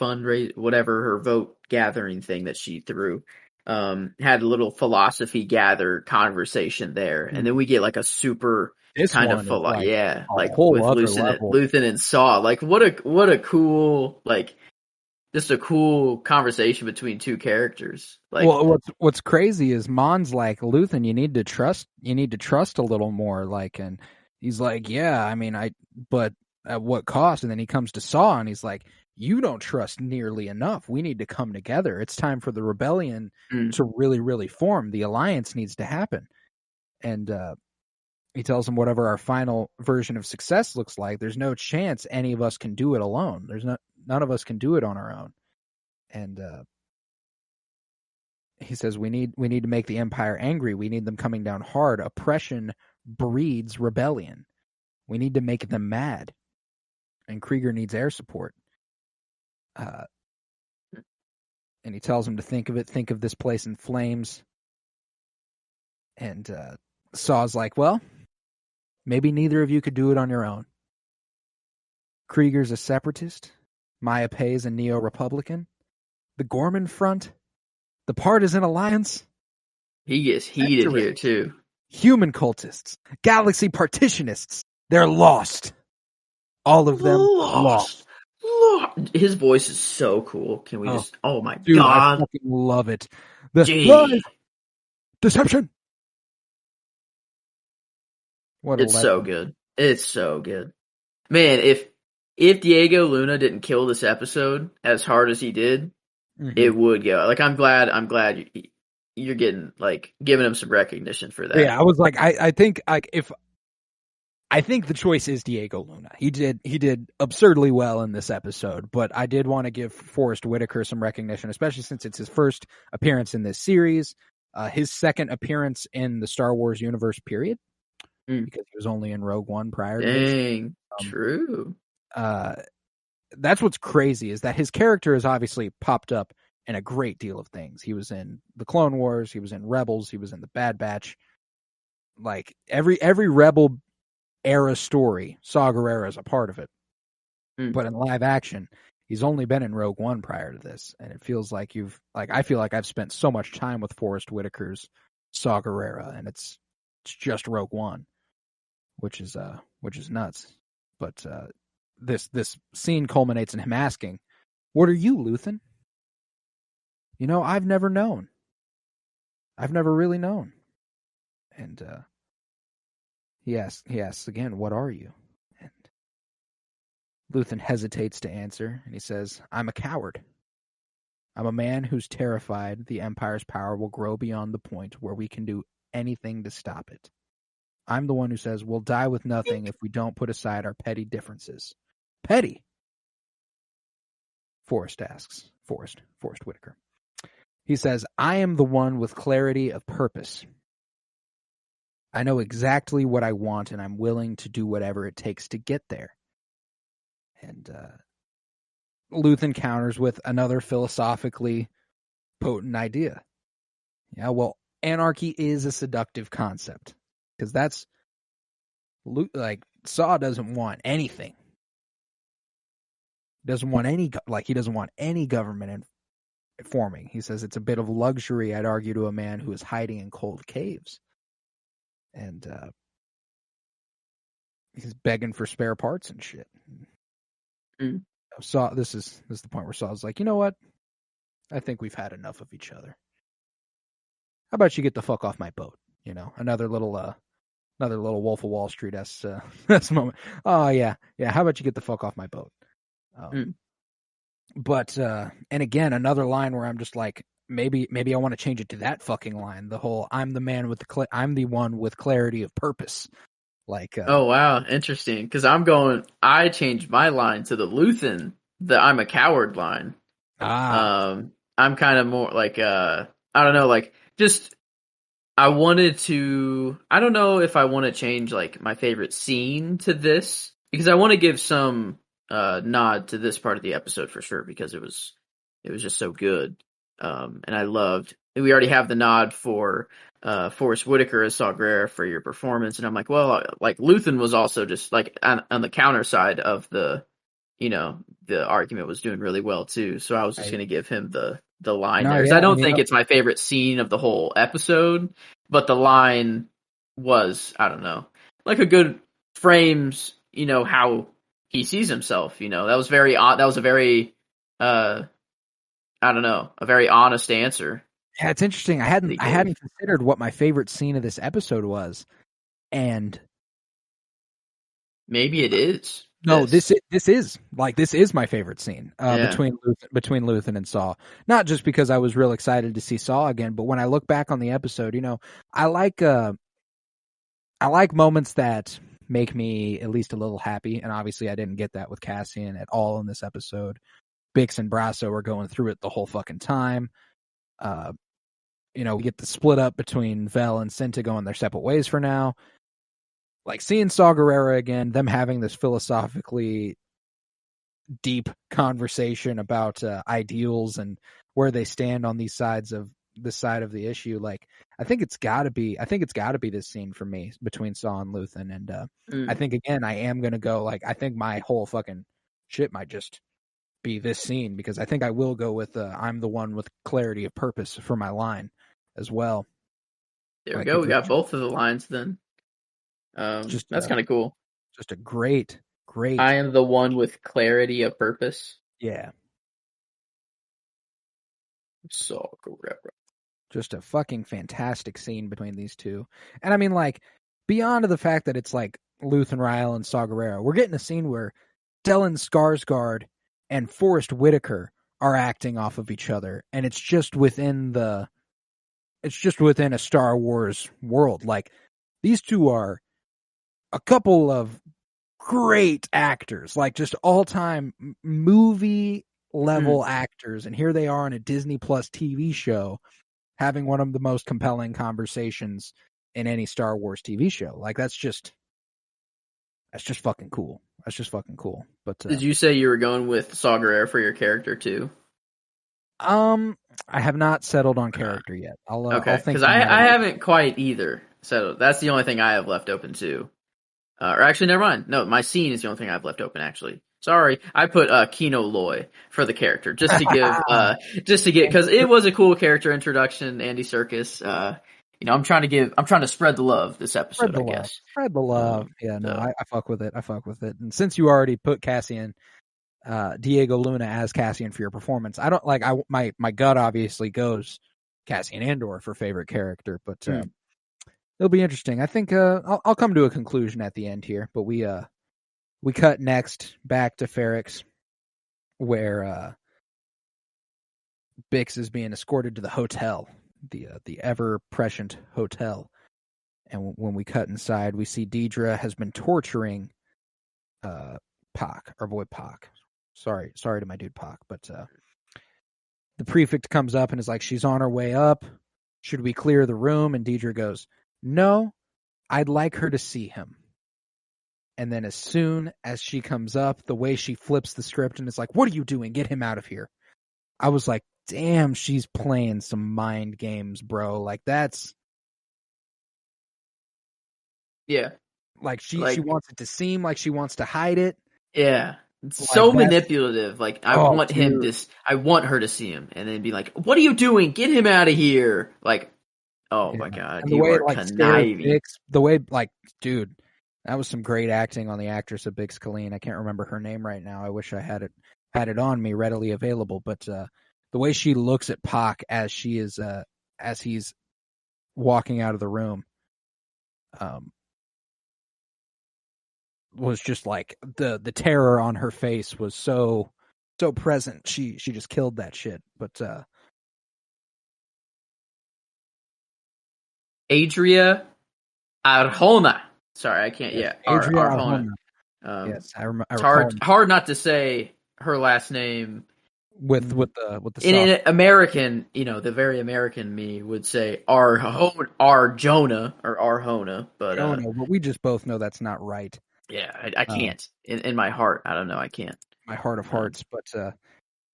fundraise, whatever her vote gathering thing that she threw, had a little philosophy gather conversation there, and then we get like a super kind of like with Luthen and Saw. Like what a cool just a cool conversation between two characters. Like, well, what's crazy is Mon's like, Luthen, you need to trust a little more. Like, and he's like, yeah, I mean, but at what cost? And then he comes to Saw and he's like, you don't trust nearly enough. We need to come together. It's time for the rebellion to really, really form. The alliance needs to happen. And he tells him whatever our final version of success looks like, there's no chance any of us can do it alone. None of us can do it on our own. And he says we need to make the Empire angry. We need them coming down hard. Oppression breeds rebellion. We need to make them mad. And Krieger needs air support. And he tells him to think of this place in flames. And Saw's like, well, maybe neither of you could do it on your own. Krieger's a separatist. Maya Pei's a neo-Republican. The Gorman Front, the Partisan Alliance. He gets heated here too. Human cultists, galaxy partitionists. They're lost. All of them lost. His voice is so cool. Can we just? Oh my God! I fucking love it. The live deception. It's so good. It's so good, man. If Diego Luna didn't kill this episode as hard as he did, it would go. Like I'm glad you're getting like giving him some recognition for that. Yeah, I was like, I think the choice is Diego Luna. He did absurdly well in this episode, but I did want to give Forrest Whitaker some recognition, especially since it's his first appearance in this series, his second appearance in the Star Wars universe, period, because he was only in Rogue One prior to this. Dang, true. That's what's crazy, is that his character has obviously popped up in a great deal of things. He was in the Clone Wars, he was in Rebels, he was in the Bad Batch. Like every Rebel era story, Saw Gerrera is a part of it. But in live action, he's only been in Rogue One prior to this, and it feels like I feel like I've spent so much time with Forrest Whitaker's Saw Gerrera, and it's just Rogue One, which is nuts. But this scene culminates in him asking, "What are you, Luthen?" You know, I've never known. I've never really known. And he asks again, "What are you?" And Luthen hesitates to answer, and he says, "I'm a coward. I'm a man who's terrified the Empire's power will grow beyond the point where we can do anything to stop it. I'm the one who says we'll die with nothing if we don't put aside our petty differences." Petty? Forrest asks. Forrest Whitaker. He says, "I am the one with clarity of purpose. I know exactly what I want, and I'm willing to do whatever it takes to get there." And Luthen counters with another philosophically potent idea. Yeah, well, anarchy is a seductive concept, because that's like Saw doesn't want anything. He doesn't want any government forming. He says it's a bit of luxury, I'd argue, to a man who is hiding in cold caves. And he's begging for spare parts and shit. Saw, this is the point where Saw's like, "You know what? I think we've had enough of each other. How about you get the fuck off my boat?" You know, another little Wolf of Wall Street moment. "Oh yeah. How about you get the fuck off my boat?" But and again, another line where I'm just like, maybe I want to change it to that fucking line. The whole I'm the one with clarity of purpose. Like, oh wow, interesting. Because I changed my line to the Luthen, the "I'm a coward" line. I'm kind of more like I don't know, like just I don't know if I want to change like my favorite scene to this, because I want to give some nod to this part of the episode for sure, because it was just so good. And we already have the nod for Forrest Whitaker as Saw Gerrera for your performance, and I'm like, well, like Luthen was also just like on the counter side of the argument, was doing really well too. So I was just going to give him the line there, because I don't think it's my favorite scene of the whole episode, but the line was, I don't know, like a good frames, how he sees himself. That was a very I don't know, a very honest answer. Yeah, it's interesting. I hadn't considered what my favorite scene of this episode was, and maybe it is. No, this is my favorite scene between Luthen and Saw. Not just because I was real excited to see Saw again, but when I look back on the episode, I like moments that make me at least a little happy, and obviously I didn't get that with Cassian at all in this episode. Bix and Brasso are going through it the whole fucking time. We get the split up between Vel and Cinta going their separate ways for now. Like seeing Saw Gerrera again, them having this philosophically deep conversation about ideals and where they stand on these sides of this side of the issue. Like, I think it's got to be this scene for me between Saw and Luthen. And I think, again, I am going to go, like, I think my whole fucking shit might just be this scene, because I think I will go with I'm the one with clarity of purpose for my line as well. There we go. We got both of the lines then. That's kind of cool. Just a great. I am the one with clarity of purpose. Yeah. Saw Gerrera. Just a fucking fantastic scene between these two. And I mean, like, beyond the fact that it's like Luthen Rael and Saw Gerrera, we're getting a scene where Stellan Skarsgård and Forrest Whitaker are acting off of each other, and it's just within the it's just within a Star Wars world. Like, these two are a couple of great actors, like just all-time movie level actors, and here they are on a Disney Plus TV show having one of the most compelling conversations in any Star Wars TV show. Like, that's just fucking cool. That's just fucking cool. But did you say you were going with Saw Gerrera for your character too? I have not settled on character yet. I'll think, because I haven't quite either. So that's the only thing I have left open too. Or actually, never mind. No, my scene is the only thing I've left open. Actually, sorry, I put Kino Loy for the character just to give, because it was a cool character introduction. Andy Serkis. I'm trying to spread the love this episode. I guess spread the love. I fuck with it. And since you already put Cassian, Diego Luna as Cassian for your performance, I don't like. My gut obviously goes Cassian Andor for favorite character, but. It'll be interesting. I think I'll come to a conclusion at the end here, but we cut next back to Ferrix, where Bix is being escorted to the hotel, the ever prescient hotel, and when we cut inside, we see Deidre has been torturing Pac, our boy Pac. Sorry to my dude Pac, but the prefect comes up and is like, she's on her way up. Should we clear the room? And Deidre goes, no, I'd like her to see him. And then as soon as she comes up, the way she flips the script and is like, what are you doing? Get him out of here. I was like, damn, she's playing some mind games, bro. Like, that's... Yeah. Like, she wants it to seem like she wants to hide it. Yeah. It's so manipulative. Like, I want her to see him. And then be like, what are you doing? Get him out of here. Like, oh my God, and the way it conniving. The way, dude, that was some great acting on the actress of Bix Colleen. I can't remember her name right now. I wish I had it on me readily available. But the way she looks at Pac as he's walking out of the room, was just like the terror on her face was so present. She just killed that shit. But Adria Arjona. Sorry, I can't. Yes, Yeah, Adria Arjona. Yes, I remember. It's hard not to say her last name with the in American. The very American me would say Arjona or Arjona, but but we just both know that's not right. Yeah, I can't. In my heart, I don't know. I can't. My heart of hearts, but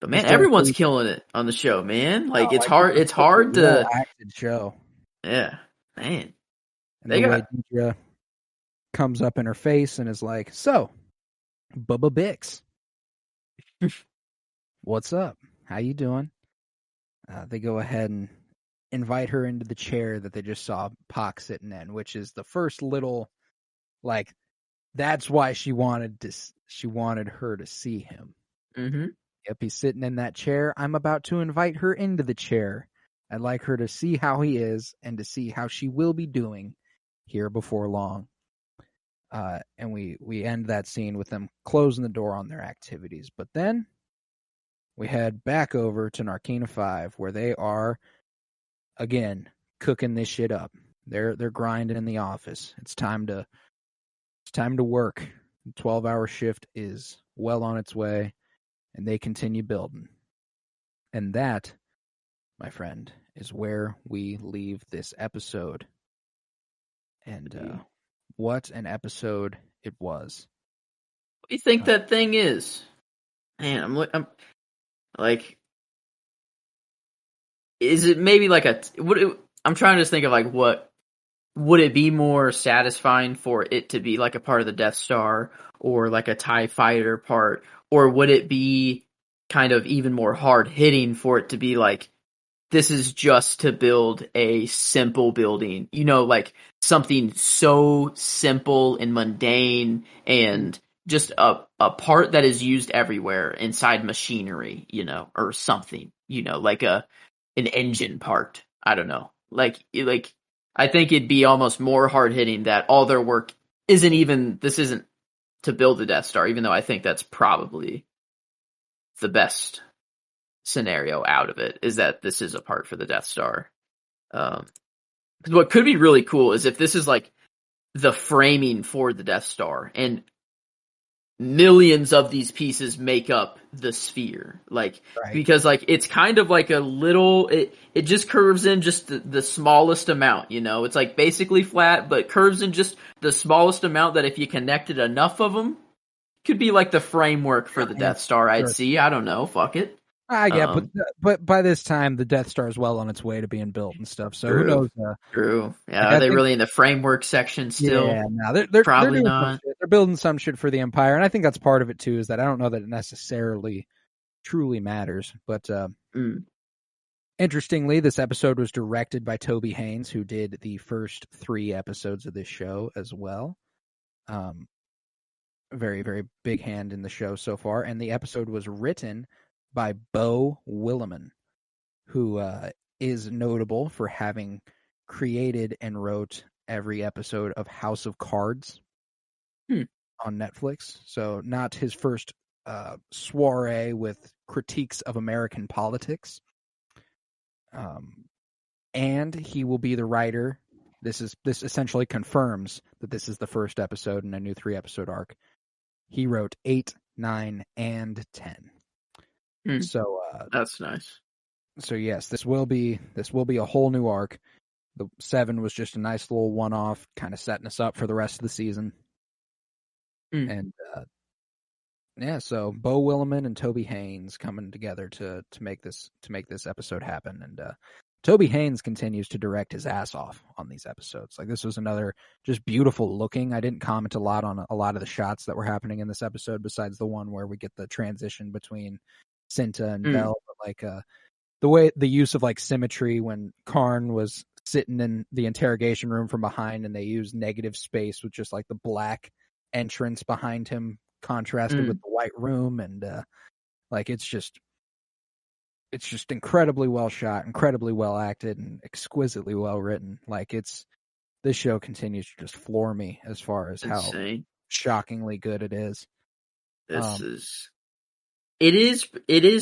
man, everyone's killing it on the show, man. Like, it's hard. It's hard to acted show. Yeah, man. And the way Deidre comes up in her face and is like, "So, Bubba Bix, what's up? How you doing?" They go ahead and invite her into the chair that they just saw Pac sitting in, which is the first little, like, that's why she wanted her to see him. Mm-hmm. Yep, he's sitting in that chair. I'm about to invite her into the chair. I'd like her to see how he is and to see how she will be doing here before long. And we end that scene with them closing the door on their activities. But then we head back over to Narkina 5, where they are, again, cooking this shit up. They're grinding in the office. It's time to work. The 12-hour shift is well on its way, and they continue building. And that, my friend, is where we leave this episode. And what an episode it was. What do you think that thing is? Man, I'm like, is it maybe like I'm trying to think of, like, what would it be more satisfying for it to be like a part of the Death Star or like a TIE fighter part, or would it be kind of even more hard hitting for it to be like, this is just to build a simple building, like something so simple and mundane and just a part that is used everywhere inside machinery, or something, like an engine part. I don't know. Like I think it'd be almost more hard hitting that all their work this isn't to build the Death Star, even though I think that's probably the best scenario out of it, is that this is a part for the Death Star. 'Cause what could be really cool is if this is like the framing for the Death Star, and millions of these pieces make up the sphere. Like, Right. because like it's kind of like a little, it just curves in just the smallest amount, you know? It's like basically flat, but curves in just the smallest amount that if you connected enough of them, could be like the framework for the Death Star. I'd see. I don't know. Fuck it. I get, but by this time the Death Star is well on its way to being built and stuff. So True. who knows? True. Yeah, like, are they really in the framework section still? Yeah, no, they're probably doing not. They're building some shit for the Empire, and I think that's part of it too. Is that I don't know that it necessarily truly matters, but interestingly, this episode was directed by Toby Haynes, who did the first 3 episodes of this show as well. Very, very big hand in the show so far, and the episode was written by Beau Willimon, who is notable for having created and wrote every episode of House of Cards on Netflix. So not his first soiree with critiques of American politics. And he will be the writer. This essentially confirms that this is the first episode in a new 3-episode arc. He wrote 8, 9, and 10. So that's nice. So yes, this will be a whole new arc. The 7 was just a nice little one-off, kind of setting us up for the rest of the season. And so Beau Willimon and Toby Haynes coming together to make this episode happen. And Toby Haynes continues to direct his ass off on these episodes. Like, this was another just beautiful looking. I didn't comment a lot on a lot of the shots that were happening in this episode, besides the one where we get the transition between Cinta and Bell. But like the use of like symmetry when Karn was sitting in the interrogation room from behind, and they used negative space with just like the black entrance behind him contrasted with the white room, and like it's just incredibly well shot, incredibly well acted, and exquisitely well written. Like, this show continues to just floor me as far as how shockingly good it is. It is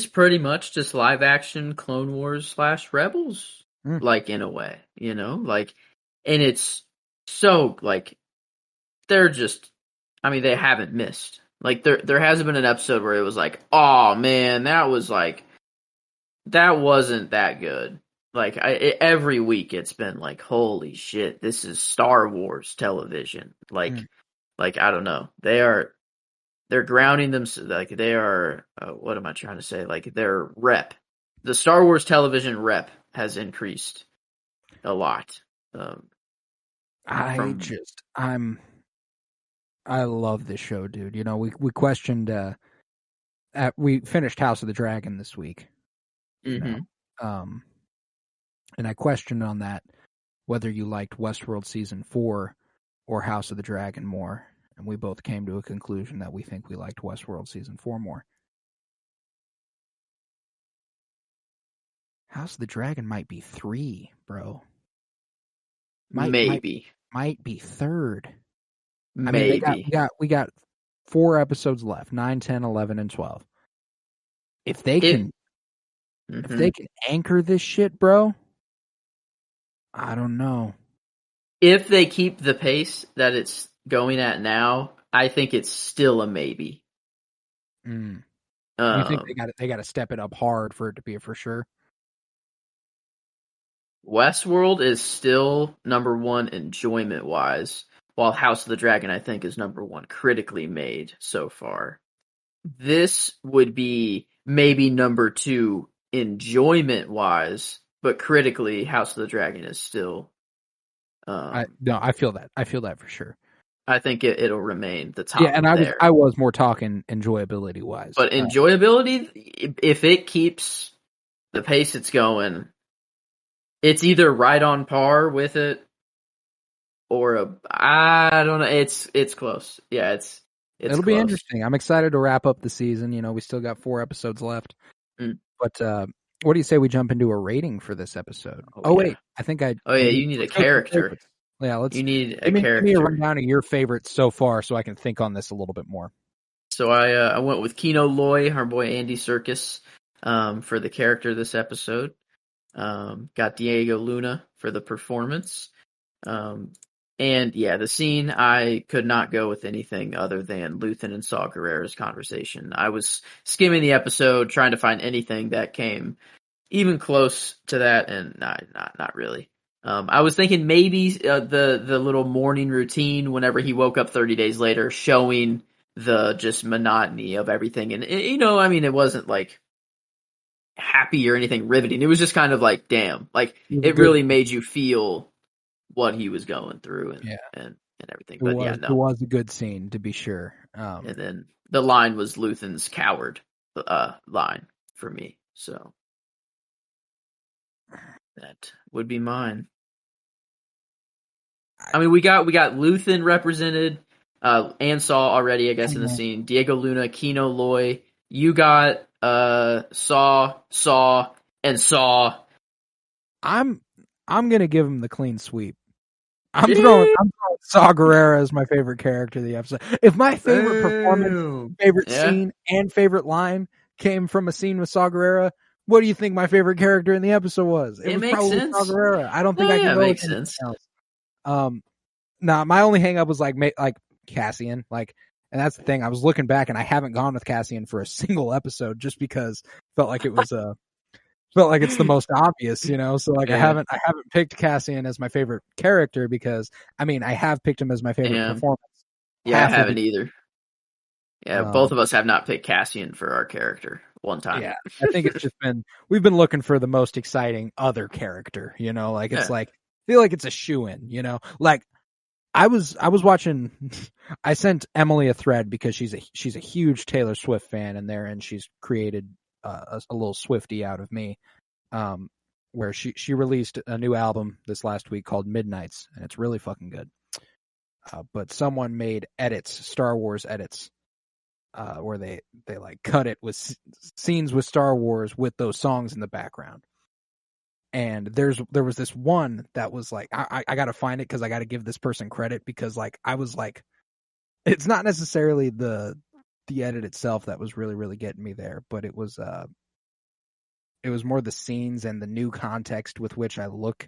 pretty much just live action Clone Wars / Rebels, like, in a way, you know, like, and it's so like they're just, I mean, they haven't missed. Like, there hasn't been an episode where it was like, oh man, that wasn't that good. Like, every week it's been like, holy shit, this is Star Wars television. Like, I don't know. They're grounding them, like, they are, what am I trying to say? Like, their rep. The Star Wars television rep has increased a lot. I love this show, dude. You know, we questioned, we finished House of the Dragon this week. You know? And I questioned on that whether you liked Westworld Season 4 or House of the Dragon more. And we both came to a conclusion that we think we liked Westworld Season 4 more. House of the Dragon might be 3, bro. Maybe. Might be 3rd. Maybe. I mean, we got 4 episodes left, 9, 10, 11, and 12. If they can anchor this shit, bro, I don't know. If they keep the pace that it's going at now, I think it's still a maybe. You think they got to step it up hard for it to be a for sure? Westworld is still number 1 enjoyment wise, while House of the Dragon, I think, is number 1 critically made so far. This would be maybe number 2 enjoyment wise, but critically, House of the Dragon is still. I feel that. I feel that for sure. I think it'll remain the top. Yeah, and I was more talking enjoyability wise. But enjoyability, if it keeps the pace it's going, it's either right on par with it, or I don't know. It's close. Yeah, it'll be interesting. I'm excited to wrap up the season. You know, we still got 4 episodes left. But what do you say we jump into a rating for this episode? Wait, I think you need a character. Yeah, you need a character. Give me a rundown of your favorites so far, so I can think on this a little bit more. So I went with Kino Loy, our boy Andy Serkis, for the character this episode. Got Diego Luna for the performance. And yeah, the scene, I could not go with anything other than Luthen and Saw Gerrera's conversation. I was skimming the episode, trying to find anything that came even close to that, and not really. I was thinking maybe the little morning routine whenever he woke up 30 days later, showing the just monotony of everything. And, I mean, it wasn't like happy or anything riveting. It was just kind of like, damn, like it really made you feel what he was going through and everything. But it was a good scene, to be sure. And then the line was Luthen's coward line for me. So that would be mine. I mean, we got Luthen represented, and Saw already, I guess, in the scene. Diego Luna, Kino Loy. You got Saw, and Saw. I'm gonna give him the clean sweep. I'm throwing Saw Gerrera as my favorite character of the episode. If my favorite performance, favorite scene, and favorite line came from a scene with Saw Gerrera, what do you think my favorite character in the episode was? It was makes probably sense. Saw Gerrera. I don't think I can go with anything else. My only hang up was like Cassian, and that's the thing. I was looking back and I haven't gone with Cassian for a single episode just because felt like it was felt like it's the most obvious, so I haven't picked Cassian as my favorite character because I mean I have picked him as my favorite performance. Yeah, I haven't either. Yeah, both of us have not picked Cassian for our character one time. Yeah, I think it's just we've been looking for the most exciting other character, it's like I feel like it's a shoo-in, like I was watching. I sent Emily a thread because she's a huge Taylor Swift fan, and she's created a little Swiftie out of me, where she released a new album this last week called Midnights, and it's really fucking good. But someone made Star Wars edits, where they like cut it with scenes with Star Wars with those songs in the background. And there was this one that was like, I got to find it because I got to give this person credit because like I was like, it's not necessarily the edit itself that was really, really getting me there, but it was more the scenes and the new context with which I look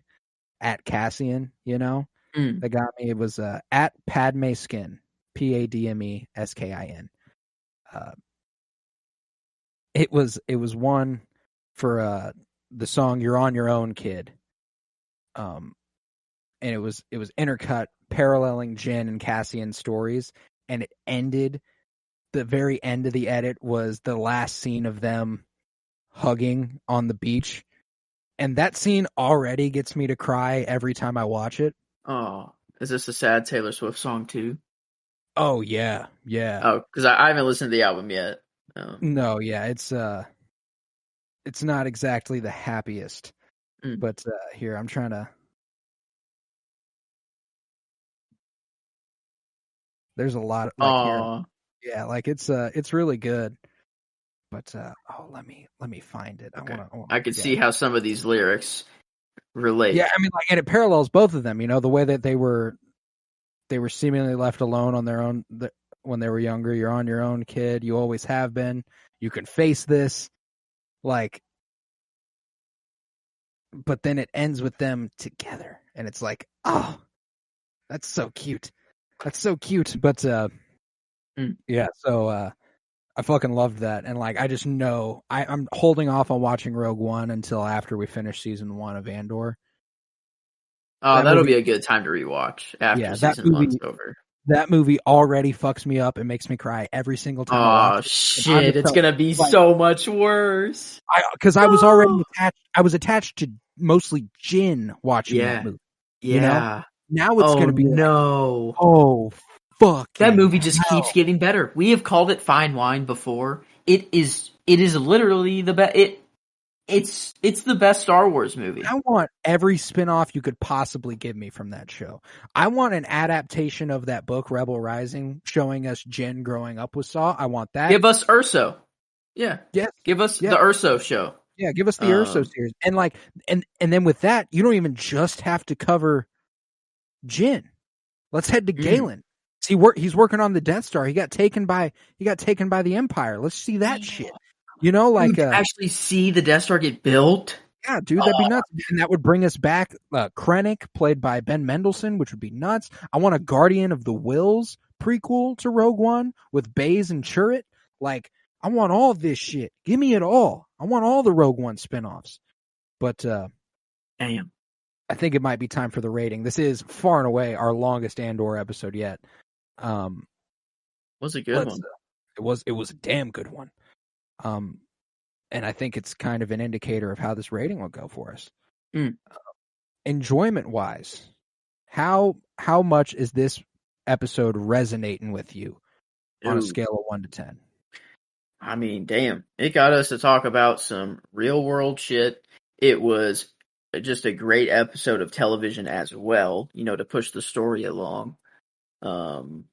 at Cassian, that got me. It was at Padme Skin, PADMESKIN. It was one for the song "You're on Your Own, Kid," and it was intercut paralleling Jyn and Cassian's stories, and it ended. The very end of the edit was the last scene of them hugging on the beach, and that scene already gets me to cry every time I watch it. Oh, is this a sad Taylor Swift song too? Oh yeah. Oh, because I haven't listened to the album yet. No, yeah, it's not exactly the happiest, but here I'm trying to. There's a lot of here. Yeah, it's really good, but let me find it. Okay. I could see how some of these lyrics relate. Yeah, I mean, and it parallels both of them. The way that they were seemingly left alone on their own when they were younger. You're on your own, kid. You always have been. You can face this. But then it ends with them together, and it's like, oh, that's so cute. That's so cute. But yeah, so I fucking loved that, and I just know I'm holding off on watching Rogue One until after we finish season 1 of Andor. Oh, that'll be a good time to rewatch after season 1's over. That movie already fucks me up and makes me cry every single time I watch it. Oh, shit. It's going to be so much worse. Because I was already attached. I was attached to mostly Jyn watching that movie. Yeah. Now it's going to be no. Oh, fuck. That movie just keeps getting better. We have called it fine wine before. It is literally the best. It's the best Star Wars movie. I want every spinoff you could possibly give me from that show. I want an adaptation of that book, Rebel Rising, showing us Jyn growing up with Saw. I want that. Give us Urso. Yeah. Yes. Give us the Urso show. Yeah, give us the Urso series. And and then with that, you don't even just have to cover Jyn. Let's head to Galen. See, he's working on the Death Star. He got taken by the Empire. Let's see that shit. Actually see the Death Star get built. Yeah, dude, that'd be nuts. And that would bring us back Krennic, played by Ben Mendelsohn, which would be nuts. I want a Guardian of the Wills prequel to Rogue One with Baze and Chirrut. Like, I want all this shit. Give me it all. I want all the Rogue One spinoffs. But Damn. I think it might be time for the rating. This is far and away our longest Andor episode yet. Was a good one. It was a damn good one. And I think it's kind of an indicator of how this rating will go for us. Enjoyment wise, how much is this episode resonating with you on a scale of 1 to 10? I mean, damn, it got us to talk about some real world shit. It was just a great episode of television as well, you know, to push the story along. You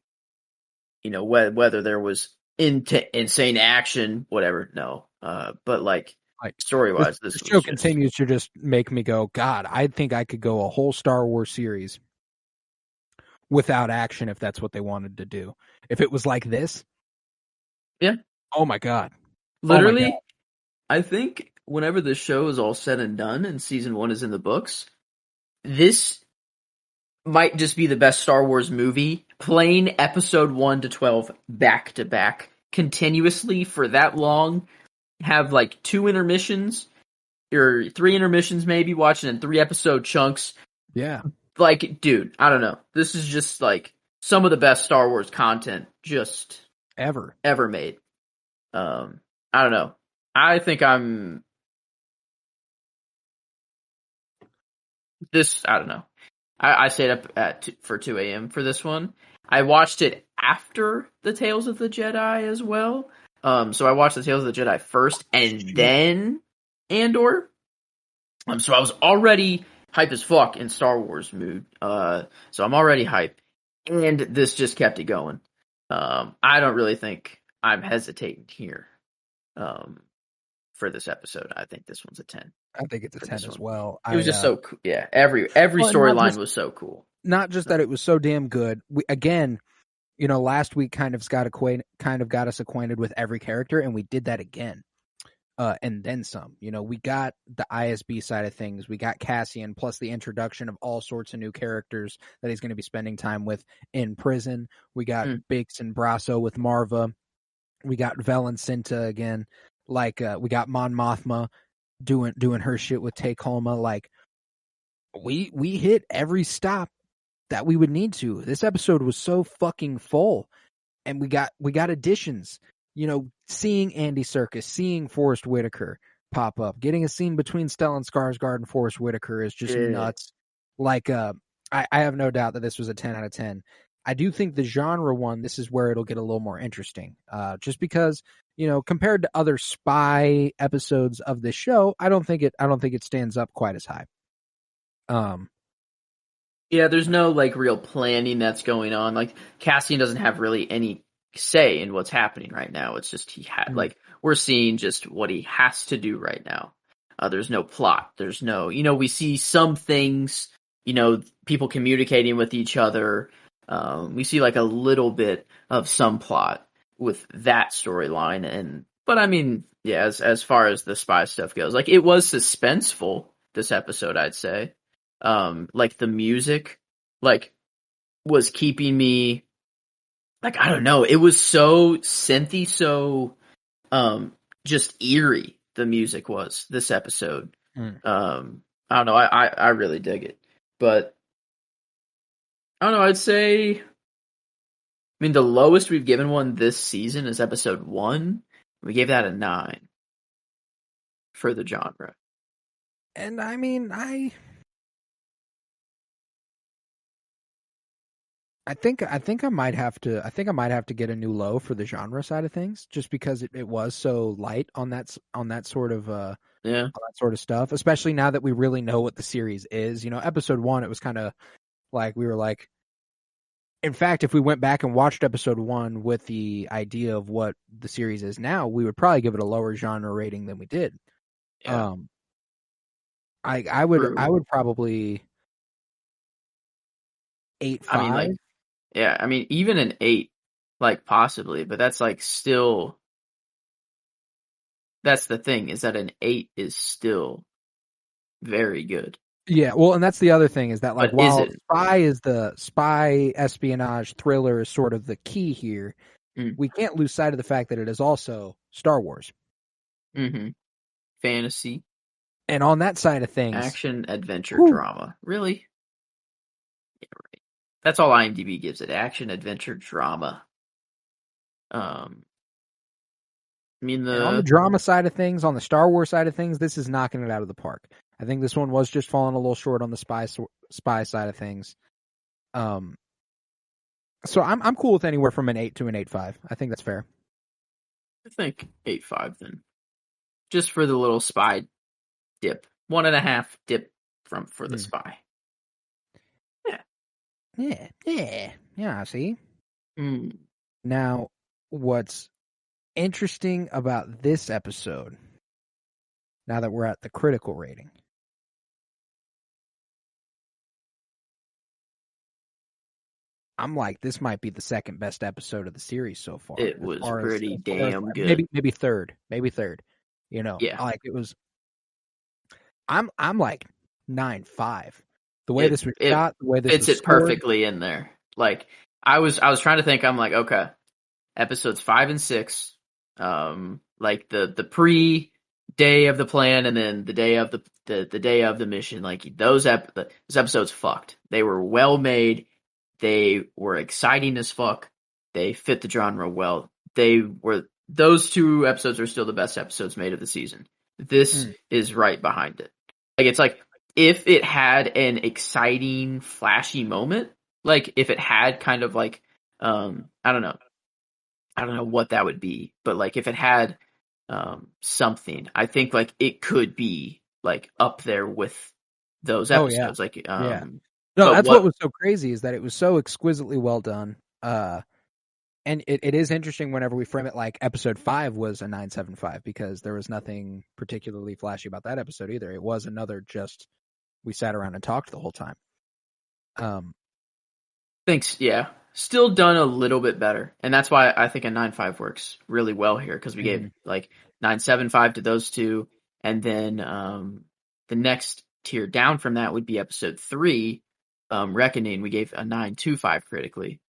know, whether there was insane action, whatever, no. But like story wise, this show continues to just make me go, God, I think I could go a whole Star Wars series without action if that's what they wanted to do. If it was like this, yeah. Oh my God. Literally, I think whenever this show is all said and done and season 1 is in the books, this might just be the best Star Wars movie, playing episode 1 to 12 back to back continuously for that long. Have like 2 intermissions or 3 intermissions maybe, watching in 3 episode chunks. Yeah. Like, dude, I don't know. This is just like some of the best Star Wars content just ever made. I don't know. I think I don't know. I stayed up for 2 a.m. for this one. I watched it after the Tales of the Jedi as well. So I watched the Tales of the Jedi first and then Andor. So I was already hype as fuck in Star Wars mood. So I'm already hype. And this just kept it going. I don't really think I'm hesitating here. For this episode, I think this one's a 10. I think it's a 10 as well. It was just so cool. Yeah, every storyline was so cool. Not just that it was so damn good. Again, you know, last week kind of got us acquainted with every character, and we did that again. And then some. You know, we got the ISB side of things. We got Cassian, plus the introduction of all sorts of new characters that he's going to be spending time with in prison. We got Bix and Brasso with Marva. We got Vel and Cinta again. Like, we got Mon Mothma doing her shit with Take Homa. Like, we hit every stop that we would need to. This episode was so fucking full, and we got additions. You know, seeing Andy Serkis, seeing Forrest Whitaker pop up, getting a scene between Stellan Skarsgård and Forrest Whitaker is just nuts. Like, I have no doubt that this was a 10 out of 10. I do think the genre one, this is where it'll get a little more interesting. Just because, you know, compared to other spy episodes of this show, I don't think it stands up quite as high. Yeah, there's no like real planning that's going on. Like, Cassian doesn't have really any say in what's happening right now. It's just like, we're seeing just what he has to do right now. There's no plot. There's no, you know, we see some things, you know, people communicating with each other. We see like a little bit of some plot with that storyline, but I mean, yeah, as far as the spy stuff goes, like, it was suspenseful this episode, I'd say. Like, the music, like, was keeping me, like, I don't know, it was so synthy, so just eerie. The music was this episode. I don't know, I really dig it, but I don't know, I'd say, I mean, the lowest we've given one this season is episode 1. We gave that a 9 for the genre. And I mean, I think I might have to get a new low for the genre side of things, just because it was so light on that sort of on that sort of stuff, especially now that we really know what the series is. You know, episode 1, it was kind of like, we were like, in fact, if we went back and watched episode 1 with the idea of what the series is now, we would probably give it a lower genre rating than we did. Yeah. I would probably 8.5. I mean, like, yeah, I mean, even an 8, like, possibly, but that's like still. That's the thing, is that an 8 is still very good. Yeah, well, and that's the other thing is that, like, But is while it? the spy espionage thriller is sort of the key here, we can't lose sight of the fact that it is also Star Wars. Mm-hmm. Fantasy, and on that side of things, action, adventure, drama. Really? Yeah, right. That's all IMDb gives it: action, adventure, drama. I mean, and on the drama side of things, on the Star Wars side of things, this is knocking it out of the park. I think this one was just falling a little short on the spy side of things. So I'm cool with anywhere from an 8 to an 8.5. I think that's fair. I think 8.5 then, just for the little spy dip, 1.5 dip for the spy. Yeah. See. Mm. Now, what's interesting about this episode, now that we're at the critical rating, I'm like, this might be the second best episode of the series so far. It was pretty damn good. Maybe third. You know, yeah. Like it was. I'm like 9.5. The way this was shot, the way this fits was it perfectly in there. Like I was trying to think. I'm like, okay, episodes 5 and 6, like the pre day of the plan and then the day of the day of the mission. Like those episodes fucked. They were well made. They were exciting as fuck. They fit the genre well. Those 2 episodes are still the best episodes made of the season. This is right behind it. Like it's like if it had an exciting, flashy moment, like if it had kind of like I don't know what that would be, but like if it had something, I think like it could be like up there with those episodes. Like No, that's what was so crazy is that it was so exquisitely well done. And it is interesting whenever we frame it like episode 5 was a 9.75 because there was nothing particularly flashy about that episode either. It was another just we sat around and talked the whole time. Thanks. Yeah. Still done a little bit better. And that's why I think a 9.5 works really well here because we gave like 9.75 to those 2. And then the next tier down from that would be episode 3, Reckoning. We gave a 9.25 critically.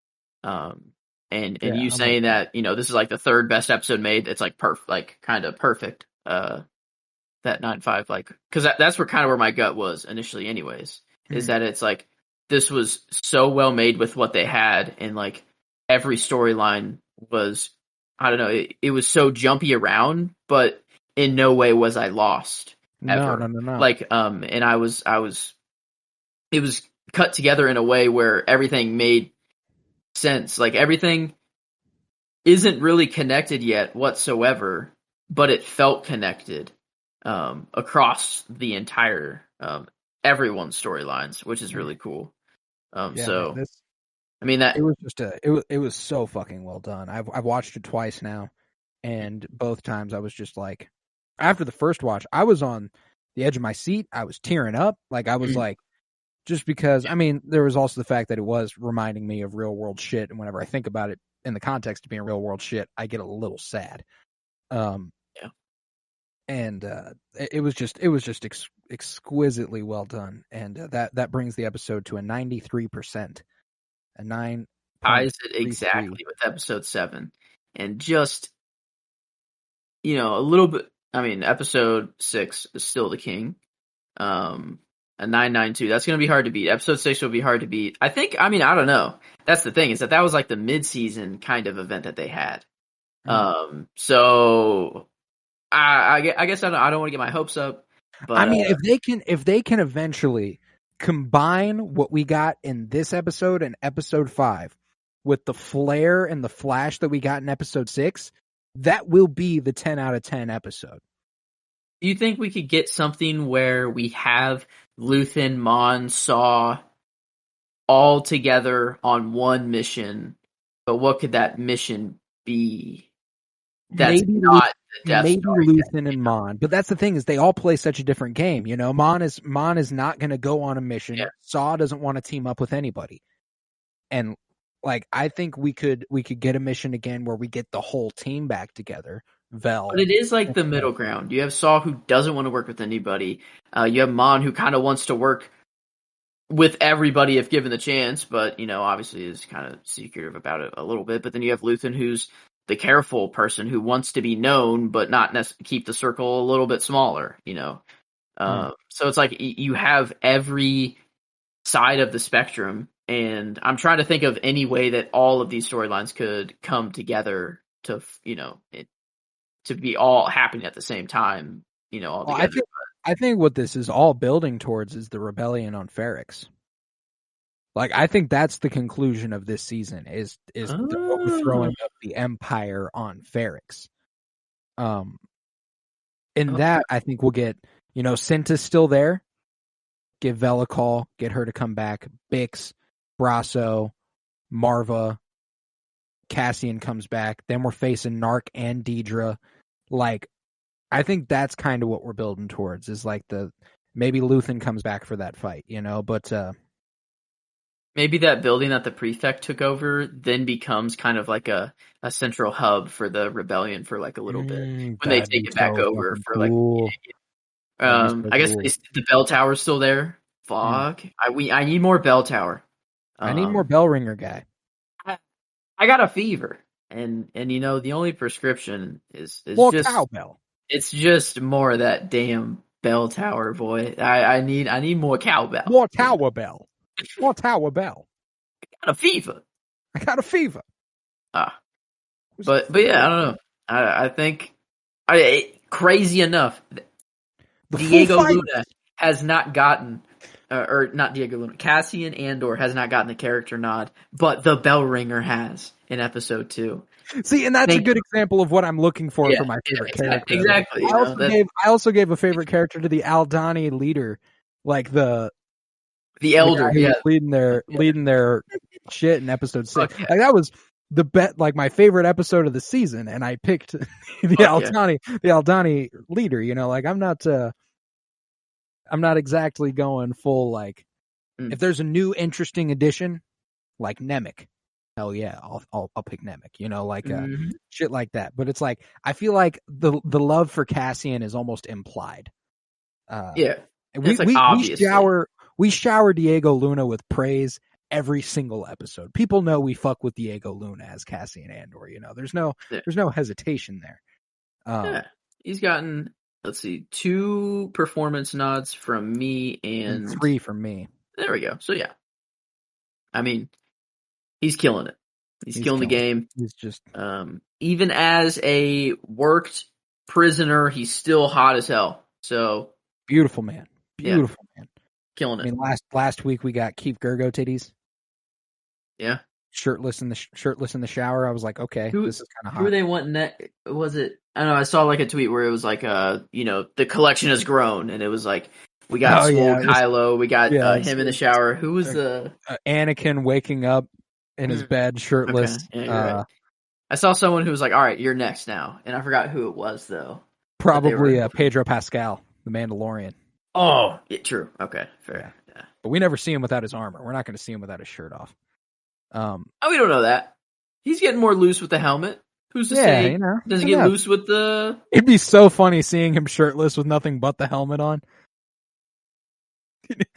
And you saying that, this is like the 3rd best episode made. It's like kind of perfect. That 9.5, like, cause that's where my gut was initially anyways, is that it's like, this was so well made with what they had. And like every storyline was, I don't know, it was so jumpy around, but in no way was I lost ever. No. Like, and it was cut together in a way where everything made sense. Like everything isn't really connected yet whatsoever, but it felt connected across the entire everyone's storylines, which is really cool. I mean that it was just it was so fucking well done. I've watched it twice now, and both times I was just like, after the first watch, I was on the edge of my seat. I was tearing up. Like I was like, just because, I mean, there was also the fact that it was reminding me of real world shit. And whenever I think about it in the context of being real world shit, I get a little sad. And it was just exquisitely well done. And that brings the episode to a 93%, a 9. Ties it exactly with episode 7. And just, a little bit, I mean, episode 6 is still the king. A 9.92. That's going to be hard to beat. Episode 6 will be hard to beat. I think, I don't know. That's the thing, is that was like the mid-season kind of event that they had. So I guess I don't want to get my hopes up. But I mean, if they can eventually combine what we got in this episode and episode 5 with the flair and the flash that we got in episode 6, that will be the 10 out of 10 episode. Do you think we could get something where we have Luthen, Mon, Saw all together on one mission, but what could that mission be? That's not the Death Star. Maybe Luthen and Mon, but that's the thing, is they all play such a different game. Mon is not going to go on a mission. Yeah. Saw doesn't want to team up with anybody, and like I think we could get a mission again where we get the whole team back together, Vel. But it is like the middle ground. You have Saw who doesn't want to work with anybody. You have Mon who kind of wants to work with everybody if given the chance, but obviously is kind of secretive about it a little bit. But then you have Luthen who's the careful person who wants to be known, but not keep the circle a little bit smaller. So it's like you have every side of the spectrum, and I'm trying to think of any way that all of these storylines could come together to to be all happening at the same time. All together. I think what this is all building towards is the rebellion on Ferrix. Like, I think that's the conclusion of this season is the overthrowing of the Empire on Ferrix. That I think we'll get, Cinta's still there. Give Vel a call, get her to come back. Bix, Brasso, Marva, Cassian comes back. Then we're facing Nark and Deidre. Like, I think that's kind of what we're building towards is like maybe Luthen comes back for that fight, but maybe that building that the prefect took over then becomes kind of like a central hub for the rebellion for like a little bit when they take it back over for cool. I guess the bell tower's still there. Fuck. I need more bell tower. I need more bell ringer guy. I got a fever. And the only prescription is more just cowbell. It's just more of that damn bell tower, boy. I need more cowbell. More tower bell. More tower bell. I got a fever. But yeah, I don't know. I think crazy enough, Diego Luna has not gotten, or not Diego Luna, Cassian Andor has not gotten the character nod, but the bell ringer has in episode 2. See, and that's a good example of what I'm looking for my favorite character. Exactly. I also gave a favorite character to the Aldani leader, like the elder, leading their shit in episode 6. Like that was the like my favorite episode of the season, and I picked the Aldani leader. Like I'm not exactly going full like if there's a new interesting addition like Nemec. Hell yeah, I'll pick Nemec, shit like that. But it's like I feel like the love for Cassian is almost implied. We shower Diego Luna with praise every single episode. People know we fuck with Diego Luna as Cassian Andor. There's no hesitation there. He's gotten 2 performance nods from me and 3 from me. There we go. So yeah, I mean. He's killing it. He's killing the game. He's just even as a worked prisoner, he's still hot as hell. So beautiful man, man, killing it. I mean, last week we got Keith Gergo titties. Yeah, shirtless in the shower. I was like, okay, this is kind of hot. Who were they wanting? Was it? I don't know. I saw like a tweet where it was like, the collection has grown, and it was like. We got Kylo. We got him in the shower. Who was the Anakin waking up in his bed shirtless? Okay. Yeah, right. I saw someone who was like, "All right, you're next now," and I forgot who it was though. Probably Pedro Pascal, the Mandalorian. Oh, yeah, true. Okay, fair. Yeah. But we never see him without his armor. We're not going to see him without his shirt off. We don't know that. He's getting more loose with the helmet. Who's to say? Does he get loose with the? It'd be so funny seeing him shirtless with nothing but the helmet on.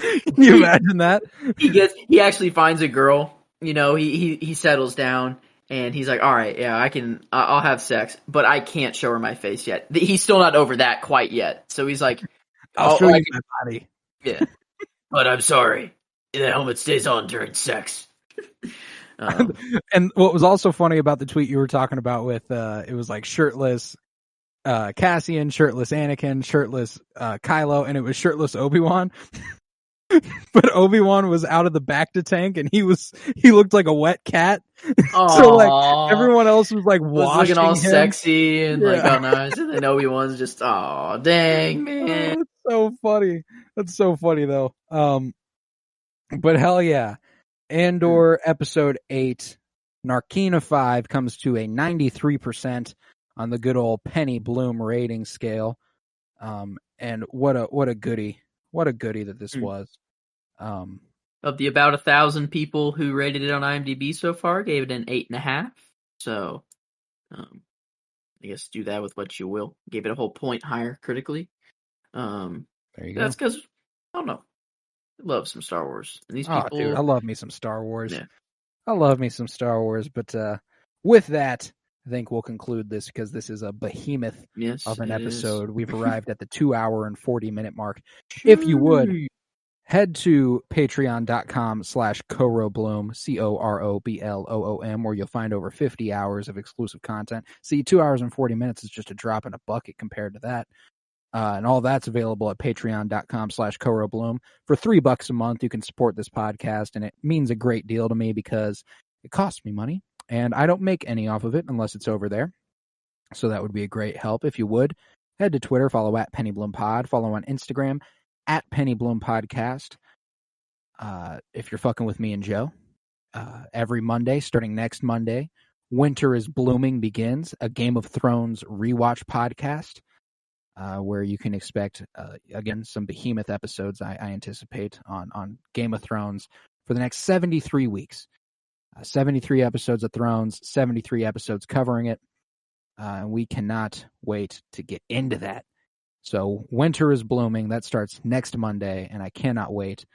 Can you imagine that? He actually finds a girl, he settles down and he's like, all right, yeah, I'll have sex, but I can't show her my face yet. He's still not over that quite yet. So he's like, I'll show you my body. Yeah. But I'm sorry. The helmet stays on during sex. And what was also funny about the tweet you were talking about with, it was like shirtless, Cassian, shirtless Anakin, shirtless, Kylo, and it was shirtless Obi-Wan. But Obi-Wan was out of the bacta tank and he looked like a wet cat. So like everyone else was like washing looking all him. sexy and like all nice, and then Obi-Wan's just dang man. That's so funny. That's so funny though. But hell yeah. Andor episode 8, Narkina 5 comes to a 93% on the good old Penny Bloom rating scale. And what a goodie. What a goodie that this was. Of the about 1,000 people who rated it on IMDb so far, gave it an 8.5. So, I guess do that with what you will. Gave it a whole point higher critically. There you go. That's because I don't know. I love some Star Wars, and these people. Dude, I love me some Star Wars. Yeah. I love me some Star Wars. But with that, I think we'll conclude this because this is a behemoth of an episode. We've arrived at the 2 hour and 40-minute mark. If you would, head to patreon.com/CoroBloom, COROBLOOM, where you'll find over 50 hours of exclusive content. See, 2 hours and 40 minutes is just a drop in a bucket compared to that. And all that's available at patreon.com/CoroBloom. For $3 a month, you can support this podcast, and it means a great deal to me because it costs me money, and I don't make any off of it unless it's over there. So that would be a great help. If you would, head to Twitter, follow at PennyBloomPod, follow on Instagram at PennyBloomPodcast. If you're fucking with me and Joe, every Monday, starting next Monday, Winter is Blooming begins, a Game of Thrones rewatch podcast. Where you can expect, again, some behemoth episodes I anticipate on Game of Thrones for the next 73 weeks. 73 episodes of Thrones, 73 episodes covering it. We cannot wait to get into that. So Winter is Blooming. That starts next Monday, and I cannot wait.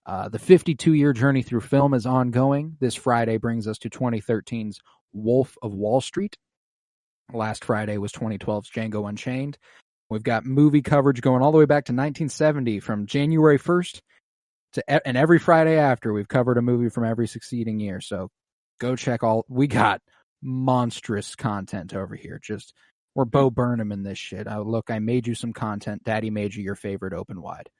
The 52-year journey through film is ongoing. This Friday brings us to 2013's Wolf of Wall Street. Last Friday was 2012's Django Unchained. We've got movie coverage going all the way back to 1970 from January 1st and every Friday after. We've covered a movie from every succeeding year. So go check we got monstrous content over here. We're Bo Burnham in this shit. Look, I made you some content. Daddy made you your favorite open wide.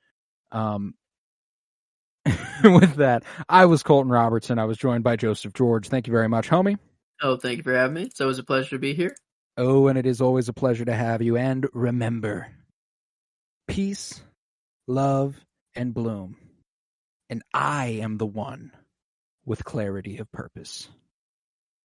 With that, I was Colton Robertson. I was joined by Joseph George. Thank you very much, homie. Oh, thank you for having me. It's always a pleasure to be here. Oh, and it is always a pleasure to have you. And remember, peace, love, and bloom. And I am the one with clarity of purpose.